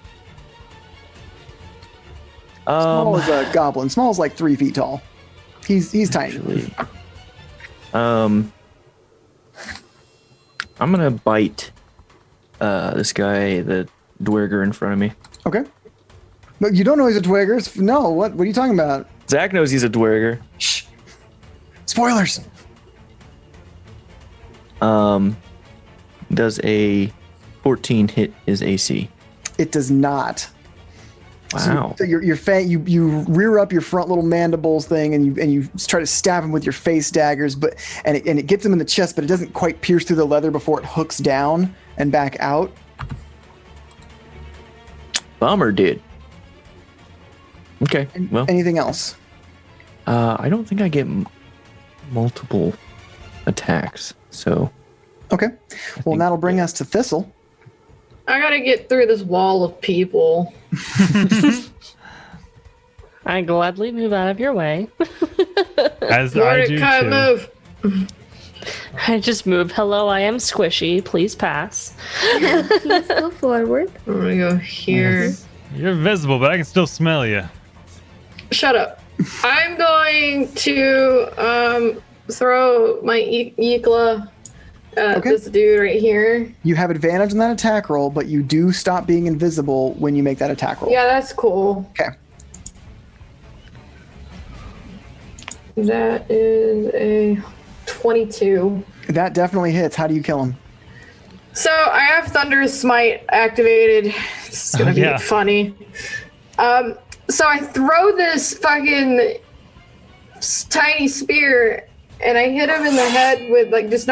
[SPEAKER 2] Small is a goblin. Small is like 3 feet tall. He's tiny.
[SPEAKER 7] Actually, I'm gonna bite this guy, the dwerger in front of me.
[SPEAKER 2] Okay. But you don't know he's a Twigger. No, what are you talking about?
[SPEAKER 7] Zach knows he's a dwerger.
[SPEAKER 2] Shh. Spoilers.
[SPEAKER 7] Does a 14 hit his AC?
[SPEAKER 2] It does not.
[SPEAKER 7] Wow.
[SPEAKER 2] So you rear up your front little mandibles thing and you try to stab him with your face daggers, and it gets him in the chest, but it doesn't quite pierce through the leather before it hooks down and back out.
[SPEAKER 7] Bummer, dude. Okay. Well,
[SPEAKER 2] Anything else?
[SPEAKER 7] I don't think I get multiple attacks. So
[SPEAKER 2] Okay. Well, that'll bring us to Thistle.
[SPEAKER 1] I gotta get through this wall of people.
[SPEAKER 4] I gladly move out of your way.
[SPEAKER 5] As I do
[SPEAKER 1] Mordecai,
[SPEAKER 5] too.
[SPEAKER 1] move.
[SPEAKER 4] I just move. Hello, I am squishy. Please pass.
[SPEAKER 3] Let's go forward.
[SPEAKER 1] I'm gonna go here.
[SPEAKER 5] You're invisible, but I can still smell you.
[SPEAKER 1] Shut up. I'm going to throw my Yikla at
[SPEAKER 2] Okay.
[SPEAKER 1] this dude right here.
[SPEAKER 2] You have advantage on that attack roll, but you do stop being invisible when you make that attack roll.
[SPEAKER 1] Yeah, that's cool.
[SPEAKER 2] Okay.
[SPEAKER 1] That is a 22.
[SPEAKER 2] That definitely hits. How do you kill him?
[SPEAKER 1] So I have Thunderous Smite activated. It's gonna be
[SPEAKER 5] yeah.
[SPEAKER 1] funny. So I throw this fucking tiny spear and I hit him in the head with like just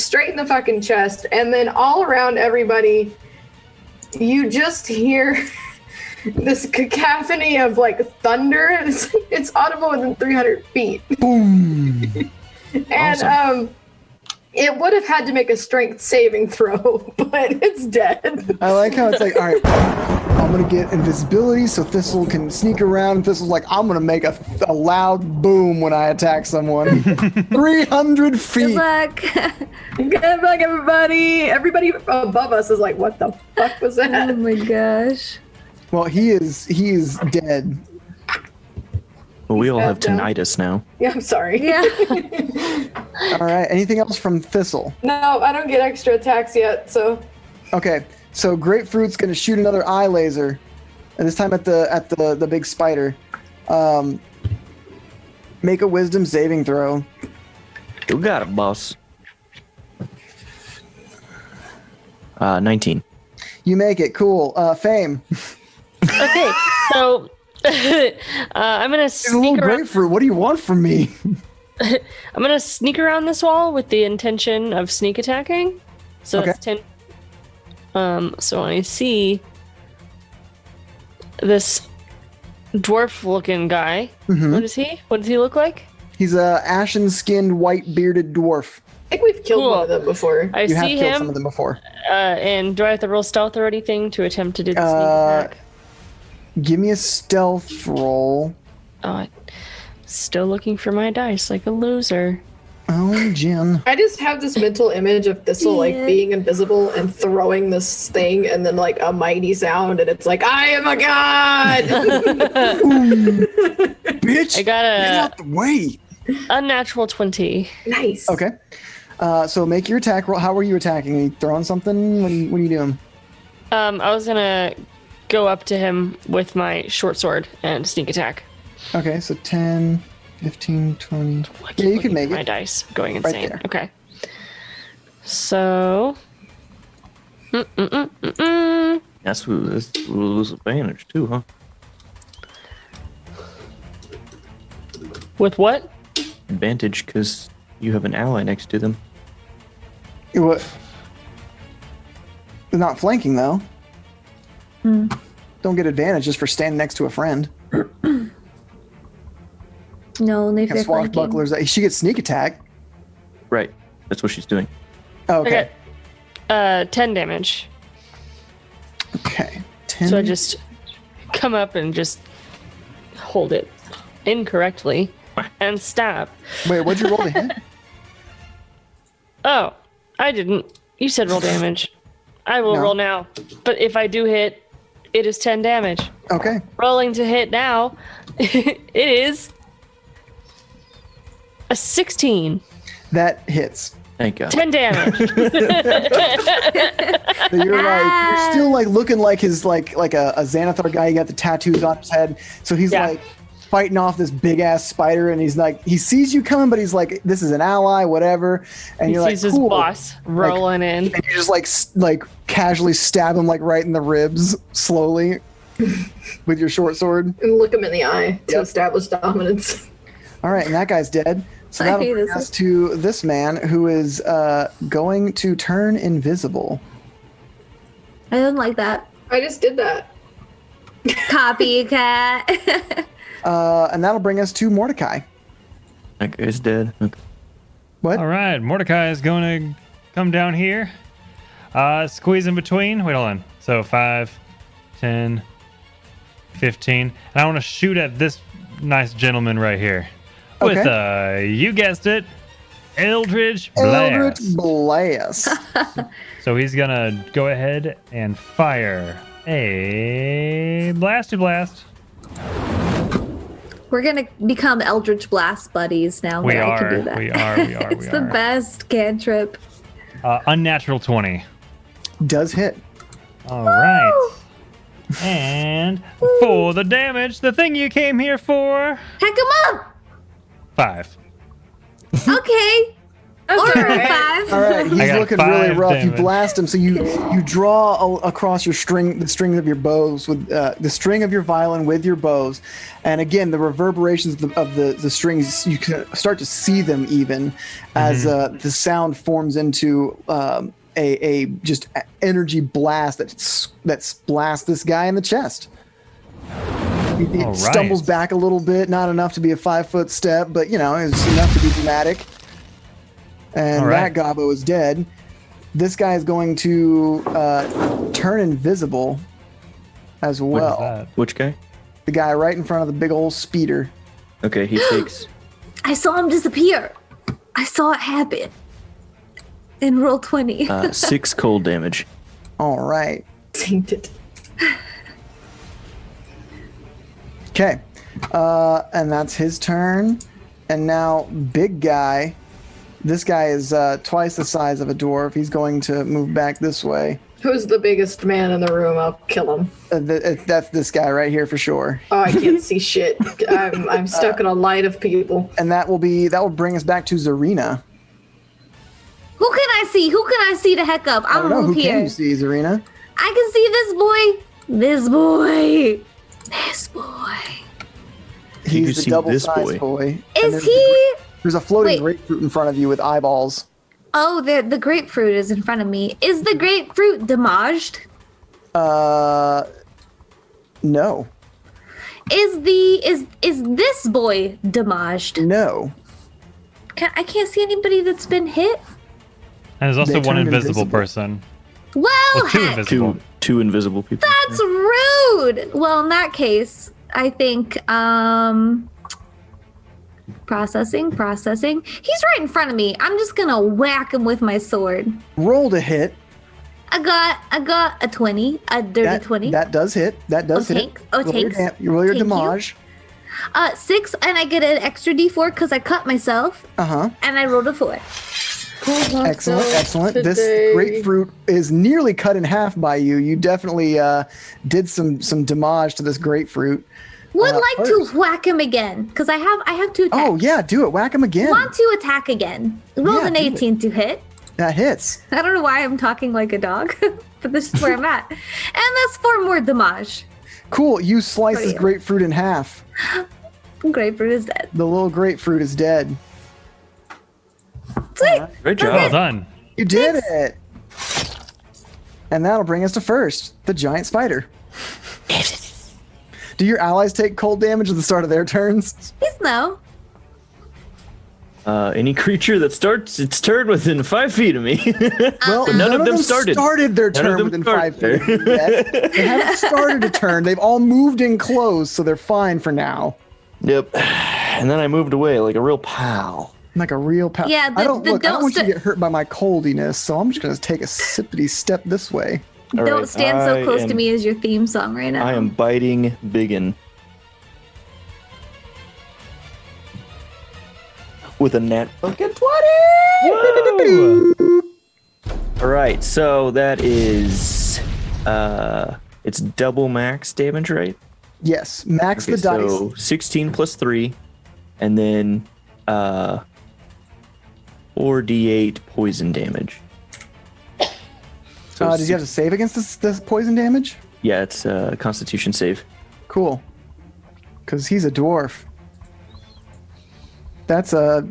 [SPEAKER 1] straight in the fucking chest, and then all around everybody, you just hear this cacophony of like thunder. It's audible within 300 feet.
[SPEAKER 2] Boom.
[SPEAKER 1] And
[SPEAKER 7] Awesome.
[SPEAKER 1] it would have had to make a strength saving throw, but it's dead.
[SPEAKER 2] I like how it's like, all right, I'm going to get invisibility so Thistle can sneak around. And Thistle's like, I'm going to make a loud boom when I attack someone. 300
[SPEAKER 3] Good
[SPEAKER 2] feet.
[SPEAKER 3] luck.
[SPEAKER 1] Good luck, everybody. Everybody above us is like, what the fuck was
[SPEAKER 3] Oh
[SPEAKER 1] that?
[SPEAKER 3] my gosh.
[SPEAKER 2] Well, he is dead.
[SPEAKER 7] well, we all have
[SPEAKER 1] Down.
[SPEAKER 7] tinnitus now.
[SPEAKER 1] Yeah, I'm sorry.
[SPEAKER 3] Yeah.
[SPEAKER 2] All right. Anything else from Thistle?
[SPEAKER 1] No, I don't get extra attacks yet, so
[SPEAKER 2] Okay. So Grapefruit's going to shoot another eye laser, and this time at the big spider. Make a wisdom saving throw.
[SPEAKER 7] You got it, boss. 19.
[SPEAKER 2] You make it. Cool. Fame.
[SPEAKER 4] Okay, so I'm gonna
[SPEAKER 2] It's a little
[SPEAKER 4] sneak around.
[SPEAKER 2] grapefruit. What do you want from me?
[SPEAKER 4] I'm gonna sneak around this wall with the intention of sneak attacking. So
[SPEAKER 2] Okay.
[SPEAKER 4] that's 10. So I see this dwarf-looking guy.
[SPEAKER 2] Mhm.
[SPEAKER 4] What is he? What does he look like?
[SPEAKER 2] He's a ashen-skinned, white-bearded dwarf.
[SPEAKER 1] I think we've killed
[SPEAKER 4] Cool.
[SPEAKER 1] one of them before.
[SPEAKER 4] I
[SPEAKER 2] You have
[SPEAKER 4] see
[SPEAKER 2] killed some
[SPEAKER 4] him.
[SPEAKER 2] of them before.
[SPEAKER 4] And do I have to roll stealth or anything to attempt to do the sneak attack?
[SPEAKER 2] Give me a stealth roll.
[SPEAKER 4] Still looking for my dice like a loser.
[SPEAKER 2] Oh, Jen.
[SPEAKER 1] I just have this mental image of Thistle like
[SPEAKER 3] Yeah.
[SPEAKER 1] being invisible and throwing this thing, and then like a mighty sound, and it's like, I am a god.
[SPEAKER 2] Bitch,
[SPEAKER 4] I got
[SPEAKER 2] get
[SPEAKER 4] a
[SPEAKER 2] out the way.
[SPEAKER 4] unnatural 20.
[SPEAKER 1] Nice.
[SPEAKER 2] Okay. So make your attack roll. How are you attacking? Are you throwing something? What are you doing?
[SPEAKER 4] I was gonna go up to him with my short sword and sneak attack.
[SPEAKER 2] Okay, so 10, 15, 20. Yeah, you can make
[SPEAKER 4] my
[SPEAKER 2] it.
[SPEAKER 4] dice going
[SPEAKER 2] Right
[SPEAKER 4] insane.
[SPEAKER 2] there.
[SPEAKER 4] Okay. So.
[SPEAKER 7] That's lose advantage too, huh?
[SPEAKER 4] With what?
[SPEAKER 7] Advantage because you have an ally next to them.
[SPEAKER 2] What? They're not flanking though. Don't get advantage just for standing next to a friend.
[SPEAKER 3] No, only if
[SPEAKER 2] And
[SPEAKER 3] you're flanking.
[SPEAKER 2] swashbucklers. She gets sneak attack.
[SPEAKER 7] Right. That's what she's doing.
[SPEAKER 2] Oh, okay.
[SPEAKER 4] Okay. 10 damage.
[SPEAKER 2] Okay. 10.
[SPEAKER 4] So I just come up and just hold it incorrectly and stab.
[SPEAKER 2] Wait, what'd you roll to hit?
[SPEAKER 4] Oh, I didn't. You said roll damage. I will
[SPEAKER 2] No.
[SPEAKER 4] roll now. But if I do hit, it is 10 damage.
[SPEAKER 2] Okay.
[SPEAKER 4] Rolling to hit now. It is a 16.
[SPEAKER 2] That hits.
[SPEAKER 7] Thank God.
[SPEAKER 4] 10 damage.
[SPEAKER 2] So you're still like looking like his like a Xanathar guy. He got the tattoos on his head. So he's
[SPEAKER 4] Yeah.
[SPEAKER 2] like fighting off this big ass spider, and he's like, he sees you coming, but he's like, this is an ally, whatever. And
[SPEAKER 4] He
[SPEAKER 2] you're
[SPEAKER 4] sees
[SPEAKER 2] like,
[SPEAKER 4] his
[SPEAKER 2] cool.
[SPEAKER 4] boss rolling in.
[SPEAKER 2] And you just like casually stab him like right in the ribs, slowly, with your short sword.
[SPEAKER 1] And look him in the eye to
[SPEAKER 2] Yep.
[SPEAKER 1] establish dominance.
[SPEAKER 2] All right, and that guy's dead. So
[SPEAKER 3] I
[SPEAKER 2] that'll
[SPEAKER 3] hate
[SPEAKER 2] bring
[SPEAKER 3] this.
[SPEAKER 2] us to this man who is going to turn invisible.
[SPEAKER 3] I didn't like that.
[SPEAKER 1] I just did that.
[SPEAKER 3] Copycat.
[SPEAKER 2] And that'll bring us to Mordecai.
[SPEAKER 7] That guy's dead. Okay.
[SPEAKER 2] What?
[SPEAKER 5] All right, Mordecai is going to come down here, squeeze in between. Wait, hold on. So 5, 10, 15. And I want to shoot at this nice gentleman right here. With, you guessed it, Eldritch Blast.
[SPEAKER 2] Eldritch Blast.
[SPEAKER 5] So he's going to go ahead and fire a Blasty Blast.
[SPEAKER 3] We're gonna become Eldritch Blast buddies now.
[SPEAKER 5] We
[SPEAKER 3] that I can do
[SPEAKER 5] are.
[SPEAKER 3] that.
[SPEAKER 5] We are.
[SPEAKER 3] It's the best cantrip.
[SPEAKER 5] Unnatural 20.
[SPEAKER 2] Does hit.
[SPEAKER 5] All right. And for the damage, the thing you came here for,
[SPEAKER 3] Heck 'em up.
[SPEAKER 5] 5.
[SPEAKER 3] Okay. Or
[SPEAKER 1] right.
[SPEAKER 3] 5.
[SPEAKER 2] All right, he's
[SPEAKER 5] I got
[SPEAKER 2] looking really
[SPEAKER 5] 5
[SPEAKER 2] rough. You
[SPEAKER 5] damage.
[SPEAKER 2] blast him, so you draw across your the strings of your bows with the string of your violin with your bows, and again the reverberations of the strings. You can start to see them even as the sound forms into a just energy blast that blasts this guy in the chest. He
[SPEAKER 5] All
[SPEAKER 2] stumbles
[SPEAKER 5] right.
[SPEAKER 2] back a little bit, not enough to be a 5-foot step, but it's enough to be dramatic. And
[SPEAKER 5] All right.
[SPEAKER 2] that gobbo is dead. This guy is going to turn invisible as
[SPEAKER 5] What is
[SPEAKER 2] well.
[SPEAKER 5] that?
[SPEAKER 7] Which guy?
[SPEAKER 2] The guy right in front of the big old speeder.
[SPEAKER 7] Okay, he takes.
[SPEAKER 3] I saw him disappear. I saw it happen. In roll 20.
[SPEAKER 7] 6 cold damage.
[SPEAKER 2] All right.
[SPEAKER 1] Tainted.
[SPEAKER 2] Okay. And that's his turn. And now, big guy. This guy is twice the size of a dwarf. He's going to move back this way.
[SPEAKER 1] Who's the biggest man in the room? I'll kill him.
[SPEAKER 2] That's this guy right here for sure.
[SPEAKER 1] Oh, I can't see shit. I'm stuck in a light of people.
[SPEAKER 2] And that will bring us back to Zarina.
[SPEAKER 3] Who can I see? Who can I see to heck up?
[SPEAKER 2] I
[SPEAKER 3] I'm
[SPEAKER 2] don't
[SPEAKER 3] gonna
[SPEAKER 2] know.
[SPEAKER 3] move
[SPEAKER 2] Who
[SPEAKER 3] here.
[SPEAKER 2] can you see, Zarina?
[SPEAKER 3] I can see this boy. This boy. This boy.
[SPEAKER 7] You
[SPEAKER 2] He's
[SPEAKER 7] see
[SPEAKER 2] the double-sized
[SPEAKER 7] this boy.
[SPEAKER 2] boy. And
[SPEAKER 3] Is
[SPEAKER 2] there's
[SPEAKER 3] he?
[SPEAKER 2] There's a floating
[SPEAKER 3] Wait.
[SPEAKER 2] grapefruit in front of you with eyeballs.
[SPEAKER 3] Oh, the grapefruit is in front of me. Is the grapefruit damaged?
[SPEAKER 2] No.
[SPEAKER 3] Is this boy damaged?
[SPEAKER 2] No.
[SPEAKER 3] I can't see anybody that's been hit.
[SPEAKER 5] And there's also
[SPEAKER 2] They
[SPEAKER 5] one
[SPEAKER 2] turned
[SPEAKER 5] invisible
[SPEAKER 2] invisible.
[SPEAKER 5] person.
[SPEAKER 3] Well,
[SPEAKER 5] Well, 2
[SPEAKER 3] heck,
[SPEAKER 5] invisible.
[SPEAKER 7] Two invisible people.
[SPEAKER 3] that's rude. Well, in that case, I think processing. He's right in front of me. I'm just gonna whack him with my sword.
[SPEAKER 2] Roll to hit.
[SPEAKER 3] I got a 20, a dirty 20.
[SPEAKER 2] That does hit. That does
[SPEAKER 3] Oh,
[SPEAKER 2] hit.
[SPEAKER 3] thanks. Oh,
[SPEAKER 2] Roll your
[SPEAKER 3] thanks.
[SPEAKER 2] roll your
[SPEAKER 3] Thank you.
[SPEAKER 2] damage.
[SPEAKER 3] 6, and I get an extra D4 because I cut myself,
[SPEAKER 2] Uh-huh.
[SPEAKER 3] and I rolled a 4.
[SPEAKER 2] Excellent. This grapefruit is nearly cut in half by you. You definitely did some damage to this grapefruit.
[SPEAKER 3] Would like to whack him again because I have 2 attacks.
[SPEAKER 2] Oh yeah, do it. Whack him again.
[SPEAKER 3] Want to attack again? Rolled an 18 to hit.
[SPEAKER 2] That hits.
[SPEAKER 3] I don't know why I'm talking like a dog, but this is where I'm at. And that's 4 more damage.
[SPEAKER 2] Cool. You slice this grapefruit in half.
[SPEAKER 3] Grapefruit is dead.
[SPEAKER 2] The little grapefruit is dead.
[SPEAKER 3] Sweet.
[SPEAKER 7] Great job.
[SPEAKER 5] Well done.
[SPEAKER 2] You did it. And that'll bring us to first, the giant spider. Do your allies take cold damage at the start of their turns?
[SPEAKER 3] Please no.
[SPEAKER 7] Any creature that starts its turn within 5 feet of me.
[SPEAKER 2] Well,
[SPEAKER 7] none of them started
[SPEAKER 2] their
[SPEAKER 7] None of
[SPEAKER 2] turn
[SPEAKER 7] them
[SPEAKER 2] within
[SPEAKER 7] started
[SPEAKER 2] 5 feet of you yet. They haven't started a turn. They've all moved in close, so they're fine for now.
[SPEAKER 7] Yep. And then I moved away like a real pal.
[SPEAKER 2] Like a real pal.
[SPEAKER 3] Yeah,
[SPEAKER 2] I don't want you to get hurt by my coldiness, so I'm just going to take a sippity step this way.
[SPEAKER 7] All
[SPEAKER 3] Don't
[SPEAKER 7] right,
[SPEAKER 3] stand so
[SPEAKER 7] I
[SPEAKER 3] close
[SPEAKER 7] am-
[SPEAKER 3] to me as your theme song right now.
[SPEAKER 7] I am biting biggin. With a nat fucking 20!
[SPEAKER 5] Whoa.
[SPEAKER 7] All right, so that is it's double max damage, right?
[SPEAKER 2] Yes, max
[SPEAKER 7] Okay,
[SPEAKER 2] the dice.
[SPEAKER 7] so 16 plus 3 and then 4d8 poison damage. So
[SPEAKER 2] Did you have to save against this poison damage?
[SPEAKER 7] yeah, it's a constitution save.
[SPEAKER 2] Cool. Because he's a dwarf. That's a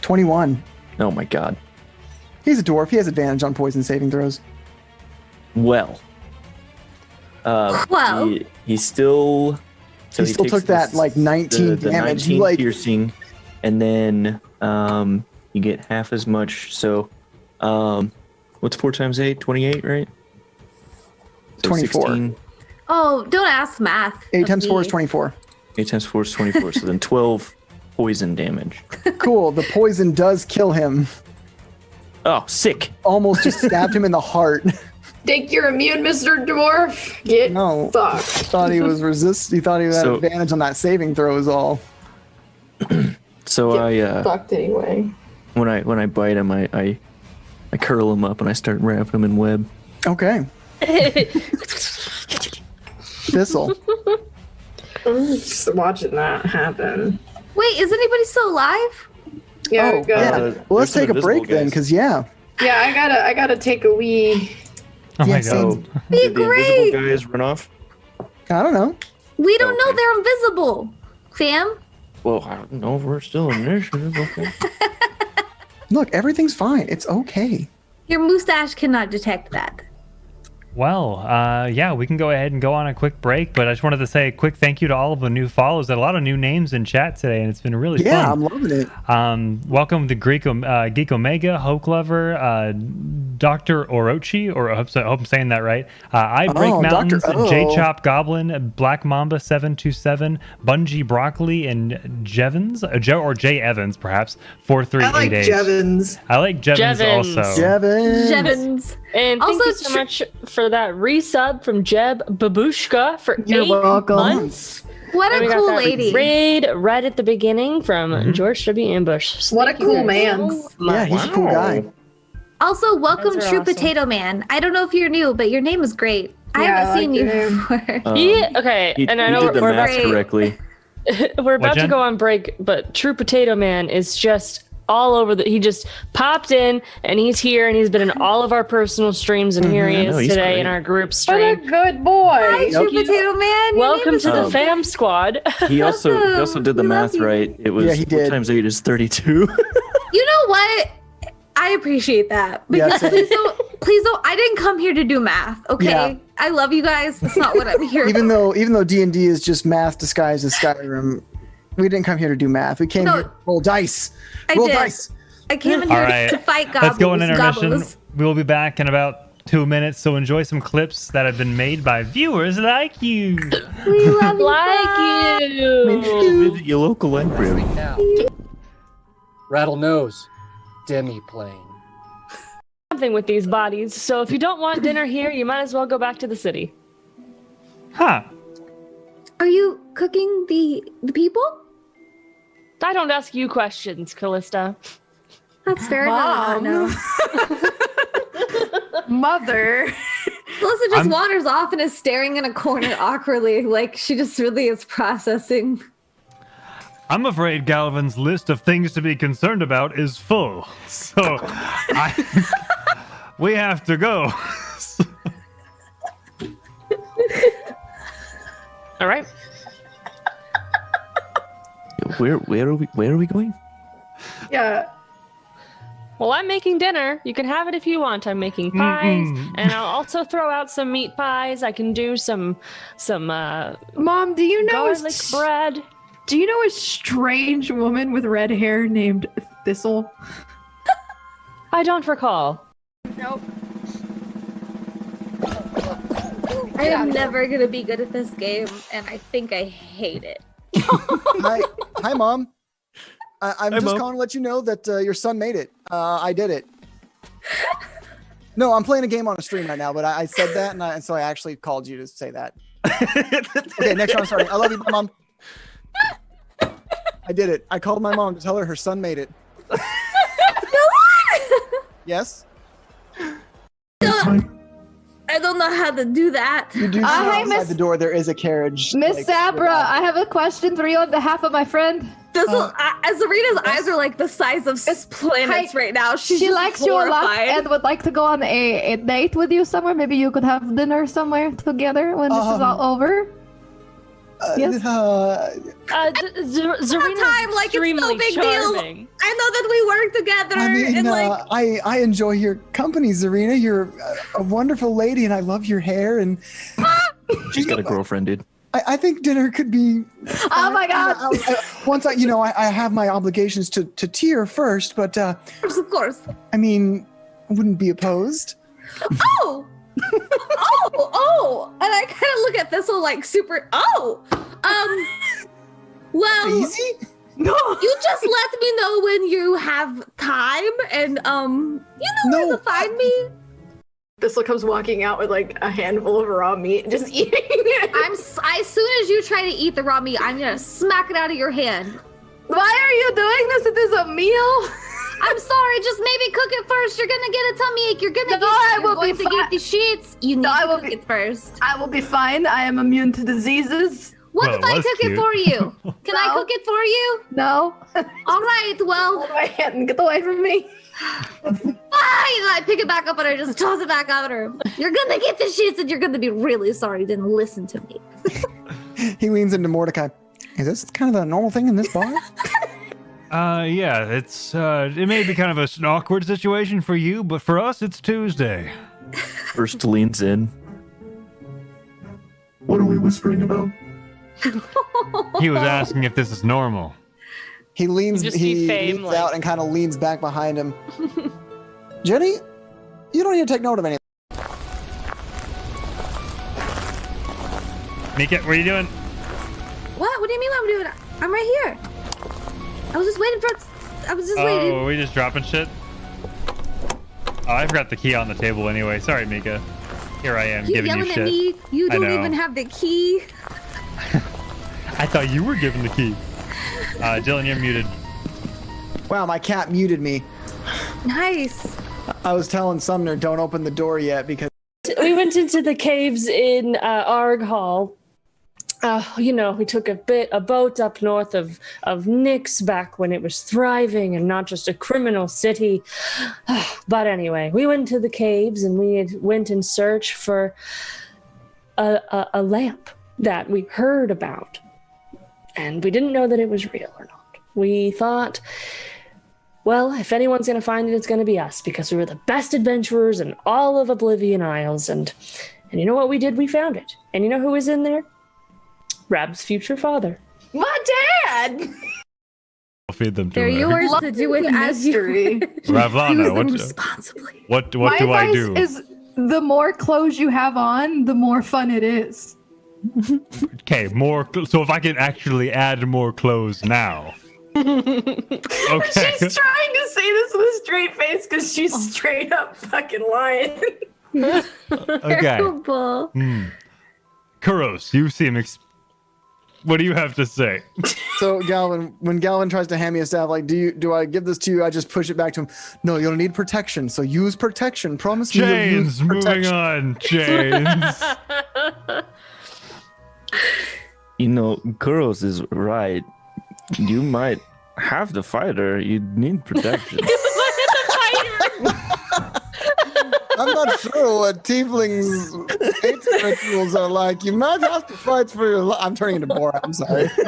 [SPEAKER 2] 21.
[SPEAKER 7] Oh my god.
[SPEAKER 2] He's a dwarf. He has advantage on poison saving throws.
[SPEAKER 7] Well.
[SPEAKER 3] Well.
[SPEAKER 7] He still
[SPEAKER 2] He still
[SPEAKER 7] takes
[SPEAKER 2] took that,
[SPEAKER 7] this-
[SPEAKER 2] like, 19
[SPEAKER 7] the
[SPEAKER 2] damage.
[SPEAKER 7] 19
[SPEAKER 2] Like-
[SPEAKER 7] piercing, and then you get half as much. So what's 4 times 8? 28, right? So
[SPEAKER 2] 24.
[SPEAKER 7] 16,
[SPEAKER 3] Oh, don't ask math.
[SPEAKER 2] 8
[SPEAKER 3] of
[SPEAKER 2] times 4 is
[SPEAKER 3] me.
[SPEAKER 2] 24.
[SPEAKER 7] 8 times 4 is 24. So then 12 poison damage.
[SPEAKER 2] Cool. The poison does kill him.
[SPEAKER 7] Oh, sick.
[SPEAKER 2] Almost just stabbed him in the heart.
[SPEAKER 1] Think you're immune, Mr. Dwarf? Get
[SPEAKER 2] No.
[SPEAKER 1] fucked.
[SPEAKER 2] Thought he was He thought he had
[SPEAKER 7] So-
[SPEAKER 2] advantage on that saving throw is all.
[SPEAKER 7] So I
[SPEAKER 1] Fucked anyway.
[SPEAKER 7] when I bite him, I curl him up and I start wrapping him in web.
[SPEAKER 2] Okay. Thistle.
[SPEAKER 1] I'm just watching that happen.
[SPEAKER 3] Wait, is anybody still alive?
[SPEAKER 1] Yeah,
[SPEAKER 2] Oh,
[SPEAKER 1] go.
[SPEAKER 2] yeah.
[SPEAKER 1] Yeah.
[SPEAKER 2] Well, let's
[SPEAKER 7] there's
[SPEAKER 2] take
[SPEAKER 7] some
[SPEAKER 2] a break
[SPEAKER 7] invisible
[SPEAKER 2] then,
[SPEAKER 7] guys.
[SPEAKER 2] because yeah.
[SPEAKER 1] I gotta take a wee.
[SPEAKER 5] Oh my
[SPEAKER 2] Yes,
[SPEAKER 5] god.
[SPEAKER 7] Did the
[SPEAKER 3] great.
[SPEAKER 7] invisible guys run off?
[SPEAKER 2] I don't know.
[SPEAKER 3] We don't know
[SPEAKER 7] Okay.
[SPEAKER 3] they're invisible, fam.
[SPEAKER 7] Well, I don't know if we're still in initiative. Okay.
[SPEAKER 2] Look, everything's fine. It's okay.
[SPEAKER 3] Your mustache cannot detect that.
[SPEAKER 5] Well, yeah, we can go ahead and go on a quick break, but I just wanted to say a quick thank you to all of the new follows. There are a lot of new names in chat today, and it's been really
[SPEAKER 2] Yeah,
[SPEAKER 5] fun.
[SPEAKER 2] I'm loving it.
[SPEAKER 5] Welcome to Geek Omega, Hoke Lover, Dr. Orochi, or I hope I'm saying that right. I Break
[SPEAKER 2] Oh, Dr.
[SPEAKER 5] Mountains,
[SPEAKER 2] O.
[SPEAKER 5] J Chop Goblin, Black Mamba 727, Bungie Broccoli, and Jevons, or J Evans perhaps,
[SPEAKER 1] I
[SPEAKER 5] 4388.
[SPEAKER 1] like Jevons.
[SPEAKER 5] I like Jevons
[SPEAKER 4] Jevons.
[SPEAKER 5] also.
[SPEAKER 2] Jevons.
[SPEAKER 3] Jevons.
[SPEAKER 4] And thank
[SPEAKER 3] Also,
[SPEAKER 4] you so much for that resub from Jeb Babushka for
[SPEAKER 1] You're
[SPEAKER 4] 8
[SPEAKER 1] welcome.
[SPEAKER 4] months.
[SPEAKER 3] What
[SPEAKER 4] And
[SPEAKER 3] a
[SPEAKER 4] we got
[SPEAKER 3] cool
[SPEAKER 4] that
[SPEAKER 3] lady.
[SPEAKER 4] raid right at the beginning from George W. Ambush. So
[SPEAKER 1] What a
[SPEAKER 4] thank you
[SPEAKER 1] cool
[SPEAKER 4] guys
[SPEAKER 1] man.
[SPEAKER 4] so
[SPEAKER 2] Yeah, he's a cool guy.
[SPEAKER 3] Also, welcome
[SPEAKER 4] Those are
[SPEAKER 3] True
[SPEAKER 4] awesome.
[SPEAKER 3] Potato Man. I don't know if you're new, but your name is great. I
[SPEAKER 1] Yeah,
[SPEAKER 3] haven't
[SPEAKER 1] I
[SPEAKER 3] seen
[SPEAKER 1] like
[SPEAKER 3] you
[SPEAKER 1] your name.
[SPEAKER 3] before.
[SPEAKER 4] Okay,
[SPEAKER 7] He,
[SPEAKER 4] and I
[SPEAKER 7] he
[SPEAKER 4] know
[SPEAKER 7] did the
[SPEAKER 4] we're
[SPEAKER 7] math
[SPEAKER 3] Great.
[SPEAKER 7] correctly.
[SPEAKER 4] we're about to
[SPEAKER 5] Jen?
[SPEAKER 4] go on break, but True Potato Man is just all over he just popped in and he's here and he's been in all of our personal streams and here he
[SPEAKER 7] I
[SPEAKER 4] is
[SPEAKER 7] know, he's
[SPEAKER 4] today
[SPEAKER 7] great.
[SPEAKER 4] in our group
[SPEAKER 1] What a
[SPEAKER 4] stream.
[SPEAKER 1] good boy.
[SPEAKER 3] Hi, True
[SPEAKER 4] you.
[SPEAKER 3] Potato Man. Your
[SPEAKER 4] Welcome
[SPEAKER 3] name is
[SPEAKER 4] to the
[SPEAKER 7] Um,
[SPEAKER 4] fam squad.
[SPEAKER 7] He also did the
[SPEAKER 3] We love
[SPEAKER 7] math
[SPEAKER 3] you.
[SPEAKER 7] right. It was
[SPEAKER 2] Yeah, he
[SPEAKER 7] 4
[SPEAKER 2] did.
[SPEAKER 7] times 8 is 32.
[SPEAKER 3] You know what? I appreciate that because
[SPEAKER 2] Yeah, same.
[SPEAKER 3] please don't. I didn't come here to do math. Okay,
[SPEAKER 2] Yeah.
[SPEAKER 3] I love you guys. That's not what I'm here.
[SPEAKER 2] Even though D&D is just math disguised as Skyrim, we didn't come here to do math. We came
[SPEAKER 3] No.
[SPEAKER 2] here to roll dice.
[SPEAKER 3] I
[SPEAKER 2] Roll
[SPEAKER 3] did.
[SPEAKER 2] dice.
[SPEAKER 3] I came in
[SPEAKER 5] All
[SPEAKER 3] here
[SPEAKER 5] right,
[SPEAKER 3] to fight goblins.
[SPEAKER 5] let's go on intermission.
[SPEAKER 3] Goblins.
[SPEAKER 5] We will be back in about 2 minutes, so enjoy some clips that have been made by viewers like you.
[SPEAKER 3] We love you.
[SPEAKER 4] like
[SPEAKER 3] guys.
[SPEAKER 4] you.
[SPEAKER 7] Visit your local library.
[SPEAKER 9] Now, Rattle Nose, Demi plane.
[SPEAKER 4] Something with these bodies. So if you don't want dinner here, you might as well go back to the city.
[SPEAKER 5] Huh.
[SPEAKER 3] Are you cooking the people?
[SPEAKER 4] I don't ask you questions, Callista.
[SPEAKER 3] That's fair.
[SPEAKER 6] Mom.
[SPEAKER 3] No.
[SPEAKER 6] Mother.
[SPEAKER 3] Melissa just wanders off and is staring in a corner awkwardly, like she just really is processing.
[SPEAKER 5] I'm afraid Galvin's list of things to be concerned about is full. So we have to go.
[SPEAKER 4] All right.
[SPEAKER 7] Where are we going?
[SPEAKER 1] Yeah.
[SPEAKER 4] Well, I'm making dinner. You can have it if you want. I'm making pies, and I'll also throw out some meat pies. I can do some
[SPEAKER 6] Mom, do you know
[SPEAKER 4] garlic bread.
[SPEAKER 6] Do you know a strange woman with red hair named Thistle?
[SPEAKER 4] I don't recall.
[SPEAKER 6] Nope.
[SPEAKER 3] I am never gonna be good at this game, and I think I hate it.
[SPEAKER 2] Hi, Mom. I'm
[SPEAKER 7] Hi,
[SPEAKER 2] just
[SPEAKER 7] Mom.
[SPEAKER 2] calling to let you know that your son made it. I did it. No, I'm playing a game on a stream right now, but I said that, and so I actually called you to say that. Okay, next round starting. I love you, Mom. I did it. I called my mom to tell her son made it. Yes?
[SPEAKER 3] I don't know how to do that.
[SPEAKER 2] You do see
[SPEAKER 6] Hey,
[SPEAKER 2] outside
[SPEAKER 6] Miss-
[SPEAKER 2] the door there is a carriage.
[SPEAKER 6] Miss
[SPEAKER 2] like,
[SPEAKER 6] Sabra,
[SPEAKER 2] without-
[SPEAKER 6] I have a question for you on behalf of my friend.
[SPEAKER 3] Zarina's eyes are like the size of planets right now. She just
[SPEAKER 6] likes you a lot
[SPEAKER 3] horrified.
[SPEAKER 6] and would like to go on a date with you somewhere. Maybe you could have dinner somewhere together when this is all over. Yes.
[SPEAKER 4] Zarina's
[SPEAKER 3] time, like, it's no
[SPEAKER 4] extremely
[SPEAKER 3] big deal.
[SPEAKER 4] charming.
[SPEAKER 3] I know that we work together,
[SPEAKER 2] I mean,
[SPEAKER 3] and like
[SPEAKER 2] I enjoy your company, Zarina. You're a wonderful lady, and I love your hair. And
[SPEAKER 7] She's got a girlfriend, dude.
[SPEAKER 2] I think dinner could be.
[SPEAKER 6] Oh my God.
[SPEAKER 2] Once I have my obligations to Tyr first, but
[SPEAKER 3] of course.
[SPEAKER 2] I mean, I wouldn't be opposed.
[SPEAKER 3] Oh, and I kind of look at Thistle like super. Well,
[SPEAKER 2] Easy?
[SPEAKER 6] No.
[SPEAKER 3] you just let me know when you have time, and you know where to find me.
[SPEAKER 1] Thistle comes walking out with like a handful of raw meat and just eating it.
[SPEAKER 3] As soon as you try to eat the raw meat, I'm gonna smack it out of your hand.
[SPEAKER 1] Why are you doing this? It is a meal.
[SPEAKER 3] I'm sorry, just maybe cook it first. You're gonna get a tummy ache. You're gonna
[SPEAKER 1] be
[SPEAKER 3] get the shits. You need
[SPEAKER 1] I
[SPEAKER 3] to
[SPEAKER 1] will
[SPEAKER 3] cook
[SPEAKER 1] be-
[SPEAKER 3] it first.
[SPEAKER 1] I will be fine. I am immune to diseases.
[SPEAKER 3] What
[SPEAKER 5] Well,
[SPEAKER 3] if I
[SPEAKER 5] that's
[SPEAKER 3] cook
[SPEAKER 5] cute.
[SPEAKER 3] it for you? Can I
[SPEAKER 1] No.
[SPEAKER 3] cook it for you?
[SPEAKER 6] No.
[SPEAKER 3] All right, well,
[SPEAKER 1] Hold my hand and get away from me.
[SPEAKER 3] fine. And I pick it back up and I just toss it back at her. You're gonna get the shits and you're gonna be really sorry you didn't listen to me.
[SPEAKER 2] He leans into Mordecai. Is this kind of a normal thing in this bar?
[SPEAKER 5] Yeah, it's it may be kind of an awkward situation for you, but for us, it's Tuesday.
[SPEAKER 7] First leans in.
[SPEAKER 8] What are we whispering about?
[SPEAKER 5] He was asking if this is normal.
[SPEAKER 2] He leans.
[SPEAKER 4] You just
[SPEAKER 2] He
[SPEAKER 4] see Fame,
[SPEAKER 2] leans
[SPEAKER 4] like-
[SPEAKER 2] out and kind of leans back behind him. Jenny, you don't need to take note of anything.
[SPEAKER 5] Mika, what are you doing?
[SPEAKER 3] What? What do you mean what I'm doing? I'm right here. I was just waiting for. I was just waiting.
[SPEAKER 5] Oh, are we just dropping shit? Oh, I forgot the key on the table anyway. Sorry, Mika. Here I am
[SPEAKER 3] You
[SPEAKER 5] giving you
[SPEAKER 3] yelling
[SPEAKER 5] shit.
[SPEAKER 3] at me? You
[SPEAKER 5] I
[SPEAKER 3] don't
[SPEAKER 5] know.
[SPEAKER 3] even have the key.
[SPEAKER 5] I thought you were given the key. Dylan, you're muted.
[SPEAKER 2] Wow, my cat muted me.
[SPEAKER 3] Nice.
[SPEAKER 2] I was telling Sumner, don't open the door yet because
[SPEAKER 4] We went into the caves in Arg Hall. We took a boat up north of Nyx back when it was thriving and not just a criminal city. But anyway, we went to the caves and we went in search for a lamp that we heard about. And we didn't know that it was real or not. We thought, well, if anyone's going to find it, it's going to be us because we were the best adventurers in all of Oblivion Isles. And you know what we did? We found it. And you know who was in there? Rab's future father.
[SPEAKER 1] My dad.
[SPEAKER 5] I'll feed them to
[SPEAKER 3] They're
[SPEAKER 5] her.
[SPEAKER 3] yours to do with as you
[SPEAKER 1] Mystery.
[SPEAKER 3] use
[SPEAKER 5] Ravlana,
[SPEAKER 3] them
[SPEAKER 5] what
[SPEAKER 3] responsibly.
[SPEAKER 5] what
[SPEAKER 6] My
[SPEAKER 5] do I
[SPEAKER 6] advice
[SPEAKER 5] do?
[SPEAKER 6] is the more clothes you have on, the more fun it is.
[SPEAKER 5] Okay, so if I can actually add more clothes now. Okay.
[SPEAKER 1] She's trying to say this with a straight face because she's straight up fucking lying.
[SPEAKER 5] Okay.
[SPEAKER 3] Terrible.
[SPEAKER 5] Kuros, you seem What do you have to say?
[SPEAKER 2] So Galvin, when Galvin tries to hand me a staff, like, do I give this to you? I just push it back to him. No, you'll need protection. So use protection. Promise me.
[SPEAKER 5] Chains. Moving on. Chains.
[SPEAKER 7] You know, girls is right. You might have to fight her. You need protection.
[SPEAKER 2] I'm not sure what tieflings' hate rituals are like. You might have to fight for your life. I'm turning into Borat. I'm sorry. You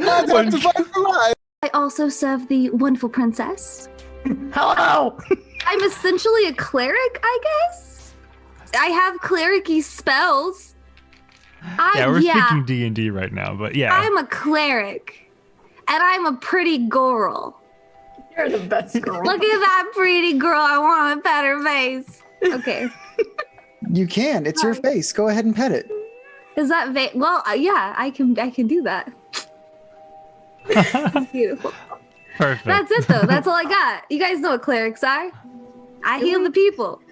[SPEAKER 2] might have to fight for life.
[SPEAKER 3] I also serve the wonderful princess.
[SPEAKER 6] Hello.
[SPEAKER 3] I'm essentially a cleric, I guess. I have cleric-y spells.
[SPEAKER 5] We're speaking D&D right now, but yeah.
[SPEAKER 3] I'm a cleric, and I'm a pretty girl.
[SPEAKER 1] You're the best girl.
[SPEAKER 3] Look at that pretty girl. I want a better face. Okay.
[SPEAKER 2] You can. It's your face. Go ahead and pet it.
[SPEAKER 3] Is that well? Yeah, I can do that. Beautiful.
[SPEAKER 5] Perfect.
[SPEAKER 3] That's it, though. That's all I got. You guys know what clerics are. I heal the people.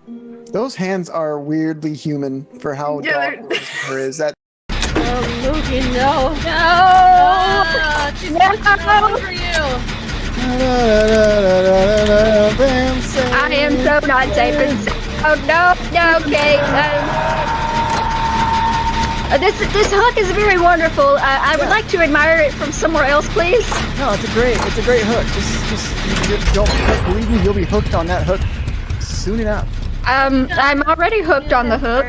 [SPEAKER 2] Those hands are weirdly human for how dark her is. That.
[SPEAKER 10] Mookie, no. She's coming for you.
[SPEAKER 11] I am so not safe and oh no, okay. This hook is very wonderful. I would like to admire it from somewhere else, please.
[SPEAKER 2] No, it's a great hook. Just don't believe me. You'll be hooked on that hook soon enough.
[SPEAKER 11] I'm already hooked on the hook.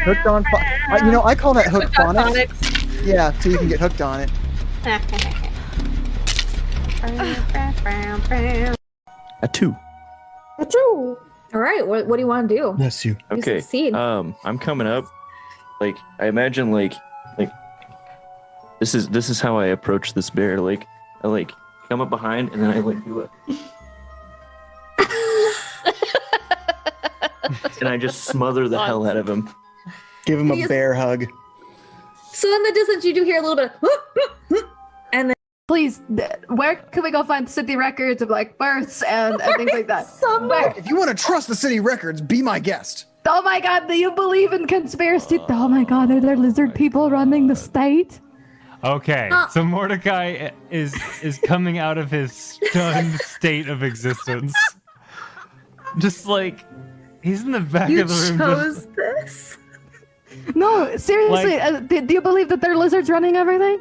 [SPEAKER 2] Hooked on. I call that hook phonics. Yeah, so you can get hooked on it.
[SPEAKER 7] A 2.
[SPEAKER 3] All right. What do you want to do?
[SPEAKER 2] Bless you.
[SPEAKER 7] Okay. I'm coming up. Like, I imagine like this is how I approach this bear. Like, I come up behind and then I do it. And I just smother the hell out of him.
[SPEAKER 2] Give him a bear hug.
[SPEAKER 3] So in the distance, you do hear a little bit, and then
[SPEAKER 6] Please, where can we go find city records of like births and things like that?
[SPEAKER 3] somewhere.
[SPEAKER 2] If you want to trust the city records, be my guest.
[SPEAKER 6] Oh my god, do you believe in conspiracy? Oh my god, are there lizard people running the state?
[SPEAKER 5] Okay, so Mordecai is coming out of his stunned state of existence. Just like he's in the back of the room.
[SPEAKER 3] chose this.
[SPEAKER 6] No, seriously, do you believe that there are lizards running everything?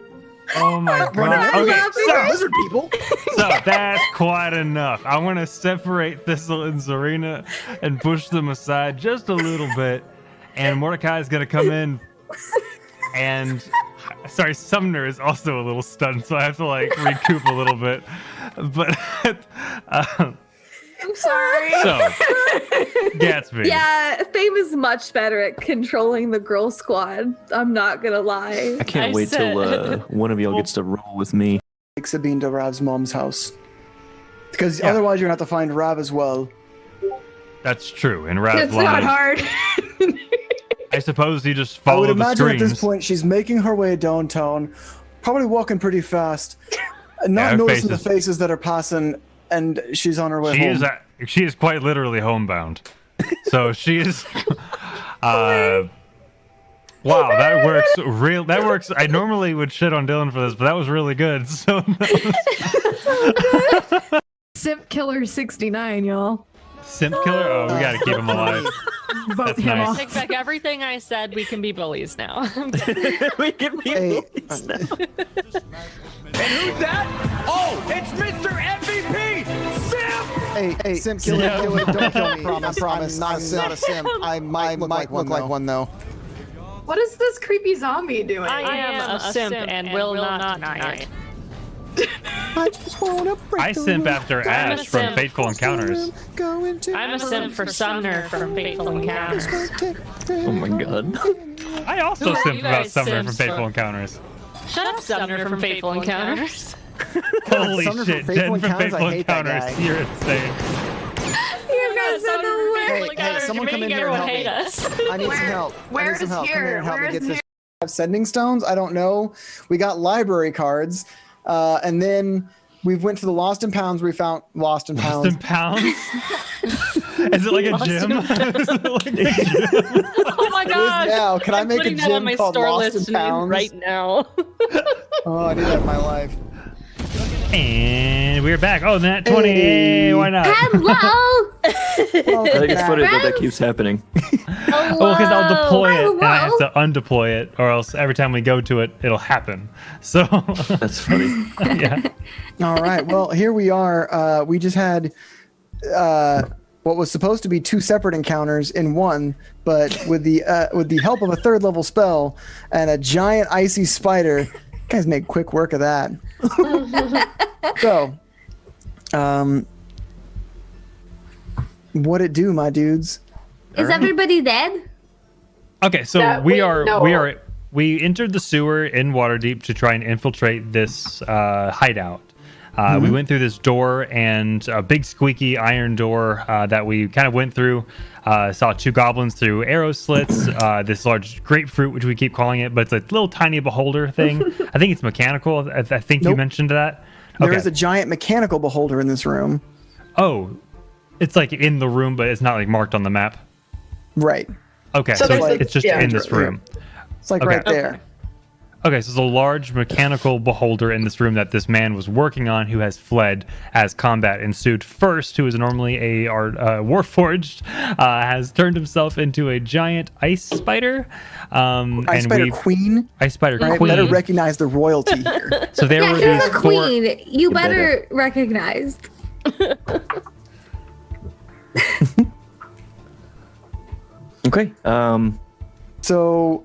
[SPEAKER 5] Oh my god. Okay, so
[SPEAKER 2] lizard people.
[SPEAKER 5] So that's quite enough. I want to separate Thistle and Zarina and push them aside just a little bit. And Mordecai is going to come in. And, sorry, Sumner is also a little stunned, so I have to, recoup a little bit. But,
[SPEAKER 3] I'm sorry.
[SPEAKER 5] So, Gatsby.
[SPEAKER 3] Yeah, Fame is much better at controlling the girl squad. I'm not gonna lie.
[SPEAKER 7] I can't wait till one of y'all gets to roll with me.
[SPEAKER 2] Take Sabine to Rav's mom's house. Because otherwise you're going to have to find Rav as well.
[SPEAKER 5] That's true. And Rav
[SPEAKER 1] It's not hard.
[SPEAKER 5] I suppose you just
[SPEAKER 2] I
[SPEAKER 5] follow
[SPEAKER 2] would
[SPEAKER 5] the
[SPEAKER 2] imagine
[SPEAKER 5] streams.
[SPEAKER 2] at this point she's making her way downtown, probably walking pretty fast, not
[SPEAKER 5] her
[SPEAKER 2] noticing
[SPEAKER 5] face
[SPEAKER 2] the faces that are passing, and she's on her way home.
[SPEAKER 5] She is quite literally homebound. So she is. Wow, that works. That works. I normally would shit on Dylan for this, but that was really good. So.
[SPEAKER 6] Simp Killer 69, y'all.
[SPEAKER 5] Simp Killer? Oh, we gotta keep him alive.
[SPEAKER 6] Vote
[SPEAKER 5] That's
[SPEAKER 6] him
[SPEAKER 5] nice.
[SPEAKER 6] off.
[SPEAKER 4] Take back everything I said. We can be bullies now.
[SPEAKER 7] We can be bullies now.
[SPEAKER 12] And who's that? Oh, it's Mr. MVP! Simp!
[SPEAKER 2] Hey, Simp Killer, don't kill me. I promise. I'm not a simp. I might look like one, though.
[SPEAKER 1] What is this creepy zombie doing?
[SPEAKER 4] I am a simp and will not deny it.
[SPEAKER 2] I just wanna break
[SPEAKER 5] I simp after Ash from Fateful Encounters.
[SPEAKER 4] I'm a simp for Sumner from Fateful Encounters.
[SPEAKER 7] Oh my god.
[SPEAKER 5] I also
[SPEAKER 4] Who are
[SPEAKER 5] simp
[SPEAKER 4] you
[SPEAKER 5] about
[SPEAKER 4] guys
[SPEAKER 5] Sumner from
[SPEAKER 4] simps
[SPEAKER 5] Fateful
[SPEAKER 4] for?
[SPEAKER 5] Encounters.
[SPEAKER 4] Shut up, Sumner from Fateful Encounters.
[SPEAKER 5] Holy
[SPEAKER 2] Sumner from
[SPEAKER 5] shit,
[SPEAKER 2] Fateful
[SPEAKER 5] Den from
[SPEAKER 2] Encounters?
[SPEAKER 5] Fateful
[SPEAKER 2] I hate that
[SPEAKER 5] Encounters.
[SPEAKER 2] guy.
[SPEAKER 5] You're insane.
[SPEAKER 3] You guys are the worst.
[SPEAKER 2] Hey, someone come in here and help me.
[SPEAKER 4] hate us.
[SPEAKER 2] I need some help.
[SPEAKER 1] Where
[SPEAKER 2] I need some
[SPEAKER 1] is
[SPEAKER 2] help. Come
[SPEAKER 1] here?
[SPEAKER 2] here and help
[SPEAKER 1] Where
[SPEAKER 2] me get
[SPEAKER 1] is
[SPEAKER 2] this. Have sending stones? I don't know. We got library cards, and then we went to the Lost and Pounds. We found Lost and Pounds.
[SPEAKER 5] Lost in Pounds? Is it like a gym? Is it like a gym?
[SPEAKER 4] Oh my my god!
[SPEAKER 2] now. Can I
[SPEAKER 4] I'm
[SPEAKER 2] make a
[SPEAKER 4] putting that
[SPEAKER 2] gym
[SPEAKER 4] on my
[SPEAKER 2] called
[SPEAKER 4] store
[SPEAKER 2] Lost
[SPEAKER 4] list
[SPEAKER 2] in Pounds?
[SPEAKER 4] right now.
[SPEAKER 2] Oh, I need that in my life.
[SPEAKER 5] And we're back. Oh, Nat 20. Hey, why not?
[SPEAKER 3] Hello.
[SPEAKER 7] I think it's funny that keeps happening.
[SPEAKER 5] Well, because I'll deploy it and I have
[SPEAKER 3] Hello.
[SPEAKER 5] to undeploy it, or else every time we go to it, it'll happen. So
[SPEAKER 7] That's funny.
[SPEAKER 5] yeah.
[SPEAKER 2] All right. Well, here we are. We just had what was supposed to be 2 separate encounters in one, but with the help of a 3rd level spell and a giant icy spider, you guys made quick work of that. So, what it do, my dudes?
[SPEAKER 3] Is everybody dead?
[SPEAKER 5] Okay, so
[SPEAKER 1] That
[SPEAKER 5] we
[SPEAKER 1] we
[SPEAKER 5] are
[SPEAKER 1] know
[SPEAKER 5] we entered the sewer in Waterdeep to try and infiltrate this hideout. We went through this door and a big squeaky iron door that we kind of went through. Saw 2 goblins through arrow slits. This large grapefruit, which we keep calling it, but it's a little tiny beholder thing. I think it's mechanical. I think you
[SPEAKER 2] Nope.
[SPEAKER 5] mentioned that.
[SPEAKER 2] There
[SPEAKER 5] Okay.
[SPEAKER 2] is a giant mechanical beholder in this room.
[SPEAKER 5] Oh, it's like in the room, but it's not like marked on the map.
[SPEAKER 2] Right.
[SPEAKER 5] Okay,
[SPEAKER 1] So
[SPEAKER 5] so,
[SPEAKER 1] there's
[SPEAKER 5] it's just in this room.
[SPEAKER 2] It's like
[SPEAKER 5] Okay.
[SPEAKER 2] right there.
[SPEAKER 5] Okay, so there's a large mechanical beholder in this room that this man was working on, who has fled as combat ensued. First, who is normally a warforged, has turned himself into a giant ice spider.
[SPEAKER 2] Ice Spider Queen.
[SPEAKER 5] Ice Spider
[SPEAKER 2] Right?
[SPEAKER 5] Queen.
[SPEAKER 2] Better recognize the royalty here.
[SPEAKER 5] So there were
[SPEAKER 3] Yeah,
[SPEAKER 5] these
[SPEAKER 3] he's a
[SPEAKER 5] 4.
[SPEAKER 3] queen. You better recognize.
[SPEAKER 7] Okay.
[SPEAKER 2] So,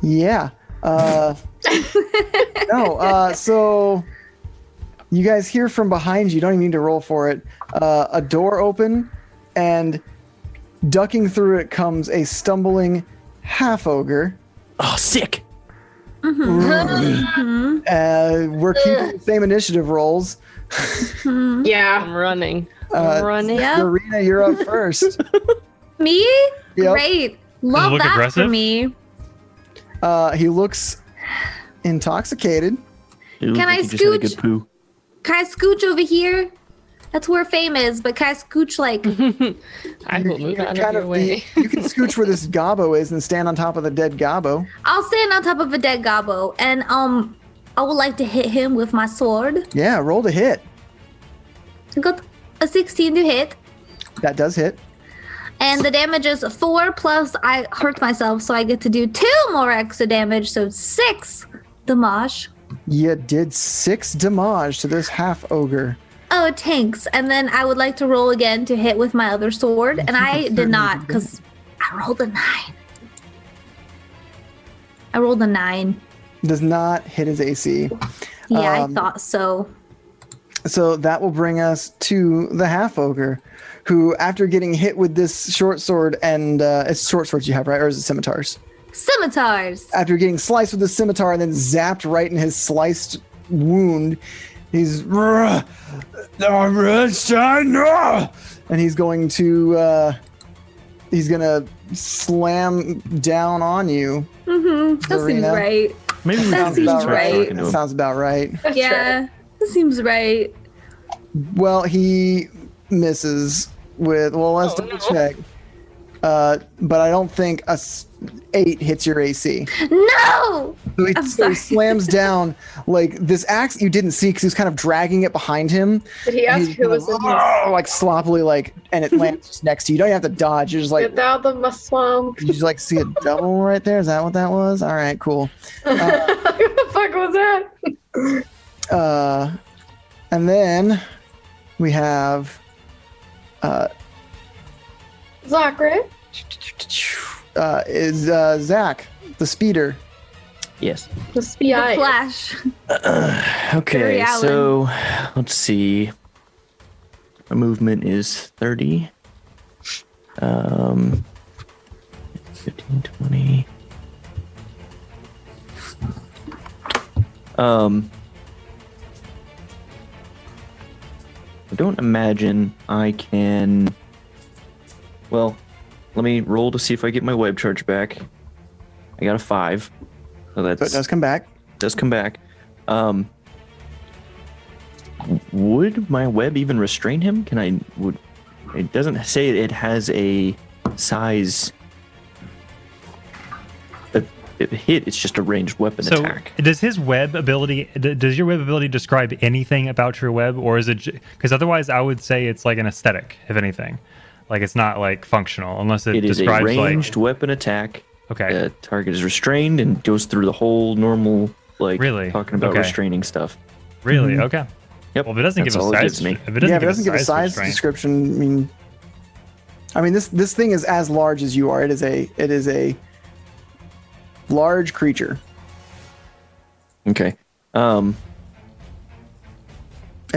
[SPEAKER 2] yeah. No. So, you guys hear from behind you. Don't even need to roll for it. A door open, and ducking through it comes a stumbling half ogre.
[SPEAKER 7] Oh, sick.
[SPEAKER 2] We're keeping the same initiative rolls.
[SPEAKER 1] Yeah.
[SPEAKER 4] I'm running. I'm running.
[SPEAKER 3] Yep.
[SPEAKER 2] Marina, you're up first.
[SPEAKER 3] Me?
[SPEAKER 2] Yep.
[SPEAKER 3] Great. Love
[SPEAKER 5] look
[SPEAKER 3] that for
[SPEAKER 5] aggressive?
[SPEAKER 3] me.
[SPEAKER 2] He looks intoxicated.
[SPEAKER 7] It
[SPEAKER 3] Can I
[SPEAKER 7] looked like you just had a
[SPEAKER 3] scooch?
[SPEAKER 7] good poo.
[SPEAKER 3] Can I scooch over here? That's where fame is, but can I scooch like
[SPEAKER 4] I will move out of
[SPEAKER 2] Kind
[SPEAKER 4] your
[SPEAKER 2] of
[SPEAKER 4] way.
[SPEAKER 2] you can scooch where this gobbo is and stand on top of the dead gobbo.
[SPEAKER 3] I'll stand on top of a dead gobbo and I would like to hit him with my sword.
[SPEAKER 2] Yeah, roll to hit.
[SPEAKER 3] I got a 16 to hit.
[SPEAKER 2] That does hit.
[SPEAKER 3] And the damage is 4 plus I hurt myself, so I get to do 2 more extra damage, so 6 damage.
[SPEAKER 2] You did 6 damage to this half ogre.
[SPEAKER 3] Oh, tanks. And then I would like to roll again to hit with my other sword, and I did not because I rolled a 9. I rolled a 9.
[SPEAKER 2] Does not hit his AC.
[SPEAKER 3] Yeah, I thought so.
[SPEAKER 2] So that will bring us to the half ogre, who, after getting hit with this short sword, and it's short swords you have, right? Or is it scimitars?
[SPEAKER 3] Scimitars.
[SPEAKER 2] After getting sliced with the scimitar and then zapped right in his sliced wound, he's and he's going to slam down on you.
[SPEAKER 3] Mm-hmm. That seems
[SPEAKER 2] Zarina.
[SPEAKER 3] right.
[SPEAKER 7] Maybe we
[SPEAKER 3] That
[SPEAKER 7] can just
[SPEAKER 3] seems
[SPEAKER 7] try
[SPEAKER 3] right.
[SPEAKER 7] talking to
[SPEAKER 2] That
[SPEAKER 7] him.
[SPEAKER 2] sounds about right.
[SPEAKER 3] Yeah, that seems right.
[SPEAKER 2] Well, he misses with. Well, let's double check. But I don't think 8 hits your AC.
[SPEAKER 3] No!
[SPEAKER 2] So he,
[SPEAKER 3] I'm
[SPEAKER 2] so he
[SPEAKER 3] sorry.
[SPEAKER 2] slams down like this axe you didn't see because he was kind of dragging it behind him.
[SPEAKER 1] Did he ask
[SPEAKER 2] He's
[SPEAKER 1] who
[SPEAKER 2] kind
[SPEAKER 1] was
[SPEAKER 2] of,
[SPEAKER 1] in here?
[SPEAKER 2] like sloppily and it lands just next to you. You don't even have to dodge. You're just like
[SPEAKER 1] Get out of my swamp.
[SPEAKER 2] you just like see a double right there. Is that what that was? All right, cool.
[SPEAKER 1] What the fuck was that?
[SPEAKER 2] And then we have
[SPEAKER 1] Zachary?
[SPEAKER 2] is Zach, the speeder.
[SPEAKER 7] Yes.
[SPEAKER 1] The
[SPEAKER 3] The
[SPEAKER 1] SPI.
[SPEAKER 3] Flash.
[SPEAKER 7] Okay,
[SPEAKER 3] Barry Allen.
[SPEAKER 7] so let's see. My movement is 30. 15, 20. I don't imagine I can. Well, let me roll to see if I get my web charge back. I got a 5. So
[SPEAKER 2] So it does come back.
[SPEAKER 7] does come back. would my web even restrain him? It doesn't say it has a size. Hit, it's just a ranged weapon attack.
[SPEAKER 5] Does his web ability, does your web ability describe anything about your web, or is it, because otherwise I would say it's like an aesthetic, if anything. Like it's not like functional, unless it describes
[SPEAKER 7] is a ranged weapon attack.
[SPEAKER 5] Okay.
[SPEAKER 7] The target is restrained and goes through the whole normal, like,
[SPEAKER 5] really?
[SPEAKER 7] talking about restraining stuff.
[SPEAKER 5] Really? Okay.
[SPEAKER 7] Yep.
[SPEAKER 5] Well, if it doesn't give a size,
[SPEAKER 7] if
[SPEAKER 5] it doesn't give a size
[SPEAKER 2] description, I mean, this thing is as large as you are. It is a large creature.
[SPEAKER 7] Okay.
[SPEAKER 2] And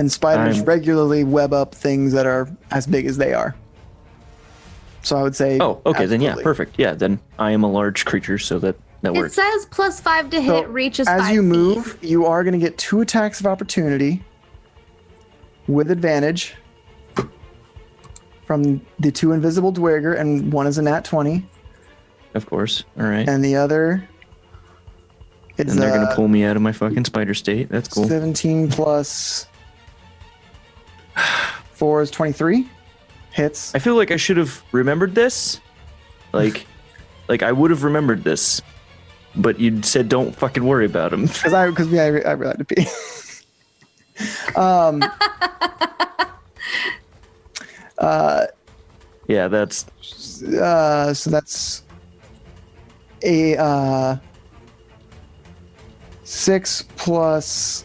[SPEAKER 2] spiders regularly web up things that are as big as they are. So I would say.
[SPEAKER 7] Oh, okay. Absolutely. Then yeah, perfect. Yeah, then I am a large creature, so that works.
[SPEAKER 3] It says +5 to hit, reaches 5
[SPEAKER 2] As you move, you are going to get 2 attacks of opportunity with advantage from the 2 invisible dwarger, and one is a nat 20.
[SPEAKER 7] Of course. All right.
[SPEAKER 2] And the other.
[SPEAKER 7] And they're going to pull me out of my fucking spider state. That's cool.
[SPEAKER 2] 17 plus 4 is 23. Hits.
[SPEAKER 7] I feel like I should have remembered this. Like I would have remembered this. But you said don't fucking worry about him.
[SPEAKER 2] Because I really had to pee.
[SPEAKER 7] Yeah, that's.
[SPEAKER 2] So that's a 6 plus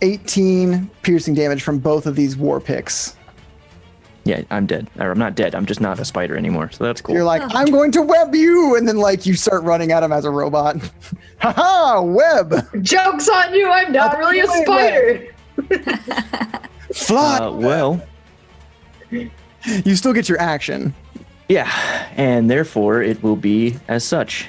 [SPEAKER 2] 18 piercing damage from both of these war picks.
[SPEAKER 7] Yeah, I'm dead. Or I'm not dead. I'm just not a spider anymore. So that's cool.
[SPEAKER 2] You're like, I'm going to web you, and then like you start running at him as a robot. Haha, web.
[SPEAKER 1] Joke's on you. I'm not really a spider.
[SPEAKER 2] Fly.
[SPEAKER 7] Well,
[SPEAKER 2] you still get your action.
[SPEAKER 7] Yeah, and therefore it will be as such.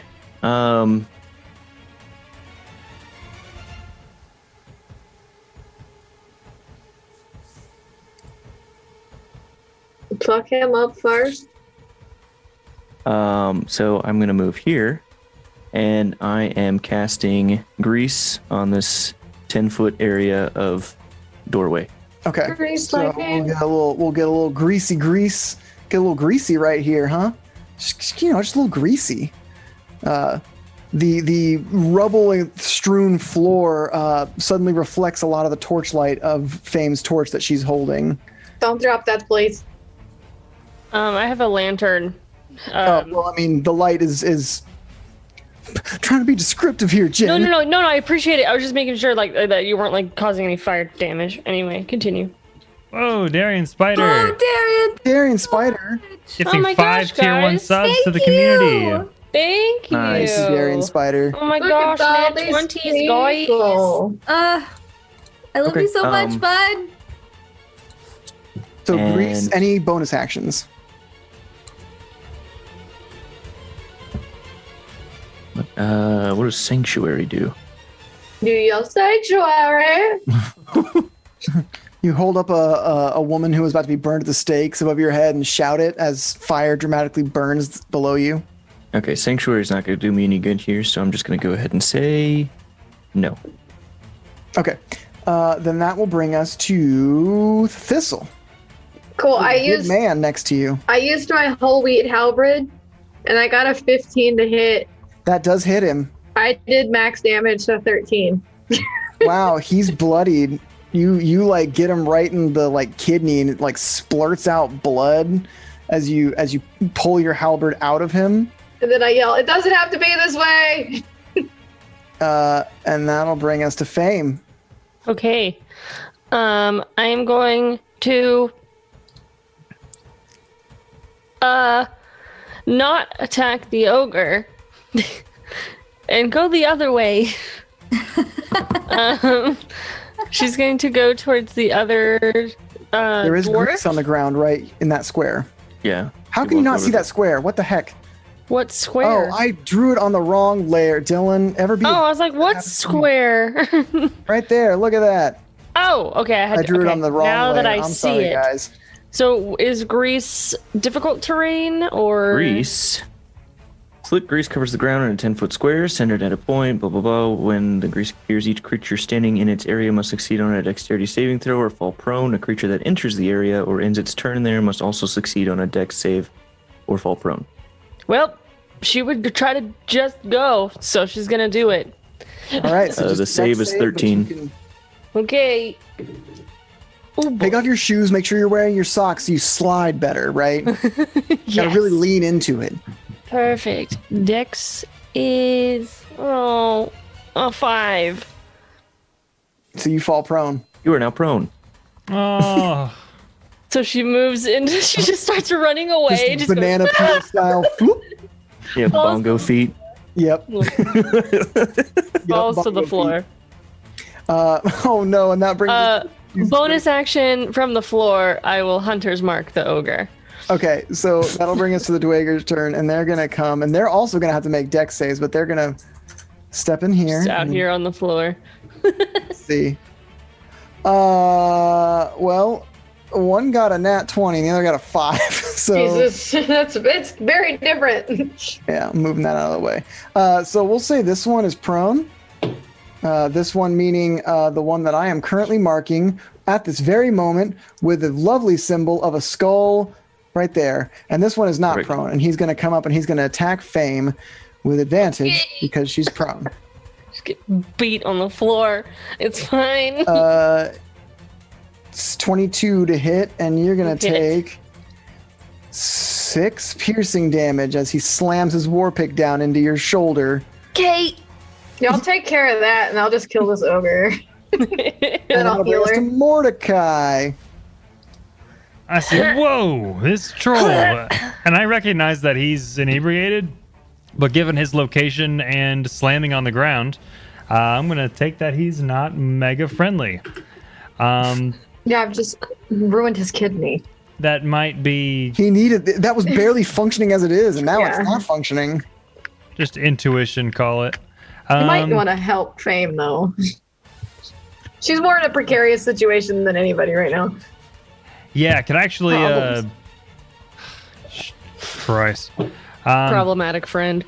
[SPEAKER 1] Fuck him up first.
[SPEAKER 7] So I'm gonna move here, and I am casting grease on this 10-foot area of doorway.
[SPEAKER 2] Okay. So we'll get a little greasy grease. Get a little greasy right here, huh? Just a little greasy. The rubble strewn floor suddenly reflects a lot of the torchlight of Fame's torch that she's holding.
[SPEAKER 1] Don't drop that, please.
[SPEAKER 4] I have a lantern.
[SPEAKER 2] Well, I mean, the light is trying to be descriptive here, Jen.
[SPEAKER 4] No, I appreciate it. I was just making sure that you weren't causing any fire damage. Anyway, continue.
[SPEAKER 5] Whoa, Darian Spider.
[SPEAKER 3] Oh,
[SPEAKER 2] Darian Spider.
[SPEAKER 5] Gifting 5 tier 1 subs to the
[SPEAKER 3] you.
[SPEAKER 5] community.
[SPEAKER 4] Thank you.
[SPEAKER 2] Nice, Darian Spider.
[SPEAKER 4] Oh my gosh, nat 20s, guys.
[SPEAKER 3] I love you so much, bud.
[SPEAKER 2] So, Grease, any bonus actions?
[SPEAKER 7] What does Sanctuary do?
[SPEAKER 1] Do your sanctuary.
[SPEAKER 2] You hold up a woman who is about to be burned at the stakes above your head and shout it as fire dramatically burns below you.
[SPEAKER 7] Okay, Sanctuary is not going to do me any good here, so I'm just going to go ahead and say no.
[SPEAKER 2] Okay, then that will bring us to Thistle.
[SPEAKER 1] Cool.
[SPEAKER 2] Good man next to you.
[SPEAKER 1] I used my whole wheat halberd, and I got a 15 to hit.
[SPEAKER 2] That does hit him.
[SPEAKER 1] I did max damage, so 13.
[SPEAKER 2] Wow, he's bloodied. You like get him right in the kidney, and it splurts out blood as you pull your halberd out of him.
[SPEAKER 1] And then I yell, "It doesn't have to be this way."
[SPEAKER 2] And that'll bring us to Fame.
[SPEAKER 4] Okay. I am going to not attack the ogre and go the other way. She's going to go towards the other
[SPEAKER 2] there is
[SPEAKER 4] dwarf.
[SPEAKER 2] grease on the ground right in that square.
[SPEAKER 7] Yeah.
[SPEAKER 2] How can you not see that square? What the heck?
[SPEAKER 4] What square?
[SPEAKER 2] Oh, I drew it on the wrong layer. Dylan,
[SPEAKER 4] I was like, what square?
[SPEAKER 2] Right there. Look at that.
[SPEAKER 4] Oh, okay.
[SPEAKER 2] I drew it on the wrong layer.
[SPEAKER 4] Now that I
[SPEAKER 2] I'm
[SPEAKER 4] see
[SPEAKER 2] sorry,
[SPEAKER 4] it.
[SPEAKER 2] guys.
[SPEAKER 4] So is grease difficult terrain or?
[SPEAKER 7] Grease Slick grease covers the ground in a 10-foot square, centered at a point, blah, blah, blah. When the grease appears, each creature standing in its area must succeed on a dexterity saving throw or fall prone. A creature that enters the area or ends its turn there must also succeed on a dex save or fall prone.
[SPEAKER 4] Well, she would try to just go, so she's gonna do it.
[SPEAKER 2] All right. So
[SPEAKER 7] the save is 13.
[SPEAKER 4] Okay. Ooh,
[SPEAKER 2] Take off your shoes. Make sure you're wearing your socks so you slide better, right? You gotta really lean into it.
[SPEAKER 4] Perfect. Dex is a 5.
[SPEAKER 2] So you fall prone.
[SPEAKER 7] You are now prone.
[SPEAKER 5] Oh.
[SPEAKER 4] So she moves into. She just starts running away.
[SPEAKER 2] Just banana peel style. Floop.
[SPEAKER 7] Yeah, bongo feet.
[SPEAKER 2] Yep.
[SPEAKER 4] Falls to the floor.
[SPEAKER 2] Oh no, and that brings
[SPEAKER 4] bonus action from the floor. I will Hunter's Mark the ogre.
[SPEAKER 2] Okay, so that'll bring us to the Dwager's turn, and they're gonna come, and they're also gonna have to make dex saves, but they're gonna step in here.
[SPEAKER 4] Just out here on the floor.
[SPEAKER 2] See. Well, one got a nat 20, and the other got a 5. So
[SPEAKER 1] Jesus, it's very different.
[SPEAKER 2] yeah, I'm moving that out of the way. So we'll say this one is prone. This one meaning the one that I am currently marking at this very moment with a lovely symbol of a skull right there. And this one is not prone, and he's going to come up and he's going to attack Fame with advantage because she's prone.
[SPEAKER 4] Just get beat on the floor. It's fine.
[SPEAKER 2] It's 22 to hit, and you're going to take 6 piercing damage as he slams his war pick down into your shoulder.
[SPEAKER 3] Okay.
[SPEAKER 1] Y'all take care of that, and I'll just kill this ogre.
[SPEAKER 2] And I'll bring us to Mordecai.
[SPEAKER 5] I said, whoa, this troll. And I recognize that he's inebriated, but given his location and slamming on the ground, I'm going to take that he's not mega friendly.
[SPEAKER 1] Yeah, I've just ruined his kidney.
[SPEAKER 5] That might be...
[SPEAKER 2] He needed... That was barely functioning as it is, and now it's not functioning.
[SPEAKER 5] Just intuition, call it.
[SPEAKER 1] You might want to help Fame, though. She's more in a precarious situation than anybody right now.
[SPEAKER 5] Yeah, can I actually... Christ.
[SPEAKER 4] Problematic friend.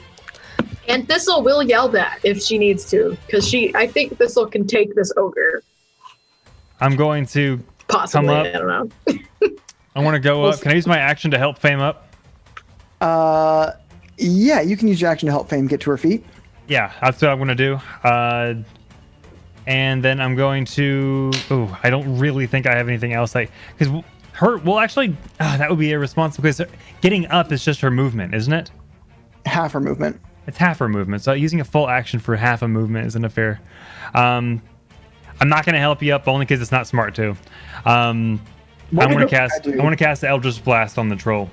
[SPEAKER 1] And Thistle will yell that if she needs to, because I think Thistle can take this ogre.
[SPEAKER 5] I'm going to
[SPEAKER 1] Possibly,
[SPEAKER 5] come up.
[SPEAKER 1] I don't know.
[SPEAKER 5] I want to go up. Can I use my action to help Fame up?
[SPEAKER 2] Yeah, you can use your action to help Fame get to her feet.
[SPEAKER 5] Yeah, that's what I'm going to do. And then I'm going to... Oh, I don't really think I have anything else. Because her... Well, actually, that would be irresponsible because getting up is just her movement, isn't it?
[SPEAKER 2] Half her movement.
[SPEAKER 5] It's half her movement. So using a full action for half a movement isn't a fair... I'm not going to help you up only because it's not smart to. I'm going to cast... I want to cast Eldritch Blast on the troll.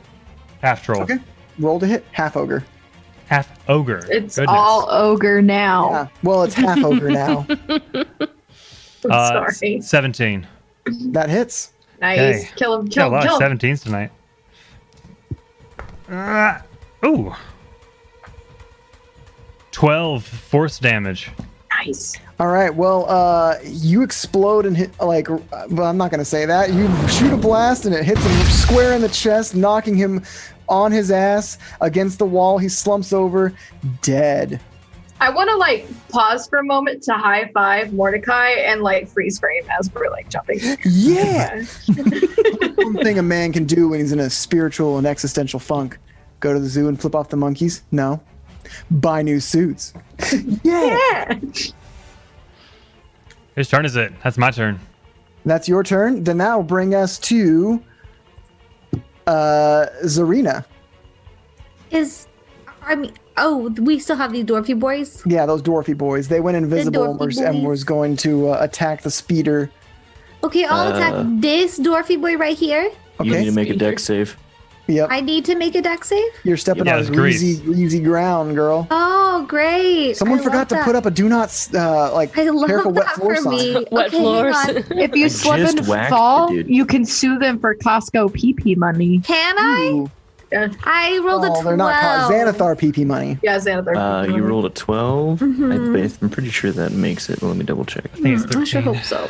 [SPEAKER 5] Half troll.
[SPEAKER 2] Okay. Roll to hit. Half ogre.
[SPEAKER 5] Half ogre.
[SPEAKER 6] It's all ogre now.
[SPEAKER 2] Yeah. Well, it's half ogre now.
[SPEAKER 1] Sorry.
[SPEAKER 5] 17.
[SPEAKER 2] That hits.
[SPEAKER 1] Nice.
[SPEAKER 5] Okay.
[SPEAKER 1] Kill him.
[SPEAKER 5] Got
[SPEAKER 1] Kill
[SPEAKER 5] a
[SPEAKER 1] him.
[SPEAKER 5] lot
[SPEAKER 1] Kill
[SPEAKER 5] of
[SPEAKER 1] him.
[SPEAKER 5] 17s tonight. Ooh. 12 force damage.
[SPEAKER 1] Nice.
[SPEAKER 2] All right. Well, you explode and hit well, I'm not gonna say that. You shoot a blast and it hits him square in the chest, knocking him on his ass against the wall. He slumps over, dead.
[SPEAKER 1] I want to pause for a moment to high five Mordecai and freeze frame as we're jumping.
[SPEAKER 2] Yeah. One thing a man can do when he's in a spiritual and existential funk: go to the zoo and flip off the monkeys. No, buy new suits. Yeah.
[SPEAKER 5] Whose turn is it? That's my turn.
[SPEAKER 2] That's your turn. Then that will bring us to Zarina.
[SPEAKER 3] We still have these dwarfy boys?
[SPEAKER 2] Yeah, those dwarfy boys. They went invisible and was going to attack the speeder.
[SPEAKER 3] Okay, I'll attack this dwarfy boy right here.
[SPEAKER 2] Okay.
[SPEAKER 7] You need to make a dex save.
[SPEAKER 2] Yep.
[SPEAKER 3] I need to make a dex save?
[SPEAKER 2] You're stepping on greasy ground, girl.
[SPEAKER 3] Oh, great.
[SPEAKER 2] Someone forgot to put up a do not, careful wet floor sign.
[SPEAKER 4] Wet floors.
[SPEAKER 6] If you slip and fall, you can sue them for Costco PP money.
[SPEAKER 3] Can I?
[SPEAKER 2] Ooh.
[SPEAKER 1] Yeah.
[SPEAKER 3] I rolled a 12.
[SPEAKER 2] They're not Xanathar PP money.
[SPEAKER 1] Yeah, Xanathar.
[SPEAKER 7] You rolled a 12.
[SPEAKER 3] Mm-hmm.
[SPEAKER 7] I'm pretty sure that makes it. Let me double check.
[SPEAKER 5] I think it's 13.
[SPEAKER 3] I sure hope so.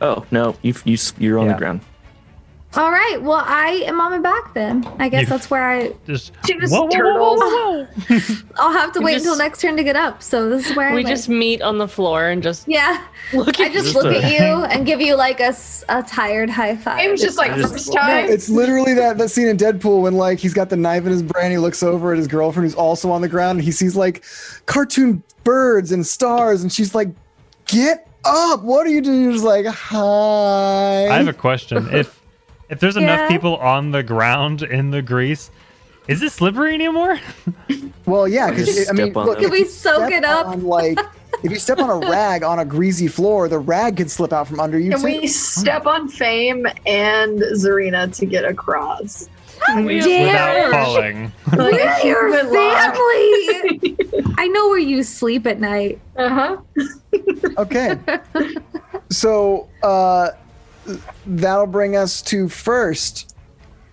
[SPEAKER 7] Oh no, you're on the ground.
[SPEAKER 3] All right. Well, I am on my back then. I guess that's where I.
[SPEAKER 5] Just
[SPEAKER 1] She just
[SPEAKER 5] whoa, whoa,
[SPEAKER 1] turtles.
[SPEAKER 5] whoa, whoa, whoa.
[SPEAKER 3] I'll have to
[SPEAKER 4] You
[SPEAKER 3] wait
[SPEAKER 4] just-
[SPEAKER 3] until next turn to get up. So this is where
[SPEAKER 4] We
[SPEAKER 3] I
[SPEAKER 4] just meet on the floor and just
[SPEAKER 3] yeah.
[SPEAKER 4] look
[SPEAKER 3] I
[SPEAKER 4] at
[SPEAKER 3] just
[SPEAKER 5] Just
[SPEAKER 3] look
[SPEAKER 5] a-
[SPEAKER 3] at you and give you like a tired high five.
[SPEAKER 1] I'm just like, first time.
[SPEAKER 2] It's literally that scene in Deadpool when like he's got the knife in his brain. He looks over at his girlfriend who's also on the ground, and he sees like cartoon birds and stars, and she's like, "Get up! What are you doing?" You're just like, "Hi."
[SPEAKER 5] I have a question. If there's enough
[SPEAKER 3] Yeah.
[SPEAKER 5] people on the ground in the grease, is it slippery anymore?
[SPEAKER 2] Well, yeah, because
[SPEAKER 7] Just
[SPEAKER 2] I mean,
[SPEAKER 7] step on
[SPEAKER 2] look,
[SPEAKER 7] them.
[SPEAKER 2] if
[SPEAKER 3] Can we
[SPEAKER 2] you
[SPEAKER 3] soak
[SPEAKER 2] step
[SPEAKER 3] it up?
[SPEAKER 2] on, like, if you step on a rag on a greasy floor, the rag could slip out from under you
[SPEAKER 1] Can
[SPEAKER 2] too.
[SPEAKER 1] we step on Fame and Zarina to get across?
[SPEAKER 5] Without falling.
[SPEAKER 1] Like,
[SPEAKER 3] We're your
[SPEAKER 1] good luck.
[SPEAKER 3] family. I know where you sleep at night.
[SPEAKER 1] Uh-huh.
[SPEAKER 2] Okay. So that'll bring us to first.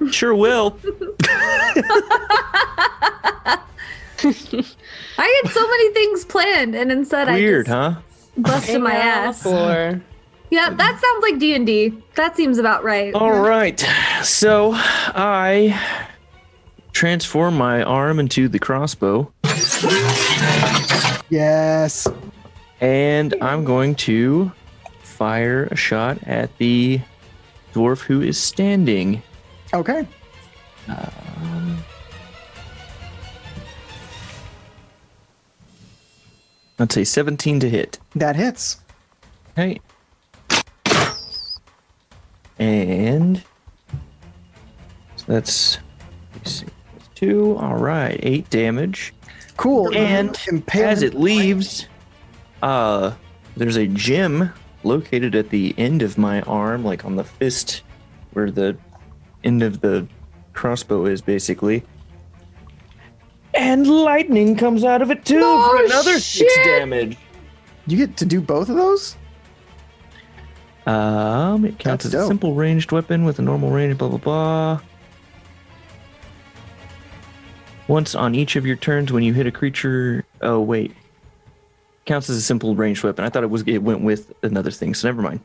[SPEAKER 7] Sure will.
[SPEAKER 3] I had so many things planned, and instead
[SPEAKER 7] Weird,
[SPEAKER 3] I
[SPEAKER 7] huh?
[SPEAKER 3] just busted my
[SPEAKER 4] hang out on the
[SPEAKER 3] ass.
[SPEAKER 4] floor.
[SPEAKER 3] Yeah, that sounds like D&D. That seems about right.
[SPEAKER 7] All right. So I transform my arm into the crossbow,
[SPEAKER 2] Yes.
[SPEAKER 7] and I'm going to fire a shot at the dwarf who is standing.
[SPEAKER 2] Okay.
[SPEAKER 7] Let's say 17 to hit.
[SPEAKER 2] That hits.
[SPEAKER 7] Okay. And so that's, let's see, that's 2. All right, 8 damage.
[SPEAKER 2] Cool.
[SPEAKER 7] And
[SPEAKER 2] Impale
[SPEAKER 7] as
[SPEAKER 2] him.
[SPEAKER 7] it leaves, there's a gem located at the end of my arm, like on the fist, where the end of the crossbow is, basically. And lightning comes out of it too for another 6 damage.
[SPEAKER 2] You get to do both of those?
[SPEAKER 7] It counts
[SPEAKER 2] That's
[SPEAKER 7] as a
[SPEAKER 2] dope.
[SPEAKER 7] simple ranged weapon with a normal range, blah blah blah. Once on each of your turns when you hit a creature. Oh wait, counts as a simple ranged weapon. I thought it went with another thing, so never mind.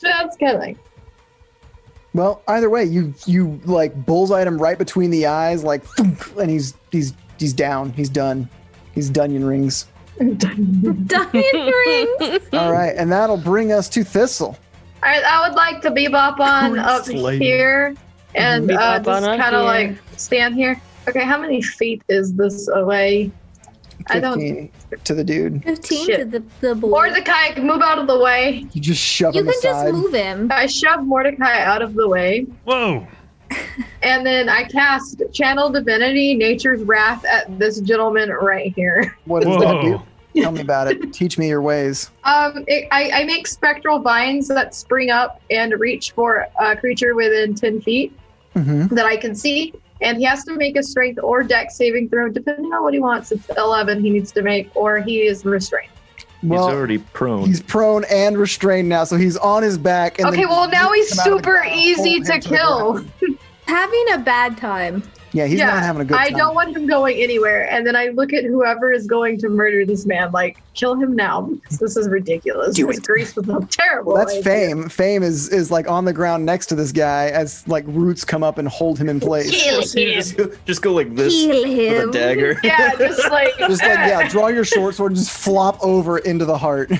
[SPEAKER 1] Just kidding.
[SPEAKER 2] Well, either way, you like bullseye him right between the eyes, like, thunk, and he's down. He's done. He's Dunyan rings.
[SPEAKER 3] Diamond rings.
[SPEAKER 2] All right, and that'll bring us to Thistle.
[SPEAKER 1] Alright, I would like to bebop on up
[SPEAKER 7] Sliding.
[SPEAKER 1] here and
[SPEAKER 4] Bebop
[SPEAKER 1] just
[SPEAKER 4] on up
[SPEAKER 1] kind of
[SPEAKER 4] here.
[SPEAKER 1] like stand here. Okay, how many feet is this away? I don't.
[SPEAKER 2] 15 to the dude.
[SPEAKER 3] 15
[SPEAKER 1] Shit.
[SPEAKER 3] to the boy.
[SPEAKER 1] Mordecai, move out of the way.
[SPEAKER 2] You just shove
[SPEAKER 3] You
[SPEAKER 2] him
[SPEAKER 3] can just
[SPEAKER 2] aside.
[SPEAKER 3] move him.
[SPEAKER 1] I shove Mordecai out of the way,
[SPEAKER 5] Whoa.
[SPEAKER 1] and then I cast Channel Divinity, Nature's Wrath at this gentleman right here.
[SPEAKER 2] What does that
[SPEAKER 5] Whoa.
[SPEAKER 2] do? Tell me about it. Teach me your ways.
[SPEAKER 1] I make spectral vines that spring up and reach for a creature within 10 feet
[SPEAKER 2] Mm-hmm.
[SPEAKER 1] that I can see. And he has to make a strength or dex saving throw, depending on what he wants. It's 11 he needs to make, or he is restrained.
[SPEAKER 2] Well,
[SPEAKER 7] He's already prone.
[SPEAKER 2] he's prone and restrained now, so he's on his back. And
[SPEAKER 1] Okay,
[SPEAKER 2] then
[SPEAKER 1] well,
[SPEAKER 2] you
[SPEAKER 1] now
[SPEAKER 2] lift
[SPEAKER 1] he's
[SPEAKER 2] him out of the
[SPEAKER 1] super
[SPEAKER 2] ground,
[SPEAKER 1] easy
[SPEAKER 2] hold
[SPEAKER 1] to
[SPEAKER 2] him the
[SPEAKER 1] kill.
[SPEAKER 2] ground.
[SPEAKER 3] Having a bad time.
[SPEAKER 2] Yeah, he's not having a good time.
[SPEAKER 1] I don't want him going anywhere. And then I look at whoever is going to murder this man, like, kill him now. Because this is ridiculous.
[SPEAKER 2] Do
[SPEAKER 1] This
[SPEAKER 2] it.
[SPEAKER 1] Grease was a terrible.
[SPEAKER 2] Well, that's
[SPEAKER 1] idea.
[SPEAKER 2] Fame. Fame is like on the ground next to this guy as like roots come up and hold him in place.
[SPEAKER 1] Kill
[SPEAKER 7] So you
[SPEAKER 1] him.
[SPEAKER 7] just go like this
[SPEAKER 3] Heal
[SPEAKER 7] with
[SPEAKER 3] him.
[SPEAKER 7] a dagger.
[SPEAKER 1] Yeah, just like.
[SPEAKER 2] Just like, yeah, draw your short sword and just flop over into the heart.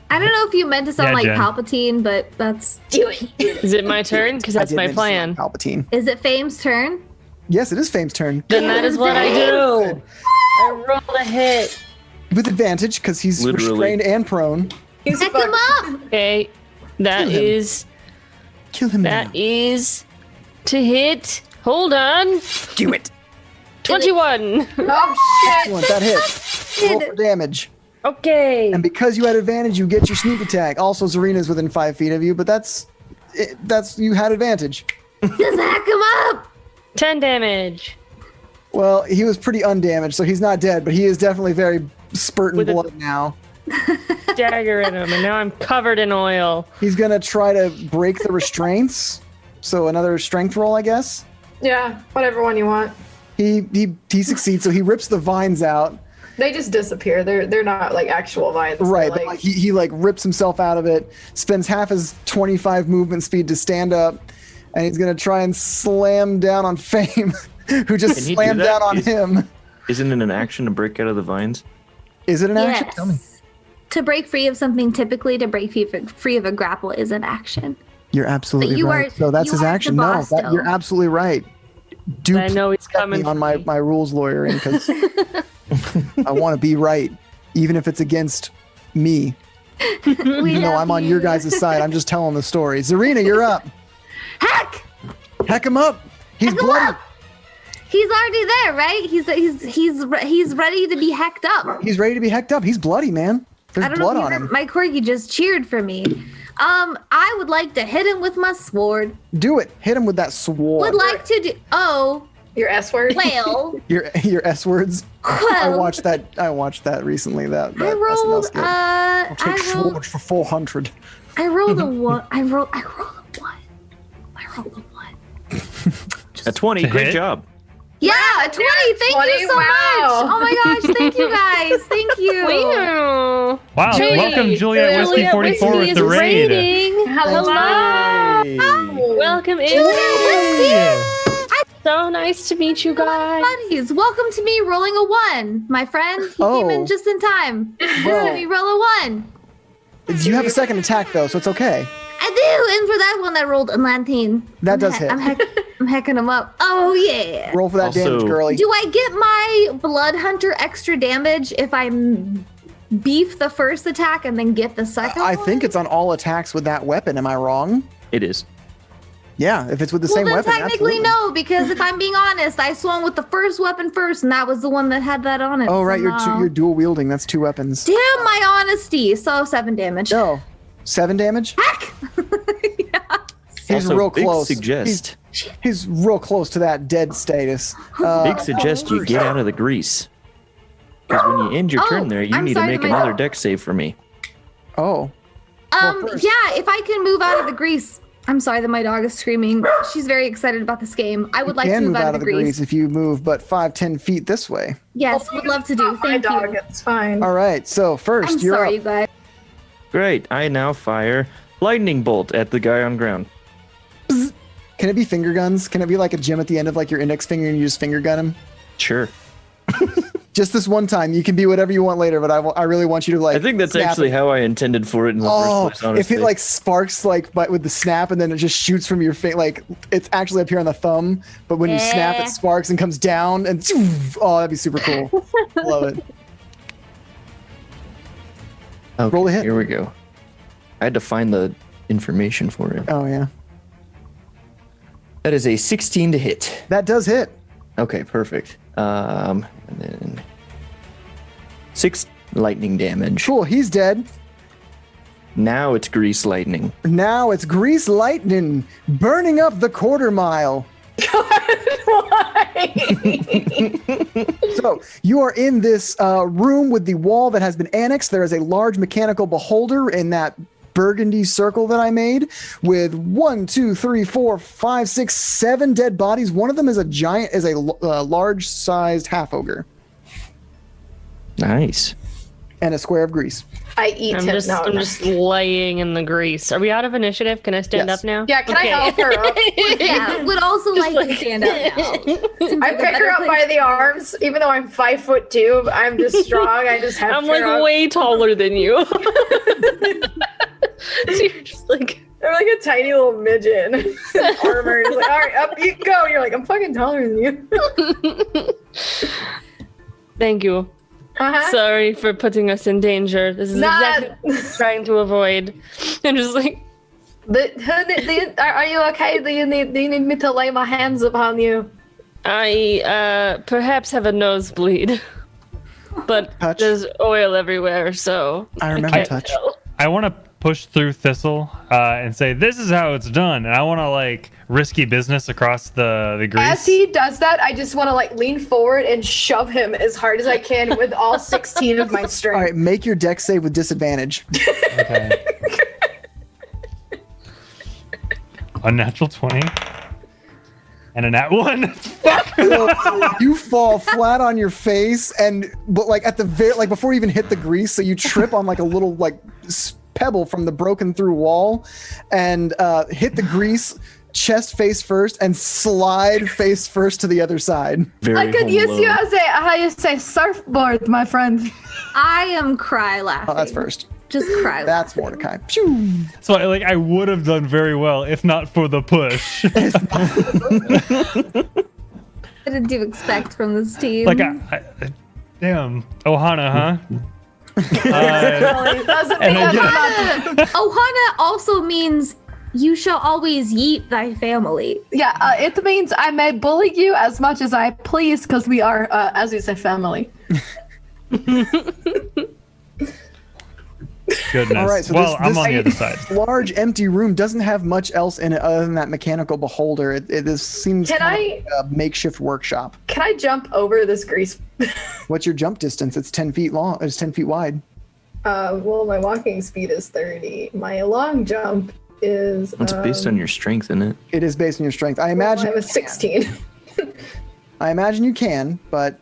[SPEAKER 3] I don't know if you meant to sound
[SPEAKER 5] Yeah,
[SPEAKER 3] like
[SPEAKER 5] Jen.
[SPEAKER 3] Palpatine, but that's.
[SPEAKER 1] Do it.
[SPEAKER 4] Is it my turn? Because
[SPEAKER 2] I
[SPEAKER 4] that's
[SPEAKER 2] did
[SPEAKER 4] my
[SPEAKER 2] mention
[SPEAKER 4] plan.
[SPEAKER 2] Palpatine.
[SPEAKER 3] Is it Fame's turn?
[SPEAKER 2] Yes, it is Fame's turn.
[SPEAKER 4] Then that is what I do. I rolled a hit.
[SPEAKER 2] With advantage because he's
[SPEAKER 7] Literally.
[SPEAKER 2] restrained and prone.
[SPEAKER 1] He's
[SPEAKER 3] Pick him
[SPEAKER 1] fucked.
[SPEAKER 3] up!
[SPEAKER 4] Okay, that
[SPEAKER 2] Kill him.
[SPEAKER 4] is
[SPEAKER 2] Kill him now.
[SPEAKER 4] that is to hit. Hold on.
[SPEAKER 2] Do it.
[SPEAKER 4] 21.
[SPEAKER 1] Oh, shit.
[SPEAKER 2] Excellent, that hits. Roll for damage.
[SPEAKER 4] Okay.
[SPEAKER 2] And because you had advantage, you get your sneak attack. Also, Zarina's within 5 feet of you, but that's you had advantage.
[SPEAKER 3] Just hack him up!
[SPEAKER 4] 10 damage.
[SPEAKER 2] Well, he was pretty undamaged, so he's not dead, but he is definitely very spurting
[SPEAKER 4] With a-
[SPEAKER 2] blood now.
[SPEAKER 4] Dagger in him, and now I'm covered in oil.
[SPEAKER 2] He's gonna try to break the restraints. So another strength roll, I guess.
[SPEAKER 1] Yeah, whatever one you want.
[SPEAKER 2] He succeeds, so he rips the vines out,
[SPEAKER 1] They just disappear. They're not like actual vines.
[SPEAKER 2] Right,
[SPEAKER 1] They're,
[SPEAKER 2] but like he like rips himself out of it, spends half his 25 movement speed to stand up, and he's gonna try and slam down on Fame, who just
[SPEAKER 7] Can he do
[SPEAKER 2] slammed
[SPEAKER 7] that?
[SPEAKER 2] down on him.
[SPEAKER 7] Isn't it an action to break out of the vines?
[SPEAKER 2] Is it an action?
[SPEAKER 3] Yes.
[SPEAKER 2] Tell me.
[SPEAKER 3] To break free of something, typically to break free of a grapple is an action.
[SPEAKER 2] You're absolutely
[SPEAKER 3] you
[SPEAKER 2] right.
[SPEAKER 3] are-
[SPEAKER 2] So that's
[SPEAKER 3] you
[SPEAKER 2] his
[SPEAKER 3] are the
[SPEAKER 2] action.
[SPEAKER 3] boss
[SPEAKER 2] No,
[SPEAKER 3] still.
[SPEAKER 2] you're absolutely right. Do
[SPEAKER 4] I know he's
[SPEAKER 2] check me
[SPEAKER 4] coming
[SPEAKER 2] on
[SPEAKER 4] for me.
[SPEAKER 2] my rules lawyering because I want to be right, even if it's against me. Even though I'm on your guys' side, I'm just telling the story. Zarina, you're up. Heck him up. He's bloody.
[SPEAKER 3] He's already there, right? He's ready to be hecked up.
[SPEAKER 2] He's ready to be hecked up. He's bloody, man. There's
[SPEAKER 3] I don't
[SPEAKER 2] blood
[SPEAKER 3] know if
[SPEAKER 2] on
[SPEAKER 3] you
[SPEAKER 2] him.
[SPEAKER 3] heard, my corgi just cheered for me. I would like to hit him with my sword.
[SPEAKER 2] Do it. Hit him with that sword.
[SPEAKER 3] Would like to do. Oh,
[SPEAKER 1] your S word.
[SPEAKER 3] Well,
[SPEAKER 2] Your S words. I
[SPEAKER 3] Well.
[SPEAKER 2] watched that recently. That
[SPEAKER 3] I rolled.
[SPEAKER 2] SNL skit. I'll take
[SPEAKER 3] I rolled.
[SPEAKER 2] sword for 400.
[SPEAKER 3] I rolled a one. I rolled a one. I rolled a one.
[SPEAKER 7] A 20.
[SPEAKER 5] To
[SPEAKER 7] Great
[SPEAKER 5] hit?
[SPEAKER 7] job.
[SPEAKER 3] Yeah, 20. Thank
[SPEAKER 1] 20,
[SPEAKER 3] you so much.
[SPEAKER 1] wow.
[SPEAKER 3] Oh my gosh, thank you guys. Thank you.
[SPEAKER 4] Wow.
[SPEAKER 5] Wow,
[SPEAKER 4] Juliet-
[SPEAKER 5] welcome Juliet Whiskey 44 with the raid.
[SPEAKER 4] Hello. Welcome in.
[SPEAKER 5] Hey.
[SPEAKER 4] So nice to meet you guys.
[SPEAKER 3] Buddies, welcome to me rolling a one. My friend, he came in just in time.
[SPEAKER 2] Well.
[SPEAKER 3] Let me roll a one.
[SPEAKER 2] You have a second attack though, so it's okay.
[SPEAKER 3] I do, and for that one, I rolled a 19.
[SPEAKER 2] That does hit.
[SPEAKER 3] I'm hecking him up. Oh yeah.
[SPEAKER 2] Roll for that
[SPEAKER 7] Also-
[SPEAKER 2] damage, girly.
[SPEAKER 3] Do I get my Blood Hunter extra damage if I beef the first attack and then get the second
[SPEAKER 2] I
[SPEAKER 3] one?
[SPEAKER 2] think it's on all attacks with that weapon. Am I wrong?
[SPEAKER 7] It is.
[SPEAKER 2] Yeah, if it's with the
[SPEAKER 3] Well,
[SPEAKER 2] same
[SPEAKER 3] then
[SPEAKER 2] weapon.
[SPEAKER 3] technically
[SPEAKER 2] absolutely.
[SPEAKER 3] no, because if I'm being honest, I swung with the first weapon first, and that was the one that had that on it.
[SPEAKER 2] Oh right,
[SPEAKER 3] so
[SPEAKER 2] you're
[SPEAKER 3] no.
[SPEAKER 2] you're dual wielding. That's two weapons.
[SPEAKER 3] Damn my honesty. So 7 damage.
[SPEAKER 2] No, 7 damage.
[SPEAKER 3] Heck!
[SPEAKER 2] He's
[SPEAKER 7] Also,
[SPEAKER 2] real
[SPEAKER 7] big
[SPEAKER 2] close.
[SPEAKER 7] suggest.
[SPEAKER 2] He's real close to that dead status.
[SPEAKER 7] Big suggest you get out of the grease. Because when you end your
[SPEAKER 3] Oh,
[SPEAKER 7] turn there, you
[SPEAKER 3] I'm
[SPEAKER 7] need to
[SPEAKER 3] sorry
[SPEAKER 7] make
[SPEAKER 3] to make-
[SPEAKER 7] another deck save for me.
[SPEAKER 2] Oh, first-
[SPEAKER 3] Yeah, if I can move out of the grease. I'm sorry that my dog is screaming. She's very excited about this game. I would like to
[SPEAKER 2] can
[SPEAKER 3] move out of the grease.
[SPEAKER 2] if you move, but 5-10 feet this way.
[SPEAKER 3] Yes, would love to do.
[SPEAKER 1] My
[SPEAKER 3] Thank
[SPEAKER 1] dog.
[SPEAKER 3] you.
[SPEAKER 1] It's fine.
[SPEAKER 2] All right. So first,
[SPEAKER 3] I'm
[SPEAKER 2] you're
[SPEAKER 3] sorry, you
[SPEAKER 2] up.
[SPEAKER 3] guys.
[SPEAKER 7] Great. I now fire lightning bolt at the guy on ground.
[SPEAKER 2] Can it be finger guns? Can it be like a gem at the end of like your index finger and you just finger gun him?
[SPEAKER 7] Sure.
[SPEAKER 2] Just this one time. You can be whatever you want later, but I really want you to like.
[SPEAKER 7] I think that's
[SPEAKER 2] snap
[SPEAKER 7] actually
[SPEAKER 2] it.
[SPEAKER 7] how I intended for it in the
[SPEAKER 2] Oh,
[SPEAKER 7] first place, honestly.
[SPEAKER 2] if it like sparks like but with the snap and then it just shoots from your face, like it's actually up here on the thumb, but when you snap
[SPEAKER 3] Yeah.
[SPEAKER 2] it sparks and comes down and oh, that'd be super cool. Love it.
[SPEAKER 7] Okay,
[SPEAKER 2] roll a hit.
[SPEAKER 7] Here we go. I had to find the information for it.
[SPEAKER 2] Oh yeah,
[SPEAKER 7] That is a 16 to hit.
[SPEAKER 2] that does hit.
[SPEAKER 7] Okay, perfect. And then 6 lightning damage.
[SPEAKER 2] Cool. He's dead.
[SPEAKER 7] Now it's grease lightning.
[SPEAKER 2] Now it's grease lightning burning up the quarter mile. So you are in this room with the wall that has been annexed. There is a large mechanical beholder in that burgundy circle that I made with 1, 2, 3, 4, 5, 6, 7 dead bodies. One of them is a giant, large-sized half ogre
[SPEAKER 7] Nice.
[SPEAKER 2] and a square of grease.
[SPEAKER 1] I eat
[SPEAKER 4] I'm
[SPEAKER 1] him.
[SPEAKER 4] just,
[SPEAKER 1] No,
[SPEAKER 4] I'm
[SPEAKER 1] no.
[SPEAKER 4] just laying in the grease. Are we out of initiative? Can I stand
[SPEAKER 2] Yes.
[SPEAKER 4] up now?
[SPEAKER 1] Yeah, can I help her up?
[SPEAKER 3] Yeah, would also like to stand up now. Seems
[SPEAKER 1] I
[SPEAKER 3] like a
[SPEAKER 1] pick
[SPEAKER 3] better
[SPEAKER 1] her up
[SPEAKER 3] place
[SPEAKER 1] by the arms, even though I'm 5'2". I'm just strong. I just have
[SPEAKER 4] I'm
[SPEAKER 1] her
[SPEAKER 4] like
[SPEAKER 1] up.
[SPEAKER 4] way taller than you. So you're just like,
[SPEAKER 1] I'm like a tiny little midget in armor. It's like, all right, up you go. You're like, I'm fucking taller than you.
[SPEAKER 4] thank you.
[SPEAKER 1] Uh-huh.
[SPEAKER 4] Sorry for putting us in danger. This is exactly what I was trying to avoid. I'm just like,
[SPEAKER 1] Are you okay? Do you need me to lay my hands upon you?
[SPEAKER 4] I perhaps have a nosebleed, but
[SPEAKER 2] Touch.
[SPEAKER 4] there's oil everywhere, so
[SPEAKER 2] I remember
[SPEAKER 4] can't
[SPEAKER 2] touch.
[SPEAKER 4] tell.
[SPEAKER 5] I want to push through Thistle and say, this is how it's done. And I want to like risky business across the grease.
[SPEAKER 1] As he does that, I just want to like lean forward and shove him as hard as I can with all 16 of my strength.
[SPEAKER 2] All right, make your deck save with disadvantage.
[SPEAKER 5] Okay. Unnatural 20. And a nat 1.
[SPEAKER 2] You fall flat on your face, but like at the very before you even hit the grease, so you trip on like a little pebble from the broken through wall, and hit the grease chest face first and slide face first to the other side.
[SPEAKER 6] I could use you as a surfboard, my friend.
[SPEAKER 3] I am cry laughing.
[SPEAKER 2] Oh, that's first.
[SPEAKER 3] Just cry.
[SPEAKER 2] That's Mordecai.
[SPEAKER 5] So I would have done very well if not for the push.
[SPEAKER 3] What did you expect from this team?
[SPEAKER 5] Damn, Ohana, huh?
[SPEAKER 3] Ohana also means you shall always yeet thy family.
[SPEAKER 6] Yeah, it means I may bully you as much as I please because we are, as we say, family.
[SPEAKER 5] Goodness.
[SPEAKER 2] All right, so
[SPEAKER 5] I'm on the other side.
[SPEAKER 2] Large empty room doesn't have much else in it other than that mechanical beholder. This seems like a makeshift workshop.
[SPEAKER 1] Can I jump over this grease?
[SPEAKER 2] What's your jump distance? It's 10 feet long. It's 10 feet wide.
[SPEAKER 1] Well, my walking speed is 30. My long jump is.
[SPEAKER 7] It's based on your strength, isn't it?
[SPEAKER 2] It is based on your strength. I imagine.
[SPEAKER 1] I have a 16.
[SPEAKER 2] I imagine you can, but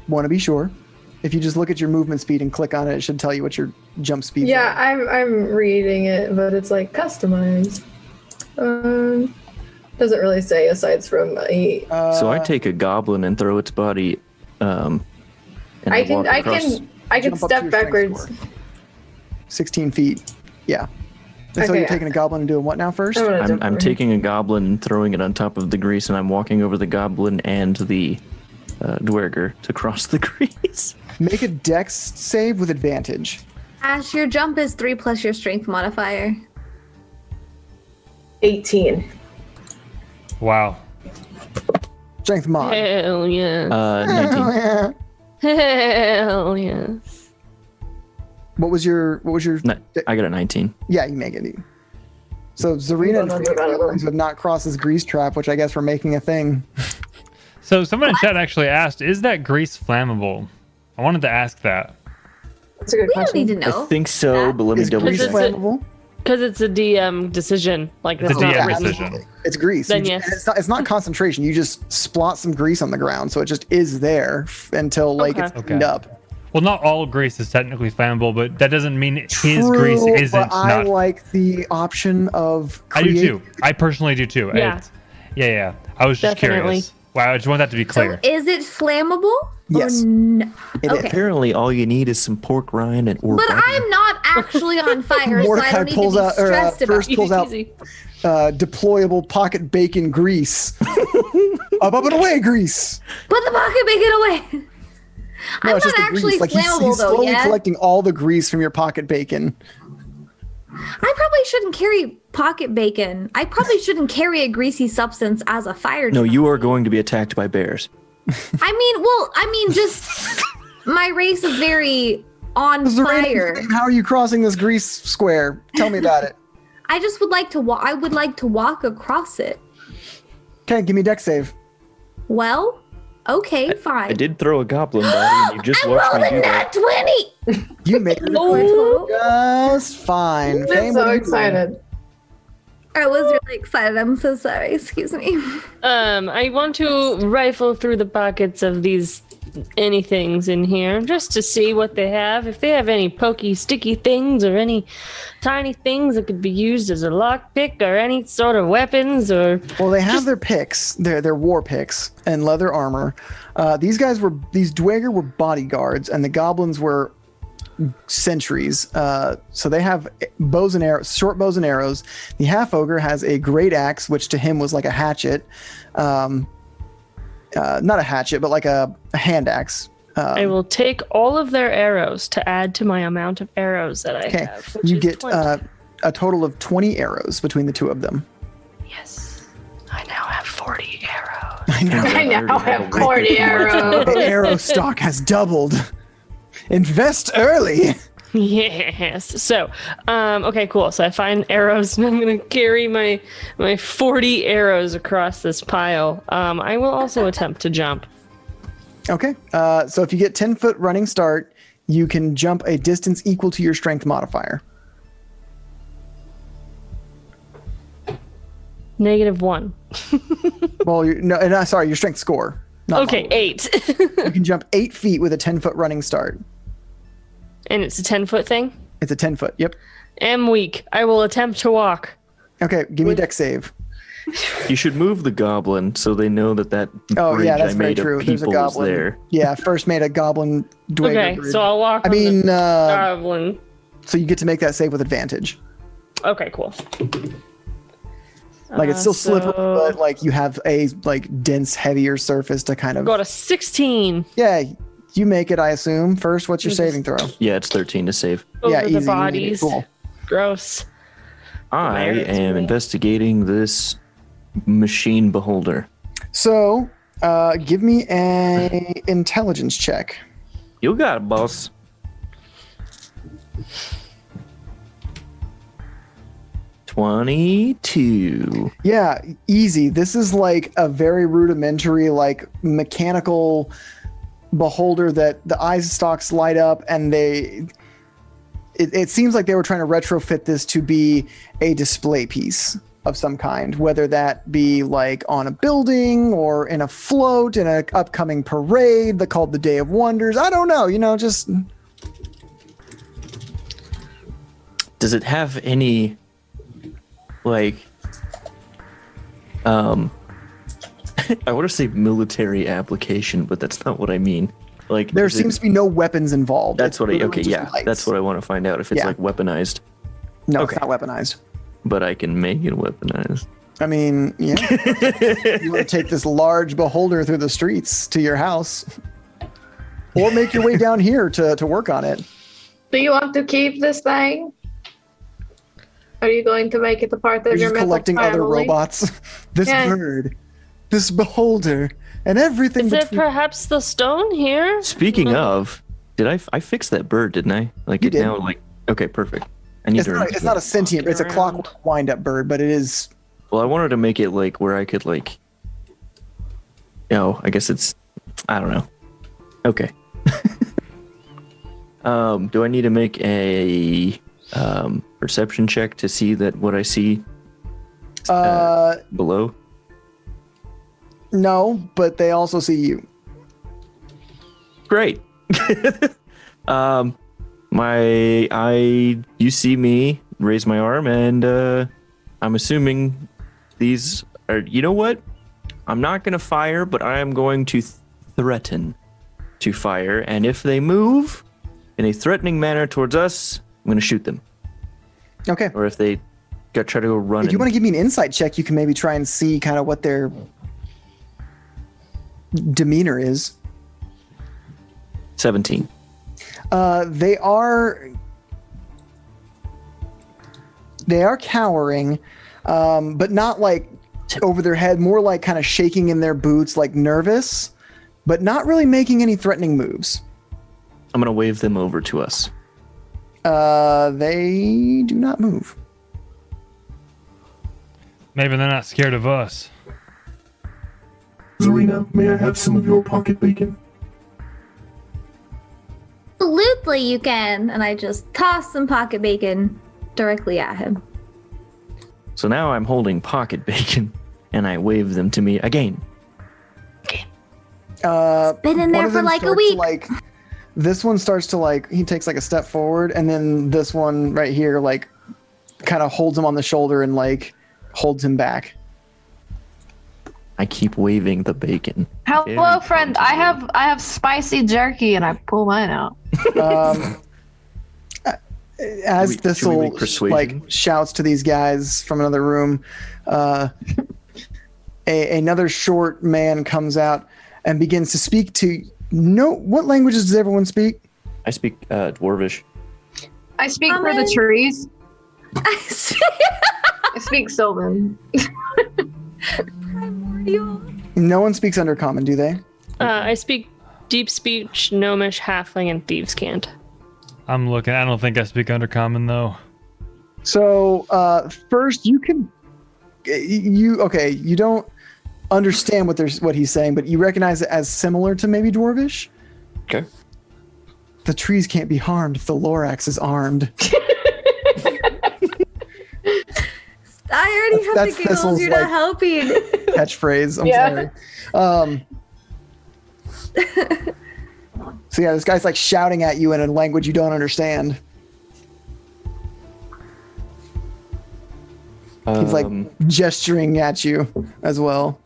[SPEAKER 2] want to be sure. If you just look at your movement speed and click on it, it should tell you what your jump speed is.
[SPEAKER 1] Yeah, I'm reading it, but it's like customized. Doesn't really say aside from a.
[SPEAKER 7] So I take a goblin and throw its body. And
[SPEAKER 1] I can step backwards.
[SPEAKER 2] 16 feet. Yeah. And so you're taking a goblin and doing what now first?
[SPEAKER 7] I'm taking a goblin and throwing it on top of the grease, and I'm walking over the goblin and the dwerger to cross the grease.
[SPEAKER 2] Make a dex save with advantage.
[SPEAKER 3] Ash, your jump is 3 plus your strength modifier.
[SPEAKER 1] 18.
[SPEAKER 5] Wow.
[SPEAKER 2] Strength mod.
[SPEAKER 4] Hell yeah.
[SPEAKER 7] 19.
[SPEAKER 4] Hell yes.
[SPEAKER 2] What was your?
[SPEAKER 7] I got a 19.
[SPEAKER 2] Yeah, you make it. So Zarina and Freeze have not crossed this grease trap, which I guess we're making a thing.
[SPEAKER 5] So someone in chat actually asked, is that grease flammable? I wanted to ask that.
[SPEAKER 1] That's a good question.
[SPEAKER 3] We don't need to know.
[SPEAKER 7] I think so, but let me double
[SPEAKER 2] grease
[SPEAKER 7] check.
[SPEAKER 2] flammable?
[SPEAKER 4] Because it's a DM decision. Like
[SPEAKER 5] It's a
[SPEAKER 4] not
[SPEAKER 5] DM
[SPEAKER 4] written.
[SPEAKER 5] decision.
[SPEAKER 2] It's grease.
[SPEAKER 4] Then
[SPEAKER 2] You
[SPEAKER 4] yes.
[SPEAKER 2] it's not concentration. You just splot some grease on the ground, so it just is there until it's cleaned up.
[SPEAKER 5] Well, not all grease is technically flammable, but that doesn't mean his
[SPEAKER 2] True,
[SPEAKER 5] grease isn't
[SPEAKER 2] but I
[SPEAKER 5] not.
[SPEAKER 2] like the option of.
[SPEAKER 5] I do too. I personally do too.
[SPEAKER 4] Yeah.
[SPEAKER 5] Yeah. I was just
[SPEAKER 4] Definitely.
[SPEAKER 5] curious. Wow, I just want that to be clear.
[SPEAKER 3] So is it flammable?
[SPEAKER 2] Yes.
[SPEAKER 3] Okay.
[SPEAKER 7] Apparently, all you need is some pork rind and or
[SPEAKER 3] But
[SPEAKER 7] butter.
[SPEAKER 3] I'm not actually on fire, so I
[SPEAKER 2] Mordecai
[SPEAKER 3] don't need to
[SPEAKER 2] pulls
[SPEAKER 3] be
[SPEAKER 2] out,
[SPEAKER 3] stressed about
[SPEAKER 2] first pulls out
[SPEAKER 4] Easy.
[SPEAKER 2] deployable pocket bacon grease. Up and away grease.
[SPEAKER 3] Put the pocket bacon away.
[SPEAKER 2] No,
[SPEAKER 3] I'm
[SPEAKER 2] it's
[SPEAKER 3] not
[SPEAKER 2] just the
[SPEAKER 3] actually
[SPEAKER 2] grease. Like he's
[SPEAKER 3] flammable though,
[SPEAKER 2] slowly
[SPEAKER 3] yeah?
[SPEAKER 2] collecting all the grease from your pocket bacon.
[SPEAKER 3] I probably shouldn't carry pocket bacon. I probably shouldn't carry a greasy substance as a fire.
[SPEAKER 7] No, you are going to be attacked by bears.
[SPEAKER 3] I mean, just my race is very on fire.
[SPEAKER 2] How are you crossing this grease square? Tell me about it.
[SPEAKER 3] I just would like to walk. I would like to walk across it.
[SPEAKER 2] Okay, give me a dex save.
[SPEAKER 3] Well, okay, fine.
[SPEAKER 7] I did throw a goblin body, and you just watched me do that.
[SPEAKER 3] 20.
[SPEAKER 2] You made it just fine.
[SPEAKER 1] I'm so excited.
[SPEAKER 3] I was really excited. I'm so sorry. Excuse me.
[SPEAKER 4] I want to rifle through the pockets of these anythings in here just to see what they have. If they have any pokey, sticky things or any tiny things that could be used as a lockpick or any sort of weapons or.
[SPEAKER 2] Well, they have their picks, their war picks and leather armor. These dweger were bodyguards, and the goblins were sentries. So they have bows and arrows, short bows and arrows. The half ogre has a great axe, which to him was like a hatchet. Not a hatchet, but like a hand axe.
[SPEAKER 4] I will take all of their arrows to add to my amount of arrows that I have. Which
[SPEAKER 2] You
[SPEAKER 4] is
[SPEAKER 2] get
[SPEAKER 4] 20.
[SPEAKER 2] a total of 20 arrows between the two of them.
[SPEAKER 4] Yes. I now have 40 arrows.
[SPEAKER 2] I know.
[SPEAKER 1] I now have 40 arrows.
[SPEAKER 2] The arrow stock has doubled. Invest early.
[SPEAKER 4] Yes. So, okay, cool. So I find arrows, and I'm gonna carry my 40 arrows across this pile. I will also attempt to jump.
[SPEAKER 2] Okay. So if you get 10-foot running start, you can jump a distance equal to your strength modifier.
[SPEAKER 4] -1.
[SPEAKER 2] Well, sorry, your strength score.
[SPEAKER 4] Okay, 8.
[SPEAKER 2] You can jump 8 feet with a 10-foot running start.
[SPEAKER 4] And it's a 10-foot thing?
[SPEAKER 2] It's a 10-foot, yep.
[SPEAKER 4] Am weak. I will attempt to walk.
[SPEAKER 2] Okay, give me a dex save.
[SPEAKER 7] You should move the goblin so they know that bridge
[SPEAKER 2] that's
[SPEAKER 7] I
[SPEAKER 2] very
[SPEAKER 7] made
[SPEAKER 2] true.
[SPEAKER 7] of
[SPEAKER 2] There's a
[SPEAKER 7] people is
[SPEAKER 2] goblin.
[SPEAKER 7] there.
[SPEAKER 2] Yeah, first made a goblin dweller
[SPEAKER 4] Okay,
[SPEAKER 2] bridge.
[SPEAKER 4] so I'll walk on the goblin.
[SPEAKER 2] So you get to make that save with advantage.
[SPEAKER 4] Okay, cool.
[SPEAKER 2] Like it's still slippery, but like you have a dense, heavier surface to kind of.
[SPEAKER 4] Got a 16.
[SPEAKER 2] Yeah, you make it. I assume. First, what's your saving throw?
[SPEAKER 7] Yeah, it's 13 to save.
[SPEAKER 2] Yeah,
[SPEAKER 4] Over
[SPEAKER 2] easy.
[SPEAKER 4] the bodies.
[SPEAKER 2] Cool.
[SPEAKER 4] Gross.
[SPEAKER 7] I am investigating this machine beholder.
[SPEAKER 2] So, give me an intelligence check.
[SPEAKER 7] You got it, boss. $22.
[SPEAKER 2] Yeah, easy. This is like a very rudimentary, like mechanical beholder that the eye stalks light up, and it seems like they were trying to retrofit this to be a display piece of some kind, whether that be like on a building or in a float in an upcoming parade called the Day of Wonders. I don't know, just.
[SPEAKER 7] Does it have any, like, I want to say military application, but that's not what I mean. Like,
[SPEAKER 2] there seems to be no weapons involved.
[SPEAKER 7] That's what that's what I want to find out, if it's like weaponized.
[SPEAKER 2] No, it's not weaponized.
[SPEAKER 7] But I can make it weaponized.
[SPEAKER 2] I mean, yeah. You want to take this large beholder through the streets to your house, or make your way down here to work on it.
[SPEAKER 1] Do you want to keep this thing? Are you going to make it a part of your
[SPEAKER 2] just collecting other robots? This bird, this beholder, and everything.
[SPEAKER 4] Is it perhaps the stone here?
[SPEAKER 7] Speaking of, I fixed that bird, didn't I? Like
[SPEAKER 2] you
[SPEAKER 7] it
[SPEAKER 2] did.
[SPEAKER 7] now, like, okay, perfect. I need
[SPEAKER 2] it's not a sentient, it's a clock wind-up bird, but it is.
[SPEAKER 7] Well, I wanted to make it like where I could like. I guess it's. I don't know. Okay. Do I need to make a perception check to see that what I see below?
[SPEAKER 2] No, but they also see you.
[SPEAKER 7] Great. You see me raise my arm, and I'm assuming these are. You know what? I'm not going to fire, but I am going to threaten to fire, and if they move in a threatening manner towards us, I'm going to shoot them.
[SPEAKER 2] Okay.
[SPEAKER 7] Or if they try to go run.
[SPEAKER 2] If you want to give me an insight check, you can maybe try and see kind of what their demeanor is.
[SPEAKER 7] 17.
[SPEAKER 2] They are cowering, but not like over their head, more like kind of shaking in their boots, like nervous, but not really making any threatening moves.
[SPEAKER 7] I'm going to wave them over to us.
[SPEAKER 2] They do not move.
[SPEAKER 5] Maybe they're not scared of us.
[SPEAKER 8] Zarina, may I have some of your pocket bacon?
[SPEAKER 3] Absolutely, you can. And I just toss some pocket bacon directly at him.
[SPEAKER 7] So now I'm holding pocket bacon, and I wave them to me again.
[SPEAKER 3] Been in there for like a week.
[SPEAKER 2] This one starts to he takes like a step forward, and then this one right here kind of holds him on the shoulder and holds him back.
[SPEAKER 7] I keep waving the bacon.
[SPEAKER 6] Hello, friend. I have spicy jerky, and I pull mine out.
[SPEAKER 2] As Thistle shouts to these guys from another room, another short man comes out and begins to speak to. What languages does everyone speak?
[SPEAKER 7] I speak Dwarvish.
[SPEAKER 1] I speak for the trees. I speak Sylvan.
[SPEAKER 3] Primordial.
[SPEAKER 2] No one speaks Undercommon, do they?
[SPEAKER 4] I speak Deep Speech, Gnomish, Halfling, and Thieves' Cant.
[SPEAKER 5] I'm looking. I don't think I speak Undercommon though.
[SPEAKER 2] So first, you don't understand what he's saying, but you recognize it as similar to maybe Dwarvish.
[SPEAKER 7] Okay.
[SPEAKER 2] The trees can't be harmed if the Lorax is armed.
[SPEAKER 3] I already have
[SPEAKER 2] That's
[SPEAKER 3] the giggles.
[SPEAKER 2] Thistle's,
[SPEAKER 3] You're not
[SPEAKER 2] like-
[SPEAKER 3] helping.
[SPEAKER 2] Catchphrase. I'm
[SPEAKER 1] Yeah.
[SPEAKER 2] sorry. So yeah, this guy's like shouting at you in a language you don't understand. He's like gesturing at you as well.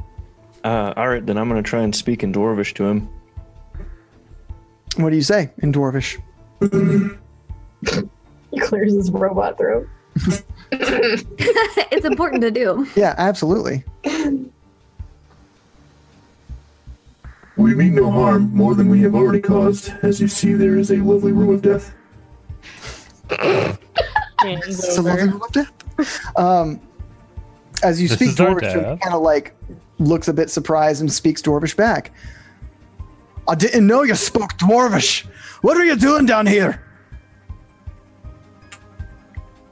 [SPEAKER 7] All right, then I'm gonna try and speak in Dwarvish to him.
[SPEAKER 2] What do you say in Dwarvish?
[SPEAKER 1] He clears his robot throat.
[SPEAKER 3] It's important to do.
[SPEAKER 2] Yeah, absolutely.
[SPEAKER 8] We mean no harm more than we have already caused. As you see, there is a lovely room of death.
[SPEAKER 2] It's a lovely room of death. As you
[SPEAKER 5] This
[SPEAKER 2] speak
[SPEAKER 5] is our
[SPEAKER 2] Dwarvish, he
[SPEAKER 5] death.
[SPEAKER 2] kind of like looks a bit surprised and speaks Dwarvish back. I didn't know you spoke Dwarvish. What are you doing down here?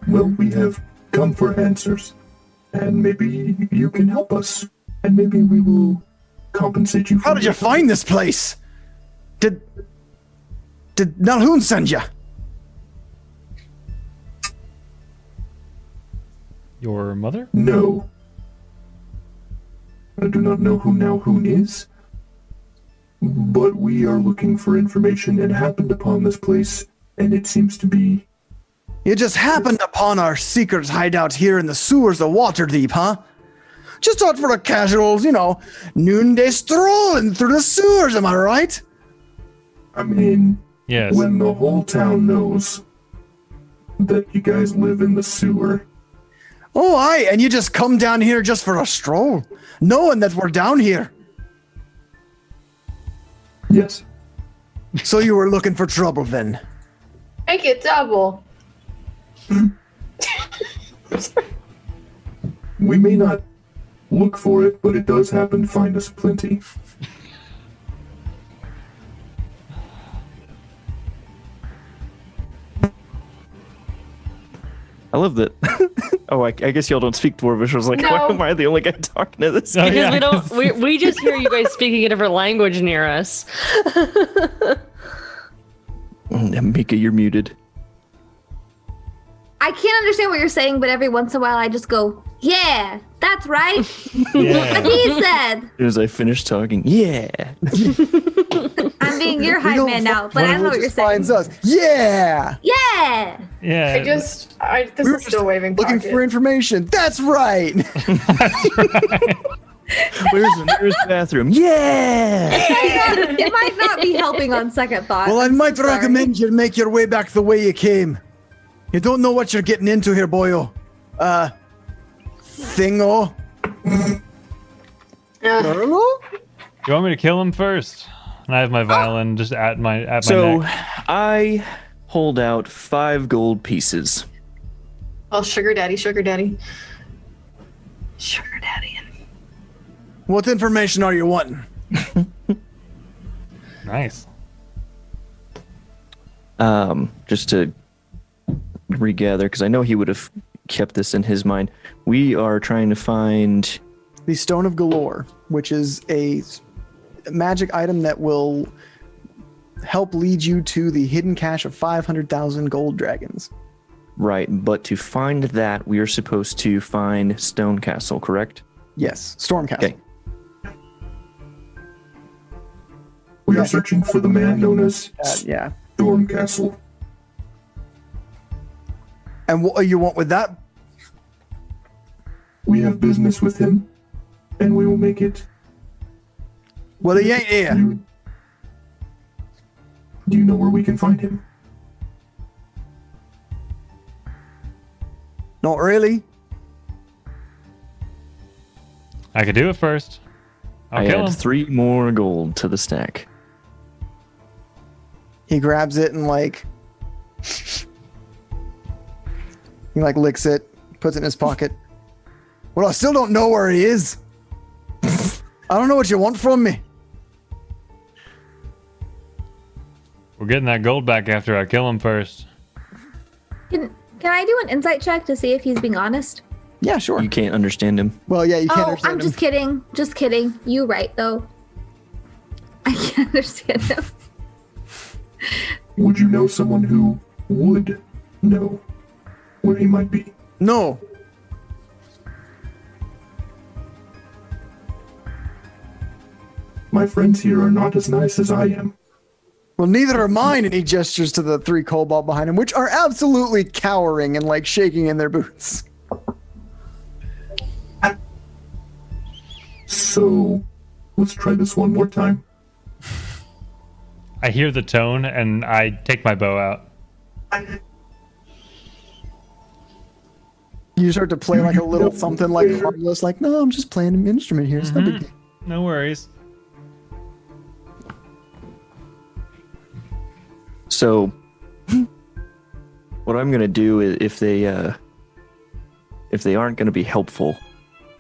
[SPEAKER 8] Well, we have come for answers. And maybe you can help us. And maybe we will compensate you for
[SPEAKER 2] How did you find this place? Did Nalhoon send you?
[SPEAKER 5] Your mother?
[SPEAKER 8] No. I do not know who Nalhoon is. But we are looking for information and happened upon this place, and it seems to be...
[SPEAKER 2] You just happened upon our secret hideout here in the sewers of Waterdeep, huh? Just out for a casual, noonday strolling through the sewers, am I right?
[SPEAKER 8] I mean,
[SPEAKER 5] Yes.
[SPEAKER 8] when the whole town knows that you guys live in the sewer,
[SPEAKER 2] Oh, aye, and you just come down here just for a stroll, knowing that we're down here.
[SPEAKER 8] yes,
[SPEAKER 2] So you were looking for trouble then?
[SPEAKER 1] Make it double.
[SPEAKER 8] we may not look for it, but it does happen to find us plenty.
[SPEAKER 7] I love that. Oh, I guess y'all don't speak Dwarvish. I was like,
[SPEAKER 1] No.
[SPEAKER 7] why am I the only guy talking to this?
[SPEAKER 5] Oh,
[SPEAKER 4] Because
[SPEAKER 5] yeah.
[SPEAKER 4] we don't. We just hear you guys speaking a different language near us.
[SPEAKER 7] Mika, you're muted.
[SPEAKER 3] I can't understand what you're saying, but every once in a while I just go, yeah, that's right. What
[SPEAKER 5] Yeah.
[SPEAKER 3] he said.
[SPEAKER 7] As soon as I finish talking, yeah.
[SPEAKER 3] I'm being your hype man now, but I don't know what you're saying.
[SPEAKER 2] Finds us. Yeah!
[SPEAKER 3] Yeah.
[SPEAKER 5] Yeah.
[SPEAKER 1] This
[SPEAKER 2] We were
[SPEAKER 1] is still waving
[SPEAKER 2] looking
[SPEAKER 1] pocket.
[SPEAKER 2] for information. That's right!
[SPEAKER 7] Where's the nearest bathroom? Yeah.
[SPEAKER 3] It might not be helping on second thought.
[SPEAKER 2] Well, I
[SPEAKER 3] I'm
[SPEAKER 2] might
[SPEAKER 3] so sorry.
[SPEAKER 2] recommend you make your way back the way you came. You don't know what you're getting into here, boyo. Thingo. Hello?
[SPEAKER 5] You want me to kill him first? And I have my violin just at my
[SPEAKER 7] So
[SPEAKER 5] neck.
[SPEAKER 7] I hold out 5 gold pieces.
[SPEAKER 1] Oh, sugar daddy, sugar daddy. Sugar daddy.
[SPEAKER 2] What information are you wanting?
[SPEAKER 5] Nice.
[SPEAKER 7] Just to regather, because I know he would have kept this in his mind. We are trying to find
[SPEAKER 2] The Stone of Galore, which is a magic item that will help lead you to the hidden cache of 500,000 gold dragons.
[SPEAKER 7] right, but to find that, we are supposed to find Stone Castle, correct?
[SPEAKER 2] Yes, Storm Castle.
[SPEAKER 7] Okay.
[SPEAKER 8] We are searching for the man known as
[SPEAKER 2] Yeah.
[SPEAKER 8] Storm Castle.
[SPEAKER 2] And what you want with that?
[SPEAKER 8] We have business with him, and we will make it.
[SPEAKER 2] Well, he ain't here.
[SPEAKER 8] Do you know where we can find him?
[SPEAKER 2] Not really.
[SPEAKER 5] I could do it first. I'll
[SPEAKER 7] I
[SPEAKER 5] kill
[SPEAKER 7] add
[SPEAKER 5] him.
[SPEAKER 7] 3 more gold to the stack.
[SPEAKER 2] He grabs it and he licks it, puts it in his pocket. Well, I still don't know where he is. I don't know what you want from me.
[SPEAKER 5] We're getting that gold back after I kill him first.
[SPEAKER 3] Can I do an insight check to see if he's being honest?
[SPEAKER 2] Yeah, sure.
[SPEAKER 7] You can't understand him.
[SPEAKER 2] Well, yeah, you can't
[SPEAKER 3] Oh,
[SPEAKER 2] understand
[SPEAKER 3] I'm
[SPEAKER 2] him.
[SPEAKER 3] just kidding. Just kidding. You right though. I can't understand him.
[SPEAKER 8] Would you know someone who would know where he might be?
[SPEAKER 2] No.
[SPEAKER 8] My friends here are not as nice as I am.
[SPEAKER 2] Well, neither are mine. And he gestures to the 3 kobold behind him, which are absolutely cowering and like shaking in their boots.
[SPEAKER 8] So, let's try this one more time.
[SPEAKER 5] I hear the tone and I take my bow out.
[SPEAKER 2] You start to play like a little something like harmless, like, no, I'm just playing an instrument here. It's no big deal.
[SPEAKER 5] No worries.
[SPEAKER 7] So, what I'm gonna do is, if they aren't gonna be helpful,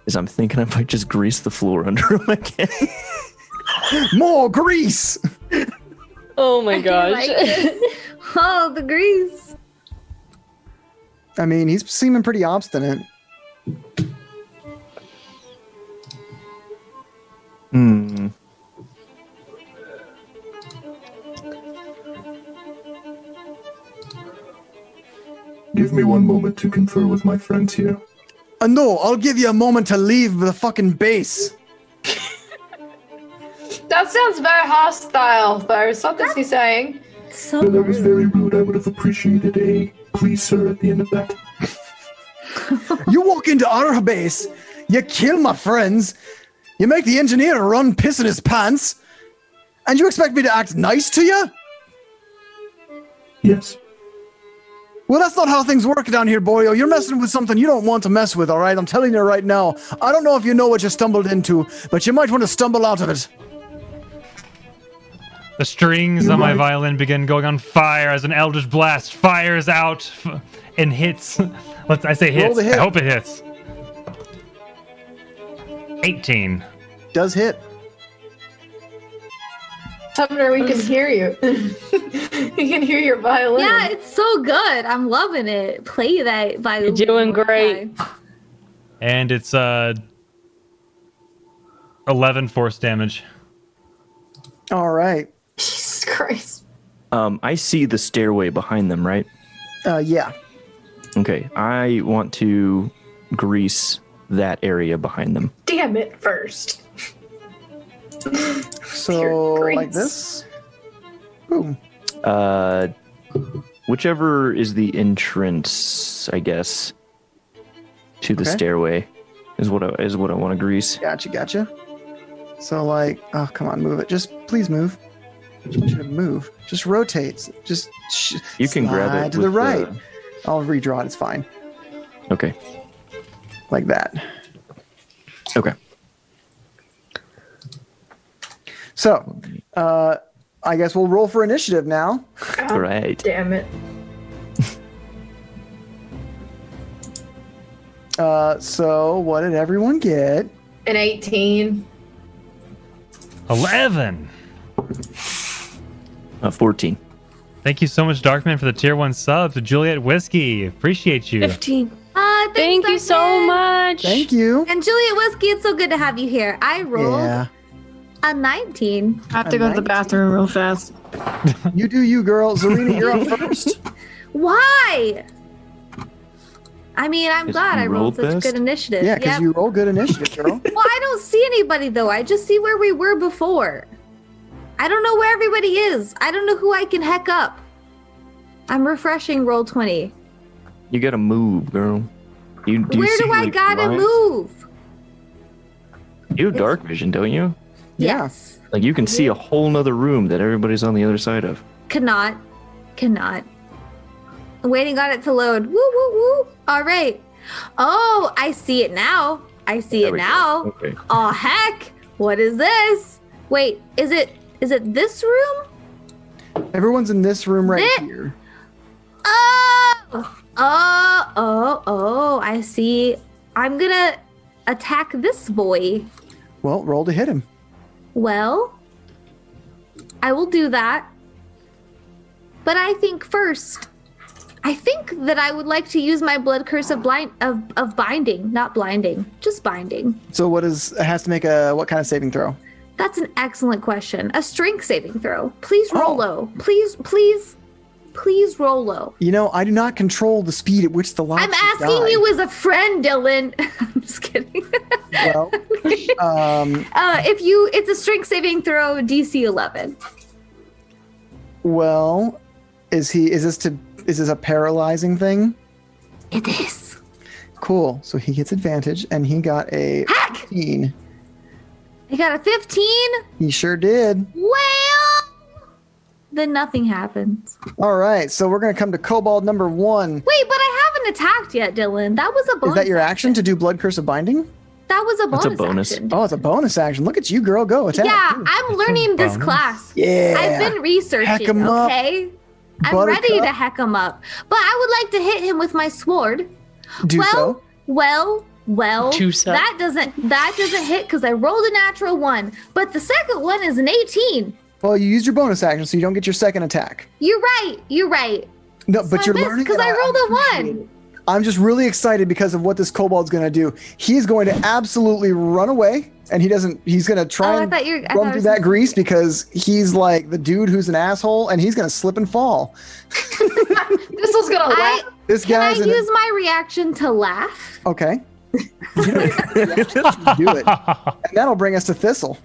[SPEAKER 7] is I'm thinking I might just grease the floor under them again.
[SPEAKER 2] More grease!
[SPEAKER 4] Oh my gosh.
[SPEAKER 3] Oh, the grease.
[SPEAKER 2] I mean, he's seeming pretty obstinate.
[SPEAKER 8] Give me one moment to confer with my friends here.
[SPEAKER 2] No, I'll give you a moment to leave the fucking base.
[SPEAKER 1] That sounds very hostile, though. What is he saying?
[SPEAKER 3] So
[SPEAKER 8] That was very rude. I would have appreciated a please, sir, at the end of that.
[SPEAKER 2] You walk into our base, you kill my friends, you make the engineer run piss in his pants, and you expect me to act nice to you?
[SPEAKER 8] Yes.
[SPEAKER 2] Well, that's not how things work down here, Boyo. You're messing with something you don't want to mess with, all right? I'm telling you right now. I don't know if you know what you stumbled into, but you might want to stumble out of it.
[SPEAKER 5] The strings on my violin begin going on fire as an eldritch blast fires out and hits. I say hits.
[SPEAKER 2] Roll the hit.
[SPEAKER 5] I hope it hits. 18.
[SPEAKER 2] Does hit.
[SPEAKER 1] Sumner, we can hear you. We can hear your violin.
[SPEAKER 3] Yeah, it's so good. I'm loving it. Play that violin.
[SPEAKER 4] You're doing great.
[SPEAKER 5] And it's 11 force damage.
[SPEAKER 2] All right.
[SPEAKER 1] Jesus Christ.
[SPEAKER 7] I see the stairway behind them, right?
[SPEAKER 2] Yeah.
[SPEAKER 7] Okay, I want to grease that area behind them.
[SPEAKER 1] Damn it first.
[SPEAKER 2] So, like this? Boom.
[SPEAKER 7] Whichever is the entrance, I guess, to the stairway is what I want to grease.
[SPEAKER 2] Gotcha. So, like, oh, come on, move it. Just please move. Just move. Just rotate. Just
[SPEAKER 7] you can grab it
[SPEAKER 2] to the right. I'll redraw it. It's fine.
[SPEAKER 7] Okay.
[SPEAKER 2] Like that.
[SPEAKER 7] Okay.
[SPEAKER 2] So, I guess we'll roll for initiative now.
[SPEAKER 1] God
[SPEAKER 7] right.
[SPEAKER 1] Damn it.
[SPEAKER 2] So what did everyone get?
[SPEAKER 1] An 18.
[SPEAKER 5] 11.
[SPEAKER 7] 14.
[SPEAKER 5] Thank you so much, Darkman, for the tier 1 sub to Juliet Whiskey. Appreciate you.
[SPEAKER 4] 15.
[SPEAKER 3] Thank
[SPEAKER 4] you so much.
[SPEAKER 2] Thank you.
[SPEAKER 3] And Juliet Whiskey, it's so good to have you here. I rolled a 19.
[SPEAKER 6] I have to go to the bathroom real fast.
[SPEAKER 2] You do you, girl. Zarina, you're up first.
[SPEAKER 3] Why? I mean, I'm glad I rolled such
[SPEAKER 7] best?
[SPEAKER 3] good initiative.
[SPEAKER 2] Yeah, because you roll good initiative, girl.
[SPEAKER 3] Well, I don't see anybody, though. I just see where we were before. I don't know where everybody is. I don't know who I can heck up. I'm refreshing roll 20.
[SPEAKER 7] You gotta move, girl. Do you
[SPEAKER 3] Where
[SPEAKER 7] see,
[SPEAKER 3] do I
[SPEAKER 7] like,
[SPEAKER 3] gotta
[SPEAKER 7] lines?
[SPEAKER 3] move?
[SPEAKER 7] You have dark vision, don't you?
[SPEAKER 3] Yes.
[SPEAKER 7] Like you can see a whole nother room that everybody's on the other side of.
[SPEAKER 3] Cannot. I'm waiting on it to load. Woo, woo, woo. All right. Oh, I see it now.
[SPEAKER 7] There we go. Okay.
[SPEAKER 3] Oh, heck. What is this? Wait, is it this room?
[SPEAKER 2] Everyone's in this room right here.
[SPEAKER 3] Oh, I see. I'm gonna attack this boy.
[SPEAKER 2] Well, roll to hit him.
[SPEAKER 3] Well, I will do that. But I think that I would like to use my blood curse of binding, not blinding, just binding.
[SPEAKER 2] So it has to make what kind of saving throw?
[SPEAKER 3] That's an excellent question. A strength saving throw. Please roll low. Please. Please roll low.
[SPEAKER 2] You know, I do not control the speed at which the lobsters
[SPEAKER 3] I'm asking
[SPEAKER 2] die.
[SPEAKER 3] you as a friend, Dylan. I'm just kidding.
[SPEAKER 2] Well,
[SPEAKER 3] it's a strength saving throw, DC 11.
[SPEAKER 2] well, is this a paralyzing thing?
[SPEAKER 3] It is.
[SPEAKER 2] Cool. So he gets advantage, and he got a 15.
[SPEAKER 3] I got a 15.
[SPEAKER 2] He sure did.
[SPEAKER 3] Well, then nothing happens.
[SPEAKER 2] All right, so we're gonna come to Kobold number 1.
[SPEAKER 3] Wait, but I haven't attacked yet, Dylan. That was a bonus.
[SPEAKER 2] Is that your action to do Blood Curse of Binding?
[SPEAKER 3] That was a bonus.
[SPEAKER 7] That's a bonus.
[SPEAKER 3] Action.
[SPEAKER 2] Oh, it's a bonus action. Look at you, girl. Go attack.
[SPEAKER 3] Yeah, I'm learning this class.
[SPEAKER 2] Yeah.
[SPEAKER 3] I've been researching.
[SPEAKER 2] Heck 'em up,
[SPEAKER 3] okay, I'm
[SPEAKER 2] Buttercup.
[SPEAKER 3] ready to heck him up, but I would like to hit him with my sword.
[SPEAKER 2] Do so.
[SPEAKER 3] Well.
[SPEAKER 4] Do so.
[SPEAKER 3] That doesn't hit because I rolled a natural 1, but the second one is an 18.
[SPEAKER 2] Well, you used your bonus action, so you don't get your second attack.
[SPEAKER 3] You're right.
[SPEAKER 2] No, but you're learning.
[SPEAKER 3] because I rolled a 1.
[SPEAKER 2] I'm just really excited because of what this kobold's going to do. He's going to absolutely run away, and he's going to try and run through that grease because he's like the dude who's an asshole, and he's going to slip and fall.
[SPEAKER 1] This was going to laugh.
[SPEAKER 2] This
[SPEAKER 3] Can I
[SPEAKER 2] guy's
[SPEAKER 3] use my reaction to laugh?
[SPEAKER 2] Okay. Do it. And that'll bring us to Thistle.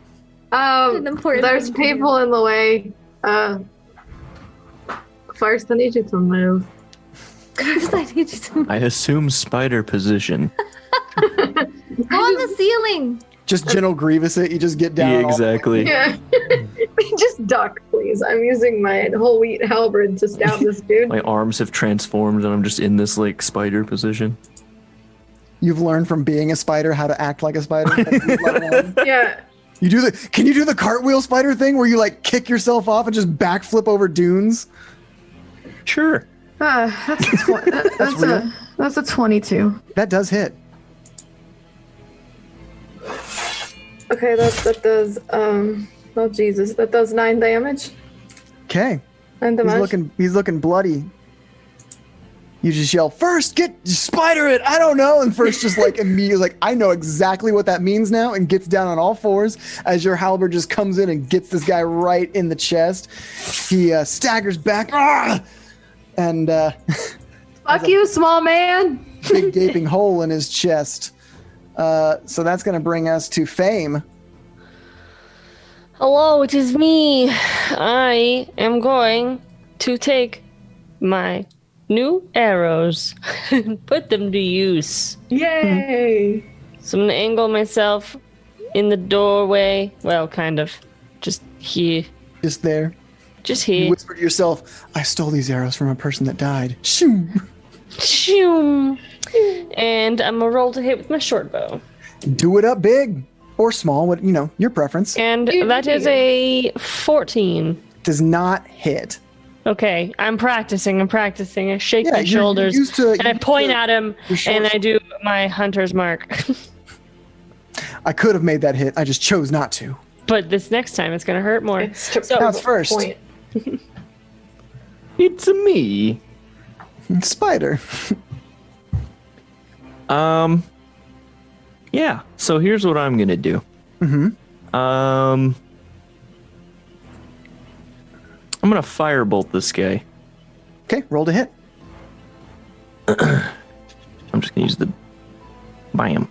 [SPEAKER 1] There's people in the way. First, I need you to move.
[SPEAKER 3] First, I need you to move.
[SPEAKER 7] I assume spider position.
[SPEAKER 3] Go on the ceiling.
[SPEAKER 2] Just General Grievous it. You just get down.
[SPEAKER 7] Yeah, exactly.
[SPEAKER 1] Yeah. Just duck, please. I'm using my whole wheat halberd to stab this dude.
[SPEAKER 7] My arms have transformed, and I'm just in this like spider position.
[SPEAKER 2] You've learned from being a spider how to act like a spider.
[SPEAKER 1] Yeah.
[SPEAKER 2] Can you do the cartwheel spider thing where you like kick yourself off and just backflip over dunes?
[SPEAKER 7] Sure.
[SPEAKER 6] That's a 22.
[SPEAKER 2] That does hit.
[SPEAKER 1] Okay, that does oh Jesus, that does 9 damage.
[SPEAKER 2] Okay.
[SPEAKER 1] 9 damage.
[SPEAKER 2] He's looking bloody. You just yell, "First, spider it!" I don't know. And First just like immediately like, I know exactly what that means now, and gets down on all fours as your halberd just comes in and gets this guy right in the chest. He staggers back. And
[SPEAKER 6] fuck you, small man.
[SPEAKER 2] Big gaping hole in his chest. So that's going to bring us to Fame.
[SPEAKER 4] Hello, it is me. I am going to take my new arrows and put them to use.
[SPEAKER 1] Yay!
[SPEAKER 4] So I'm going to angle myself in the doorway. Well, kind of. Just here.
[SPEAKER 2] Just there.
[SPEAKER 4] Just here.
[SPEAKER 2] You whisper to yourself, "I stole these arrows from a person that died." Shoo!
[SPEAKER 4] Shoo! And I'm going to roll to hit with my short bow.
[SPEAKER 2] Do it up big or small, what your preference.
[SPEAKER 4] And that is a 14.
[SPEAKER 2] Does not hit.
[SPEAKER 4] Okay, I'm practicing. I shake my shoulders and I point at him and I do my hunter's mark.
[SPEAKER 2] I could have made that hit. I just chose not to.
[SPEAKER 4] But this next time it's going to hurt more.
[SPEAKER 2] Now it's first.
[SPEAKER 7] It's a me.
[SPEAKER 2] Spider.
[SPEAKER 7] Yeah. So here's what I'm gonna do. I'm gonna firebolt this guy.
[SPEAKER 2] Okay, roll to hit.
[SPEAKER 7] I'm just gonna use the bam.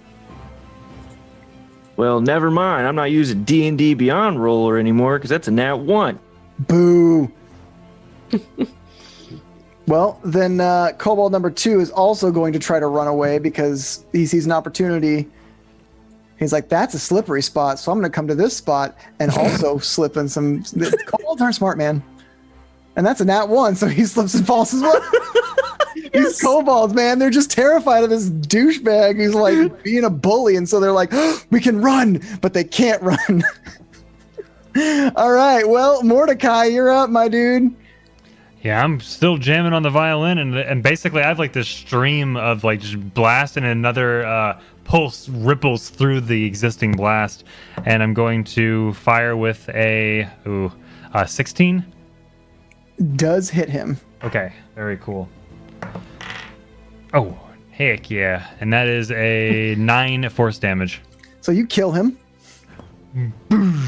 [SPEAKER 7] Well, never mind. I'm not using D&D Beyond roller anymore because that's a nat 1.
[SPEAKER 2] Boo. Well, then Kobold number 2 is also going to try to run away because he sees an opportunity. He's like, "That's a slippery spot, so I'm going to come to this spot and also slip in some." Kobolds aren't smart, man. And that's a nat 1, so he slips and falls as well. These kobolds, man, they're just terrified of this douchebag who's like being a bully, and so they're like, "We can run," but they can't run. All right, well, Mordecai, you're up, my dude.
[SPEAKER 5] Yeah, I'm still jamming on the violin, and basically I have like this stream of like just blast, and another pulse ripples through the existing blast, and I'm going to fire with a 16.
[SPEAKER 2] Does hit him.
[SPEAKER 5] Okay, very cool. Oh, heck yeah. And that is a 9 force damage.
[SPEAKER 2] So you kill him.
[SPEAKER 5] And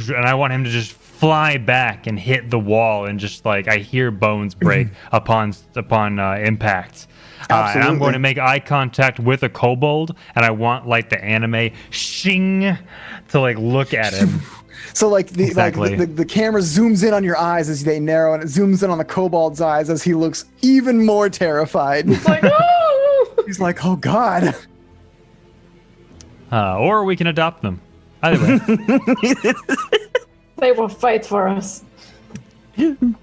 [SPEAKER 5] I want him to just fly back and hit the wall, and just like I hear bones break upon impact. And I'm going to make eye contact with a kobold, and I want like the anime shing to like look at him.
[SPEAKER 2] So like the camera zooms in on your eyes as they narrow, and it zooms in on the kobold's eyes as he looks even more terrified. He's like, oh! He's like, oh god.
[SPEAKER 5] Or we can adopt them. Either way.
[SPEAKER 1] They will fight for us.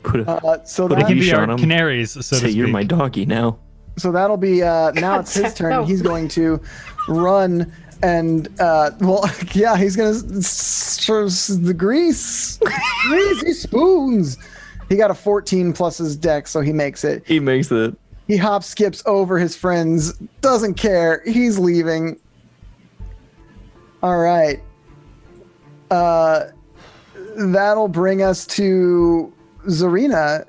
[SPEAKER 7] Put a
[SPEAKER 5] be
[SPEAKER 7] leash
[SPEAKER 5] our
[SPEAKER 7] on him.
[SPEAKER 5] canaries, so to
[SPEAKER 7] Say
[SPEAKER 5] speak.
[SPEAKER 7] You're my doggy now.
[SPEAKER 2] So that'll be now it's his turn. And he's going to run and he's gonna the greasy spoons. He got a 14 plus his dex, so he makes it.
[SPEAKER 7] He makes it.
[SPEAKER 2] He hop skips over his friends, doesn't care. He's leaving. All right. That'll bring us to Zarina.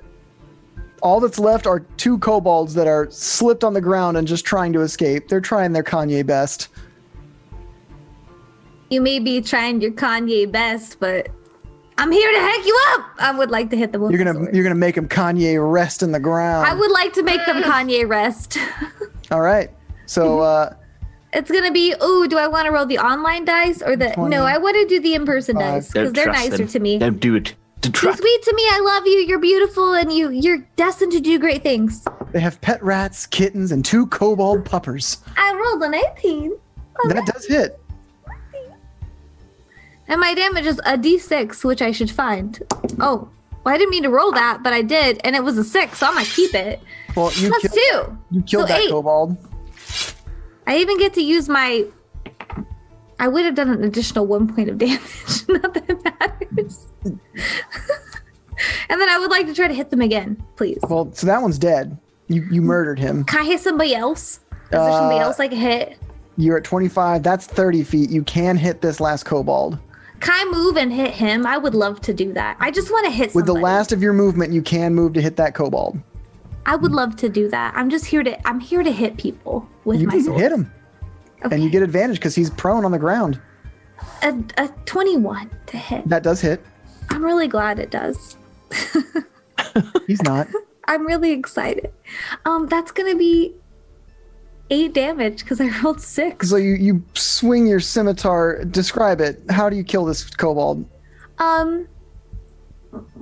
[SPEAKER 2] All that's left are 2 kobolds that are slipped on the ground and just trying to escape. They're trying their Kanye best.
[SPEAKER 3] You may be trying your Kanye best, but I'm here to heck you up. I would like to hit them with
[SPEAKER 2] You're gonna make them Kanye rest in the ground.
[SPEAKER 3] I would like to make them Kanye rest.
[SPEAKER 2] All right. So
[SPEAKER 3] it's gonna be. Ooh, do I want to roll the online dice or the?
[SPEAKER 2] 20.
[SPEAKER 3] No, I want to do the in-person dice because they're nicer to me.
[SPEAKER 7] Don't do it.
[SPEAKER 3] You're sweet to me. I love you. You're beautiful, and you're destined to do great things.
[SPEAKER 2] They have pet rats, kittens, and 2 kobold puppers.
[SPEAKER 3] I rolled an 18.
[SPEAKER 2] That does hit.
[SPEAKER 3] And my damage is a d6, which I should find. Oh, well, I didn't mean to roll that, but I did, and it was a 6, so I'm gonna keep it.
[SPEAKER 2] Well,
[SPEAKER 3] Plus 2.
[SPEAKER 2] You killed
[SPEAKER 3] So
[SPEAKER 2] that
[SPEAKER 3] 8.
[SPEAKER 2] kobold.
[SPEAKER 3] I even get to use my. I would have done an additional 1 point of damage. Not that it matters. And then I would like to try to hit them again, please.
[SPEAKER 2] Well, so that one's dead. You murdered him.
[SPEAKER 3] Can I hit somebody else? Is there somebody else I can hit?
[SPEAKER 2] You're at 25. That's 30 feet. You can hit this last kobold.
[SPEAKER 3] Can I move and hit him? I would love to do that. I just want to hit somebody.
[SPEAKER 2] With the last of your movement, you can move to hit that kobold.
[SPEAKER 3] I would love to do that. I'm here to hit people with
[SPEAKER 2] you
[SPEAKER 3] my
[SPEAKER 2] can
[SPEAKER 3] sword.
[SPEAKER 2] hit him. Okay. And you get advantage because he's prone on the ground.
[SPEAKER 3] A 21 to hit.
[SPEAKER 2] That does hit.
[SPEAKER 3] I'm really glad it does.
[SPEAKER 2] He's not.
[SPEAKER 3] I'm really excited. That's gonna be 8 damage because I rolled 6.
[SPEAKER 2] So you swing your scimitar. Describe it. How do you kill this kobold?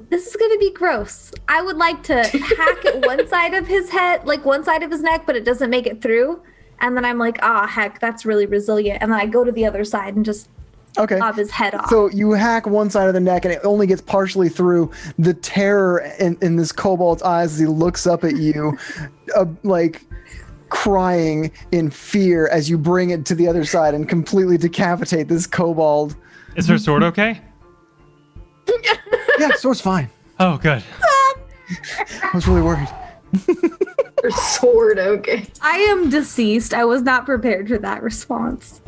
[SPEAKER 3] This is gonna be gross. I would like to hack at one side of his head, like one side of his neck, but it doesn't make it through. And then I'm like, heck, that's really resilient. And then I go to the other side and just lob his head off.
[SPEAKER 2] So you hack one side of the neck and it only gets partially through. The terror in this kobold's eyes as he looks up at you, like crying in fear as you bring it to the other side and completely decapitate this kobold.
[SPEAKER 5] Is her sword okay?
[SPEAKER 2] Yeah, sword's fine.
[SPEAKER 5] Oh, good.
[SPEAKER 2] I was really worried.
[SPEAKER 1] Her sword, okay.
[SPEAKER 3] I am deceased. I was not prepared for that response.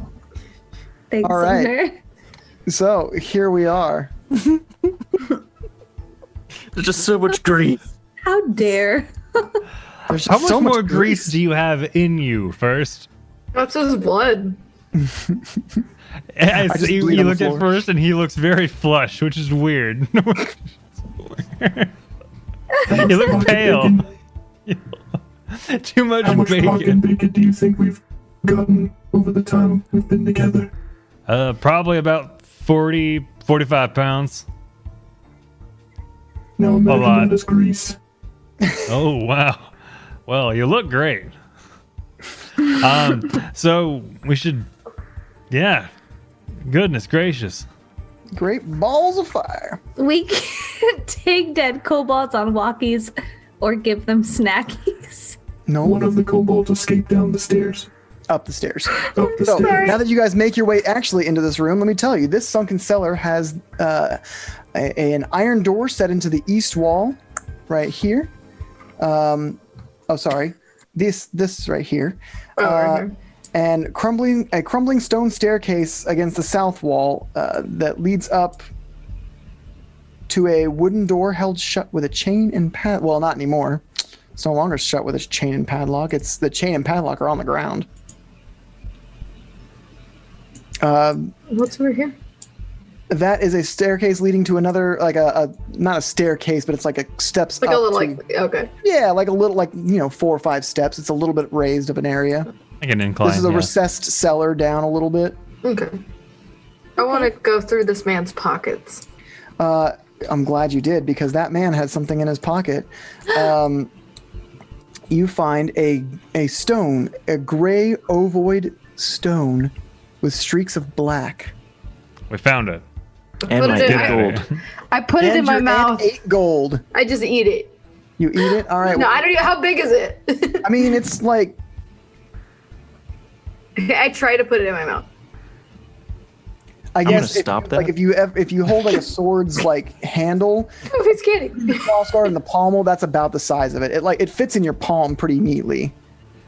[SPEAKER 3] Thanks,
[SPEAKER 2] all right.
[SPEAKER 3] Sumner.
[SPEAKER 2] So here we are.
[SPEAKER 7] There's just so much grief.
[SPEAKER 3] How dare.
[SPEAKER 2] There's
[SPEAKER 5] How much
[SPEAKER 2] so
[SPEAKER 5] more grease do you have in you first?
[SPEAKER 1] That's his blood.
[SPEAKER 5] You look at first and he looks very flush, which is weird. You look pale. Too much
[SPEAKER 8] How much
[SPEAKER 5] bacon.
[SPEAKER 8] bacon do you think we've gotten over the time we've been together?
[SPEAKER 5] Probably about 40, 45 pounds.
[SPEAKER 8] Now imagine that as grease.
[SPEAKER 5] Oh, wow. Well, you look great. So we should, goodness gracious.
[SPEAKER 2] Great balls of fire.
[SPEAKER 3] We can take dead kobolds on walkies or give them snackies.
[SPEAKER 2] No.
[SPEAKER 8] One of the kobolds escaped down the stairs.
[SPEAKER 2] Up the stairs.
[SPEAKER 8] Up the
[SPEAKER 2] So
[SPEAKER 8] stairs.
[SPEAKER 2] now that you guys make your way actually into this room, let me tell you, this sunken cellar has an iron door set into the east wall right here. This right here. And a crumbling stone staircase against the south wall that leads up to a wooden door held shut with a chain and padlock. Well, not anymore. It's no longer shut with a chain and padlock. It's the chain and padlock are on the ground.
[SPEAKER 1] What's over here?
[SPEAKER 2] That is a staircase leading to another, like a not a staircase, but it's like a steps
[SPEAKER 1] Like
[SPEAKER 2] up
[SPEAKER 1] a little,
[SPEAKER 2] to-
[SPEAKER 1] like, okay.
[SPEAKER 2] Yeah, like a little, like, 4 or 5 steps. It's a little bit raised of an area.
[SPEAKER 5] Like an incline.
[SPEAKER 2] This is a
[SPEAKER 5] yeah.
[SPEAKER 2] recessed cellar down a little bit.
[SPEAKER 1] Okay. I want to go through this man's pockets.
[SPEAKER 2] I'm glad you did, because that man had something in his pocket. You find a stone, a gray ovoid stone with streaks of black.
[SPEAKER 5] We found it.
[SPEAKER 7] And
[SPEAKER 1] Put
[SPEAKER 7] my
[SPEAKER 1] it in-
[SPEAKER 7] good gold.
[SPEAKER 6] I put it in my mouth.
[SPEAKER 2] 8 gold.
[SPEAKER 1] I just eat it.
[SPEAKER 2] You eat it? All right.
[SPEAKER 1] No, I don't know. How big is it?
[SPEAKER 2] I mean, it's like,
[SPEAKER 1] I try to put it in my mouth.
[SPEAKER 2] I
[SPEAKER 7] gonna
[SPEAKER 2] guess
[SPEAKER 7] stop that.
[SPEAKER 2] Like if you hold like a sword's like handle,
[SPEAKER 1] Oh, he's kidding.
[SPEAKER 2] crossguard in the pommel, that's about the size of it. It fits in your palm pretty neatly.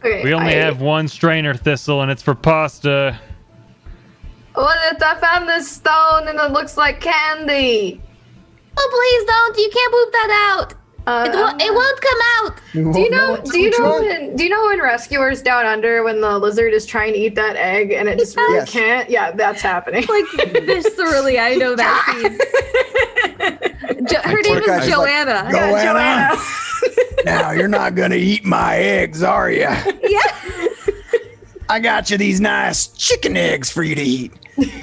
[SPEAKER 1] Okay,
[SPEAKER 5] We only have one strainer thistle, and it's for pasta.
[SPEAKER 1] What if I found this stone and it looks like candy?
[SPEAKER 3] Oh, please don't. You can't poop that out. It won't come out.
[SPEAKER 1] Do you know in Rescuers Down Under when the lizard is trying to eat that egg and it just really
[SPEAKER 2] Yes.
[SPEAKER 1] can't? Yeah, that's happening.
[SPEAKER 3] Like, viscerally, I know that scene. Her name
[SPEAKER 2] guy's
[SPEAKER 3] is
[SPEAKER 2] like,
[SPEAKER 3] Joanna.
[SPEAKER 2] "Go,
[SPEAKER 1] Joanna.
[SPEAKER 2] Now you're not gonna eat my eggs, are you?
[SPEAKER 3] Yeah.
[SPEAKER 2] I got you these nice chicken eggs for you to eat,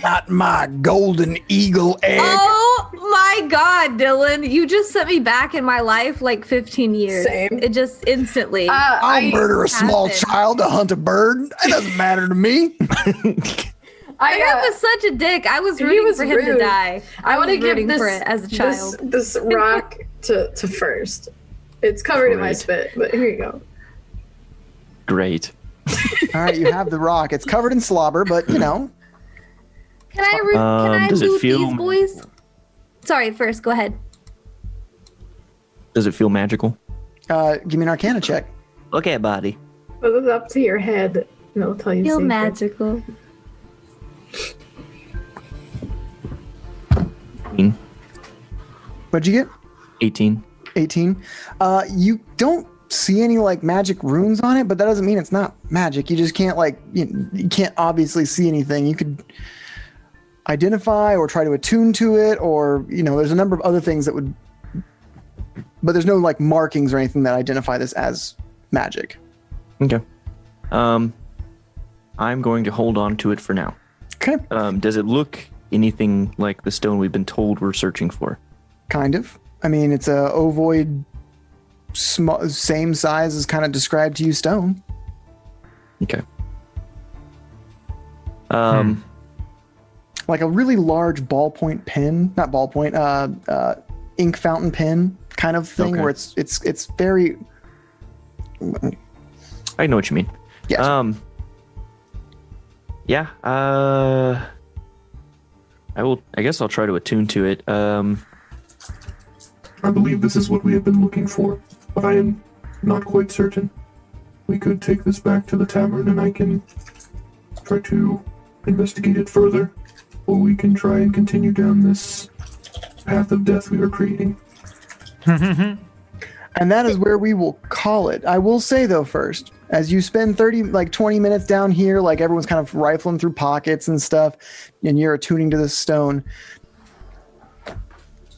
[SPEAKER 2] not my golden eagle egg.
[SPEAKER 3] Oh my God, Dylan! You just sent me back in my life like 15 years.
[SPEAKER 1] Same.
[SPEAKER 3] It just instantly.
[SPEAKER 2] I'll murder a small
[SPEAKER 3] happened.
[SPEAKER 2] child to hunt a bird. It doesn't matter to me.
[SPEAKER 3] That guy was such a dick. I was rooting
[SPEAKER 1] was
[SPEAKER 3] for him to
[SPEAKER 1] rude.
[SPEAKER 3] die.
[SPEAKER 1] I want to
[SPEAKER 3] was
[SPEAKER 1] give
[SPEAKER 3] rooting
[SPEAKER 1] this
[SPEAKER 3] for it as a child.
[SPEAKER 1] This rock to first. It's covered in my
[SPEAKER 7] Great.
[SPEAKER 1] spit, but here you go.
[SPEAKER 7] Great.
[SPEAKER 2] All right, you have the rock. It's covered in slobber, but
[SPEAKER 3] Can I
[SPEAKER 7] does it
[SPEAKER 3] loot
[SPEAKER 7] feel-
[SPEAKER 3] these boys? Sorry, first go ahead.
[SPEAKER 7] Does it feel magical?
[SPEAKER 2] give me an Arcana check.
[SPEAKER 7] Okay, buddy.
[SPEAKER 1] Put it up to your head, and it'll tell you.
[SPEAKER 3] Feel
[SPEAKER 1] secrets.
[SPEAKER 3] magical.
[SPEAKER 2] What'd you get?
[SPEAKER 7] 18.
[SPEAKER 2] 18. You don't see any like magic runes on it, but that doesn't mean it's not magic. You just can't you can't obviously see anything. You could identify or try to attune to it, or there's a number of other things that would, but there's no like markings or anything that identify this as magic.
[SPEAKER 7] Okay. I'm going to hold on to it for now.
[SPEAKER 2] Okay.
[SPEAKER 7] Does it look anything like the stone we've been told we're searching for?
[SPEAKER 2] Kind of. I mean, it's a ovoid, same size as kind of described to you stone.
[SPEAKER 7] Okay.
[SPEAKER 2] Like a really large ballpoint pen, not ballpoint, ink fountain pen kind of thing,
[SPEAKER 7] Okay.
[SPEAKER 2] where it's very.
[SPEAKER 7] I know what you mean.
[SPEAKER 2] Yes.
[SPEAKER 7] Yeah. I guess I'll try to attune to it.
[SPEAKER 8] I believe this is what we have been looking for, but I am not quite certain. We could take this back to the tavern and I can try to investigate it further, or we can try and continue down this path of death we are creating.
[SPEAKER 2] And that is where we will call it. I will say though, first, as you spend 20 minutes down here, like everyone's kind of rifling through pockets and stuff, and you're attuning to this stone,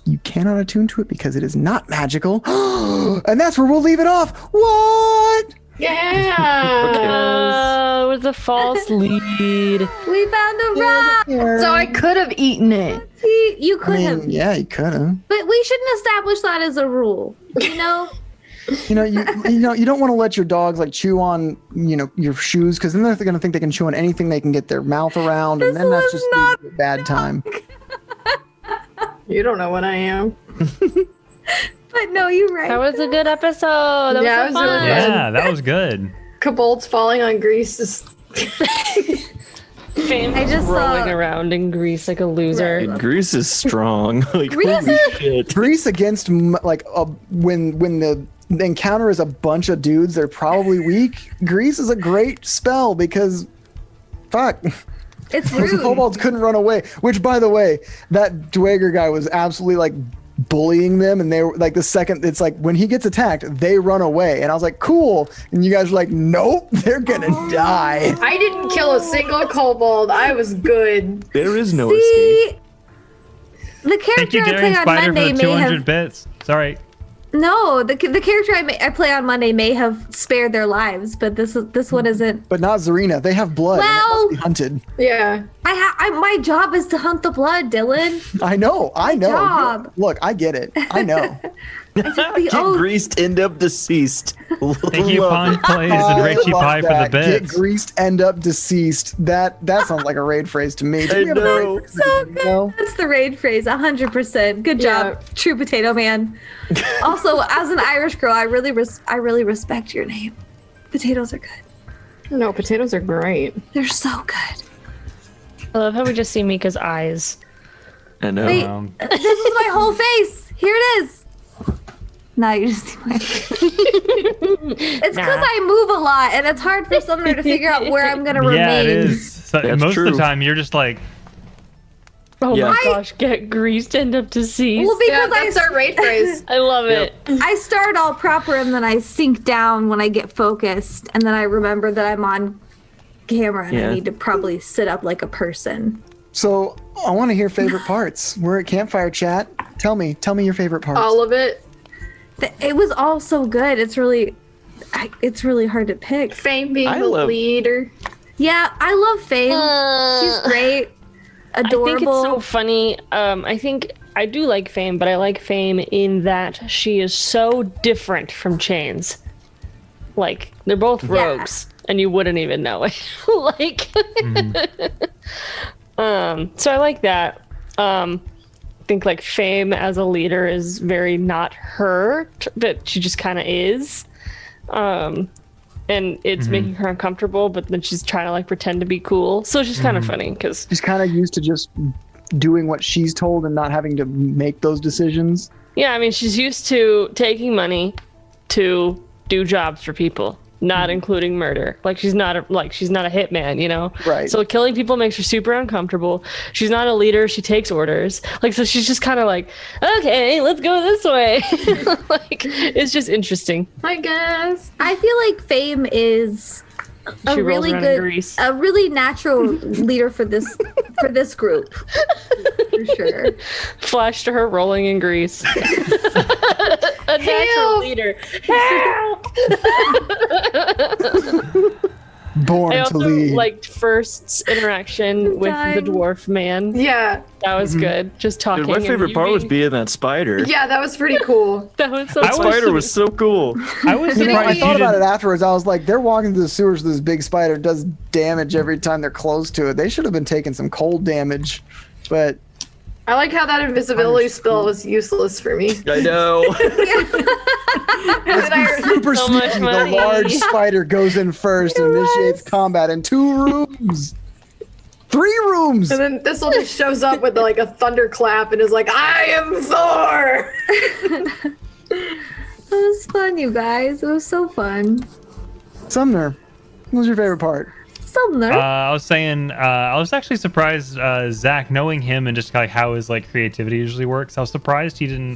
[SPEAKER 2] you cannot attune to it because it is not magical. And that's where we'll leave it off. What?
[SPEAKER 1] Yeah.
[SPEAKER 4] It was a false lead.
[SPEAKER 3] We found a rock.
[SPEAKER 6] So I could have eaten it.
[SPEAKER 3] See, you could have.
[SPEAKER 2] Yeah, you could have.
[SPEAKER 3] But we shouldn't establish that as a rule. You know?
[SPEAKER 2] You don't want to let your dogs like chew on, your shoes, because then they're going to think they can chew on anything they can get their mouth around, and then that's just a bad time.
[SPEAKER 1] You don't know what I am.
[SPEAKER 3] But no, you're right.
[SPEAKER 4] That was a good episode. That
[SPEAKER 1] Yeah,
[SPEAKER 4] was
[SPEAKER 1] it
[SPEAKER 4] so
[SPEAKER 1] was really
[SPEAKER 4] fun.
[SPEAKER 5] Yeah, that was good.
[SPEAKER 1] Kobolds falling on grease is.
[SPEAKER 3] I just
[SPEAKER 4] rolling
[SPEAKER 3] saw
[SPEAKER 4] around in grease like a loser.
[SPEAKER 7] Grease is strong. Like, holy shit.
[SPEAKER 2] Grease against when the encounter is a bunch of dudes, they're probably weak. Grease is a great spell because, fuck.
[SPEAKER 3] it's
[SPEAKER 2] Those
[SPEAKER 3] rude.
[SPEAKER 2] kobolds couldn't run away. Which, by the way, that Dweger guy was absolutely like bullying them, and they were like, the second it's like when he gets attacked, they run away, and I was like, cool. And you guys were like, nope, they're gonna die.
[SPEAKER 1] I didn't kill a single kobold. I was good.
[SPEAKER 7] There is no
[SPEAKER 3] See,
[SPEAKER 7] escape.
[SPEAKER 3] The
[SPEAKER 5] Thank
[SPEAKER 3] character
[SPEAKER 5] you,
[SPEAKER 3] I play
[SPEAKER 5] Darian
[SPEAKER 3] on
[SPEAKER 5] Spider, for
[SPEAKER 3] Monday
[SPEAKER 5] the
[SPEAKER 3] may
[SPEAKER 5] 200
[SPEAKER 3] have.
[SPEAKER 5] bits. Sorry.
[SPEAKER 3] No, the character I play on Monday may have spared their lives, but this one isn't.
[SPEAKER 2] But not Zarina. They have blood. And it
[SPEAKER 3] Well-
[SPEAKER 2] must be hunted.
[SPEAKER 1] Yeah.
[SPEAKER 3] My job is to hunt the blood, Dylan.
[SPEAKER 2] I know.
[SPEAKER 3] job.
[SPEAKER 2] Look, I get it. I know.
[SPEAKER 7] Get greased, end up deceased.
[SPEAKER 5] Thank you,
[SPEAKER 7] Love it.
[SPEAKER 5] Pond Plays and Rachie
[SPEAKER 2] love
[SPEAKER 5] Pie, for the
[SPEAKER 2] that. Get
[SPEAKER 5] bits.
[SPEAKER 2] greased, end up deceased. That sounds like a raid phrase to me. Do we have a raid phrase?
[SPEAKER 3] So good.
[SPEAKER 2] No?
[SPEAKER 3] That's the raid phrase, 100%. Good job, True Potato Man. Also, as an Irish girl, I really respect your name. Potatoes are good.
[SPEAKER 1] No, potatoes are great.
[SPEAKER 3] They're so good.
[SPEAKER 4] I love how we just see Mika's eyes.
[SPEAKER 7] I know.
[SPEAKER 3] Wait, this is my whole face. Here it is. Now you just see my It's because I move a lot, and it's hard for Summoner to figure out where I'm going to remain.
[SPEAKER 5] Yeah, it is. So
[SPEAKER 7] That's
[SPEAKER 5] most
[SPEAKER 7] true.
[SPEAKER 5] of the time, you're just like,
[SPEAKER 4] Oh
[SPEAKER 7] Yeah.
[SPEAKER 4] my gosh, get greased, end up deceased.
[SPEAKER 3] Well,
[SPEAKER 1] Yeah,
[SPEAKER 3] because
[SPEAKER 1] that's our raid phrase.
[SPEAKER 4] I love
[SPEAKER 7] Yep.
[SPEAKER 4] it.
[SPEAKER 3] I start all proper, and then I sink down when I get focused, and then I remember that I'm on camera, and
[SPEAKER 7] Yeah.
[SPEAKER 3] I need to probably sit up like a person.
[SPEAKER 2] So I want to hear favorite parts. We're at campfire chat. Tell me your favorite parts.
[SPEAKER 1] All of it.
[SPEAKER 3] It was all so good. It's really hard to pick.
[SPEAKER 1] Fame being
[SPEAKER 7] I
[SPEAKER 1] the
[SPEAKER 7] love-
[SPEAKER 1] leader.
[SPEAKER 3] Yeah, I love Faye. She's great, adorable.
[SPEAKER 4] I think it's so funny. I think I do like Fame, but I like Fame in that she is so different from Chains. Like, they're both rogues, and you wouldn't even know it. Like, so I like that. I think like Fame as a leader is very not her, but she just kind of is. And it's making her uncomfortable, but then she's trying to like pretend to be cool. So it's just kind of funny because
[SPEAKER 2] She's kind of used to just doing what she's told and not having to make those decisions.
[SPEAKER 4] yeah, I mean, she's used to taking money to do jobs for people, not including murder. Like she's not a hitman, you know?
[SPEAKER 2] Right.
[SPEAKER 4] So killing people makes her super uncomfortable. She's not a leader. She takes orders. Like, so she's just kind of like, okay, let's go this way. Like, it's just interesting.
[SPEAKER 1] I guess.
[SPEAKER 3] I feel like Fame is a
[SPEAKER 4] She rolls
[SPEAKER 3] really
[SPEAKER 4] around in
[SPEAKER 3] good,
[SPEAKER 4] grease.
[SPEAKER 3] a really natural leader for this group, for sure.
[SPEAKER 4] Flash to her rolling in grease. A natural leader. Help!
[SPEAKER 2] Born
[SPEAKER 4] I
[SPEAKER 2] to
[SPEAKER 4] also
[SPEAKER 2] lead.
[SPEAKER 4] liked First's interaction with the dwarf man.
[SPEAKER 1] Yeah.
[SPEAKER 4] That was good. Just talking.
[SPEAKER 7] Dude, my
[SPEAKER 4] and
[SPEAKER 7] favorite
[SPEAKER 4] you
[SPEAKER 7] part was
[SPEAKER 4] being-
[SPEAKER 7] being that spider.
[SPEAKER 1] Yeah, that was pretty cool.
[SPEAKER 4] That was so
[SPEAKER 7] That
[SPEAKER 4] funny.
[SPEAKER 7] spider was so cool.
[SPEAKER 5] I was
[SPEAKER 2] You know, I
[SPEAKER 5] surprised you
[SPEAKER 2] thought about it
[SPEAKER 5] didn't.
[SPEAKER 2] afterwards. I was like, they're walking through the sewers with this big spider. It does damage every time they're close to it. They should have been taking some cold damage. But
[SPEAKER 1] I like how that invisibility spell was useless for me.
[SPEAKER 7] I know.
[SPEAKER 1] And I-
[SPEAKER 2] super
[SPEAKER 4] So much
[SPEAKER 2] sneaky, the
[SPEAKER 4] money.
[SPEAKER 2] large spider goes in first and initiates combat in 2 rooms. 3 rooms.
[SPEAKER 1] and then Thistle just shows up with like a thunderclap and is like, I am Thor!
[SPEAKER 3] It was fun, you guys. It was so fun.
[SPEAKER 2] Sumner, what was your favorite part?
[SPEAKER 3] Sumner.
[SPEAKER 5] I was saying, I was actually surprised, Zach, knowing him and just like how his like creativity usually works. I was surprised he didn't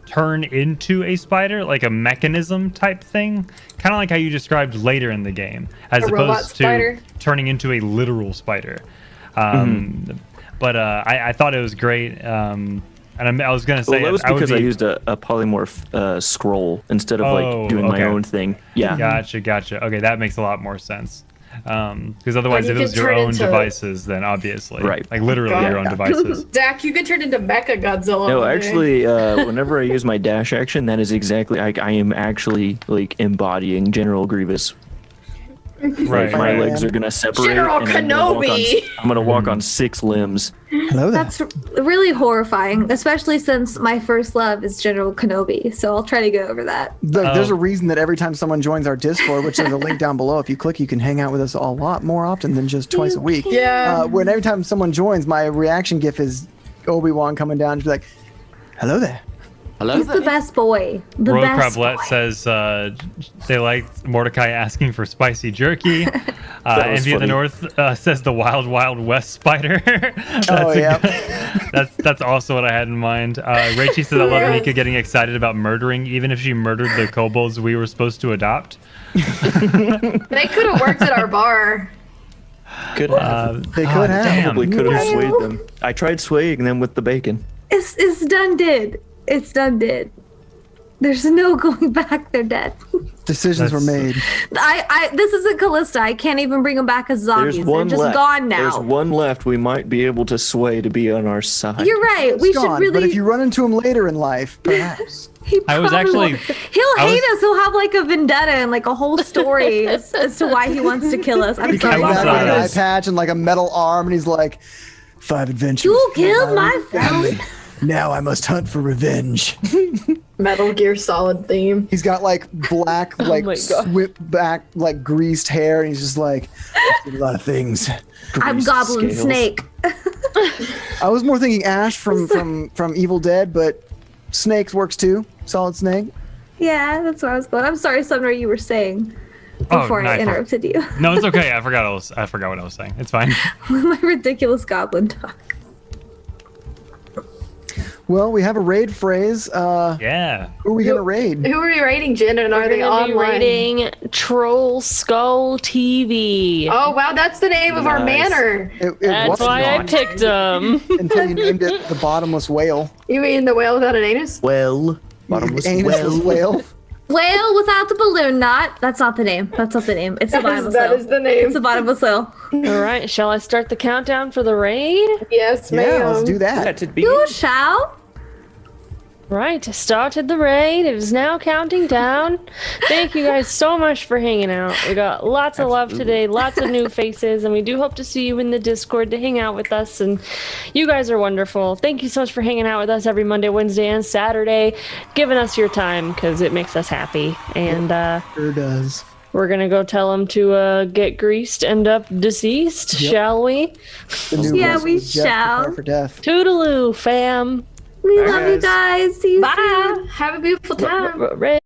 [SPEAKER 5] turn into a spider, like a mechanism type thing, kind of like how you described later in the game, as
[SPEAKER 1] A robot
[SPEAKER 5] opposed
[SPEAKER 1] spider?
[SPEAKER 5] to turning into a literal spider. But I thought it was great. And I was gonna say,
[SPEAKER 7] Well, that was
[SPEAKER 5] I would
[SPEAKER 7] because I
[SPEAKER 5] be-
[SPEAKER 7] used a polymorph scroll instead of like doing my
[SPEAKER 5] okay.
[SPEAKER 7] own thing. Yeah.
[SPEAKER 5] Gotcha. Okay, that makes a lot more sense. Because otherwise,
[SPEAKER 1] you
[SPEAKER 5] if it was
[SPEAKER 1] could
[SPEAKER 5] your
[SPEAKER 1] turn
[SPEAKER 5] own
[SPEAKER 1] into-
[SPEAKER 5] devices, then obviously,
[SPEAKER 7] Right.
[SPEAKER 5] like literally
[SPEAKER 1] God.
[SPEAKER 5] your own devices.
[SPEAKER 1] Zach, you could turn into Mecha Godzilla.
[SPEAKER 7] No,
[SPEAKER 1] one day.
[SPEAKER 7] actually, whenever I use my dash action, that is exactly I am actually like embodying General Grievous.
[SPEAKER 5] Right.
[SPEAKER 7] Like, my
[SPEAKER 2] Right.
[SPEAKER 7] legs are gonna separate.
[SPEAKER 1] General
[SPEAKER 7] and I'm gonna walk on-
[SPEAKER 1] Kenobi.
[SPEAKER 7] I'm gonna walk on 6 limbs.
[SPEAKER 2] Hello there.
[SPEAKER 3] That's really horrifying, especially since my first love is General Kenobi. So I'll try to get over that.
[SPEAKER 2] Look, there's a reason that every time someone joins our Discord, which there's a link down below, if you click, you can hang out with us a lot more often than just twice a week.
[SPEAKER 1] Yeah.
[SPEAKER 2] When every time someone joins, my reaction gif is Obi-Wan coming down and be like, hello there.
[SPEAKER 3] He's the best boy. The
[SPEAKER 5] Royal
[SPEAKER 3] best
[SPEAKER 5] Crablet
[SPEAKER 3] boy.
[SPEAKER 5] says they like Mordecai asking for spicy jerky.
[SPEAKER 7] was
[SPEAKER 5] Envy of the
[SPEAKER 7] funny.
[SPEAKER 5] North says the Wild Wild West spider.
[SPEAKER 2] Oh, yeah.
[SPEAKER 5] That's also what I had in mind. Rachie says I love Mika getting excited about murdering, even if she murdered the kobolds we were supposed to adopt.
[SPEAKER 1] They could have worked at our bar.
[SPEAKER 7] Could have.
[SPEAKER 2] They could have.
[SPEAKER 5] damn.
[SPEAKER 7] Probably could have swayed them. I tried swaying them with the bacon.
[SPEAKER 3] It's done did. It's done did. There's no going back. They're dead.
[SPEAKER 2] Decisions were made.
[SPEAKER 3] This isn't Callista. I can't even bring them back as zombies.
[SPEAKER 7] There's
[SPEAKER 3] They're
[SPEAKER 7] one
[SPEAKER 3] just
[SPEAKER 7] left.
[SPEAKER 3] gone now.
[SPEAKER 7] There's one left. We might be able to sway to be on our side.
[SPEAKER 3] You're right. We should
[SPEAKER 2] Gone,
[SPEAKER 3] really.
[SPEAKER 2] But if you run into him later in life, perhaps.
[SPEAKER 3] He
[SPEAKER 5] I was
[SPEAKER 3] probably
[SPEAKER 5] actually-
[SPEAKER 3] won't. He'll hate us. He'll have like a vendetta and like a whole story as to why he wants to kill us. I'm
[SPEAKER 2] He
[SPEAKER 3] sorry.
[SPEAKER 2] comes back with an eye
[SPEAKER 5] honest.
[SPEAKER 2] patch and like a metal arm, and he's like, 5 adventures.
[SPEAKER 3] You killed my family.
[SPEAKER 2] Now I must hunt for revenge.
[SPEAKER 1] Metal Gear Solid theme.
[SPEAKER 2] He's got like black, like
[SPEAKER 4] my God.
[SPEAKER 2] whipped back, like greased hair, and he's just like, "I did a lot of things."
[SPEAKER 3] I'm
[SPEAKER 7] Greased
[SPEAKER 3] Goblin
[SPEAKER 7] scales.
[SPEAKER 3] Snake.
[SPEAKER 2] I was more thinking Ash from Evil Dead, but Snakes works too. Solid Snake.
[SPEAKER 3] Yeah, that's where I was going. I'm sorry, Sumner, you were saying
[SPEAKER 5] Oh,
[SPEAKER 3] before I
[SPEAKER 5] knife.
[SPEAKER 3] interrupted you.
[SPEAKER 5] No, it's okay. I forgot what I was saying. It's fine.
[SPEAKER 3] My ridiculous goblin talk.
[SPEAKER 2] Well, we have a raid phrase.
[SPEAKER 5] Yeah.
[SPEAKER 2] Who are we gonna raid?
[SPEAKER 1] Who are we rating, Jen? And are
[SPEAKER 4] We're
[SPEAKER 1] they
[SPEAKER 4] gonna be
[SPEAKER 1] online?
[SPEAKER 4] rating Troll Skull TV.
[SPEAKER 1] Oh wow, that's the name of our
[SPEAKER 7] Nice.
[SPEAKER 1] manor.
[SPEAKER 2] It
[SPEAKER 4] That's
[SPEAKER 2] was
[SPEAKER 4] why I
[SPEAKER 2] not
[SPEAKER 4] picked them.
[SPEAKER 2] until you named it the Bottomless Whale.
[SPEAKER 1] You mean the whale without an anus?
[SPEAKER 7] Well, bottomless
[SPEAKER 2] Anusless whale.
[SPEAKER 3] Whale without the balloon knot. That's not the name. That's not the name. It's the bottomless
[SPEAKER 1] That
[SPEAKER 3] whale.
[SPEAKER 1] is the name.
[SPEAKER 3] It's the bottomless whale.
[SPEAKER 4] All right, shall I start the countdown for the raid?
[SPEAKER 1] Yes, ma'am.
[SPEAKER 2] Yeah, let's do that.
[SPEAKER 3] You shall.
[SPEAKER 4] Right, started the raid. It is now counting down. Thank you guys so much for hanging out. We got lots of love today, lots of new faces, and we do hope to see you in the Discord to hang out with us. And you guys are wonderful. Thank you so much for hanging out with us every Monday, Wednesday, and Saturday, giving us your time because it makes us happy. And
[SPEAKER 2] Sure does.
[SPEAKER 4] we're gonna go tell them to get greased, end up deceased,
[SPEAKER 2] Yep.
[SPEAKER 4] shall we?
[SPEAKER 2] The new
[SPEAKER 3] Yeah,
[SPEAKER 2] Russell
[SPEAKER 3] we
[SPEAKER 2] is Jeff,
[SPEAKER 3] shall.
[SPEAKER 2] prepare for death.
[SPEAKER 4] Toodaloo, fam.
[SPEAKER 3] We
[SPEAKER 7] Bye,
[SPEAKER 3] love you guys. See you soon.
[SPEAKER 1] Bye. Have a beautiful time.
[SPEAKER 4] Raid.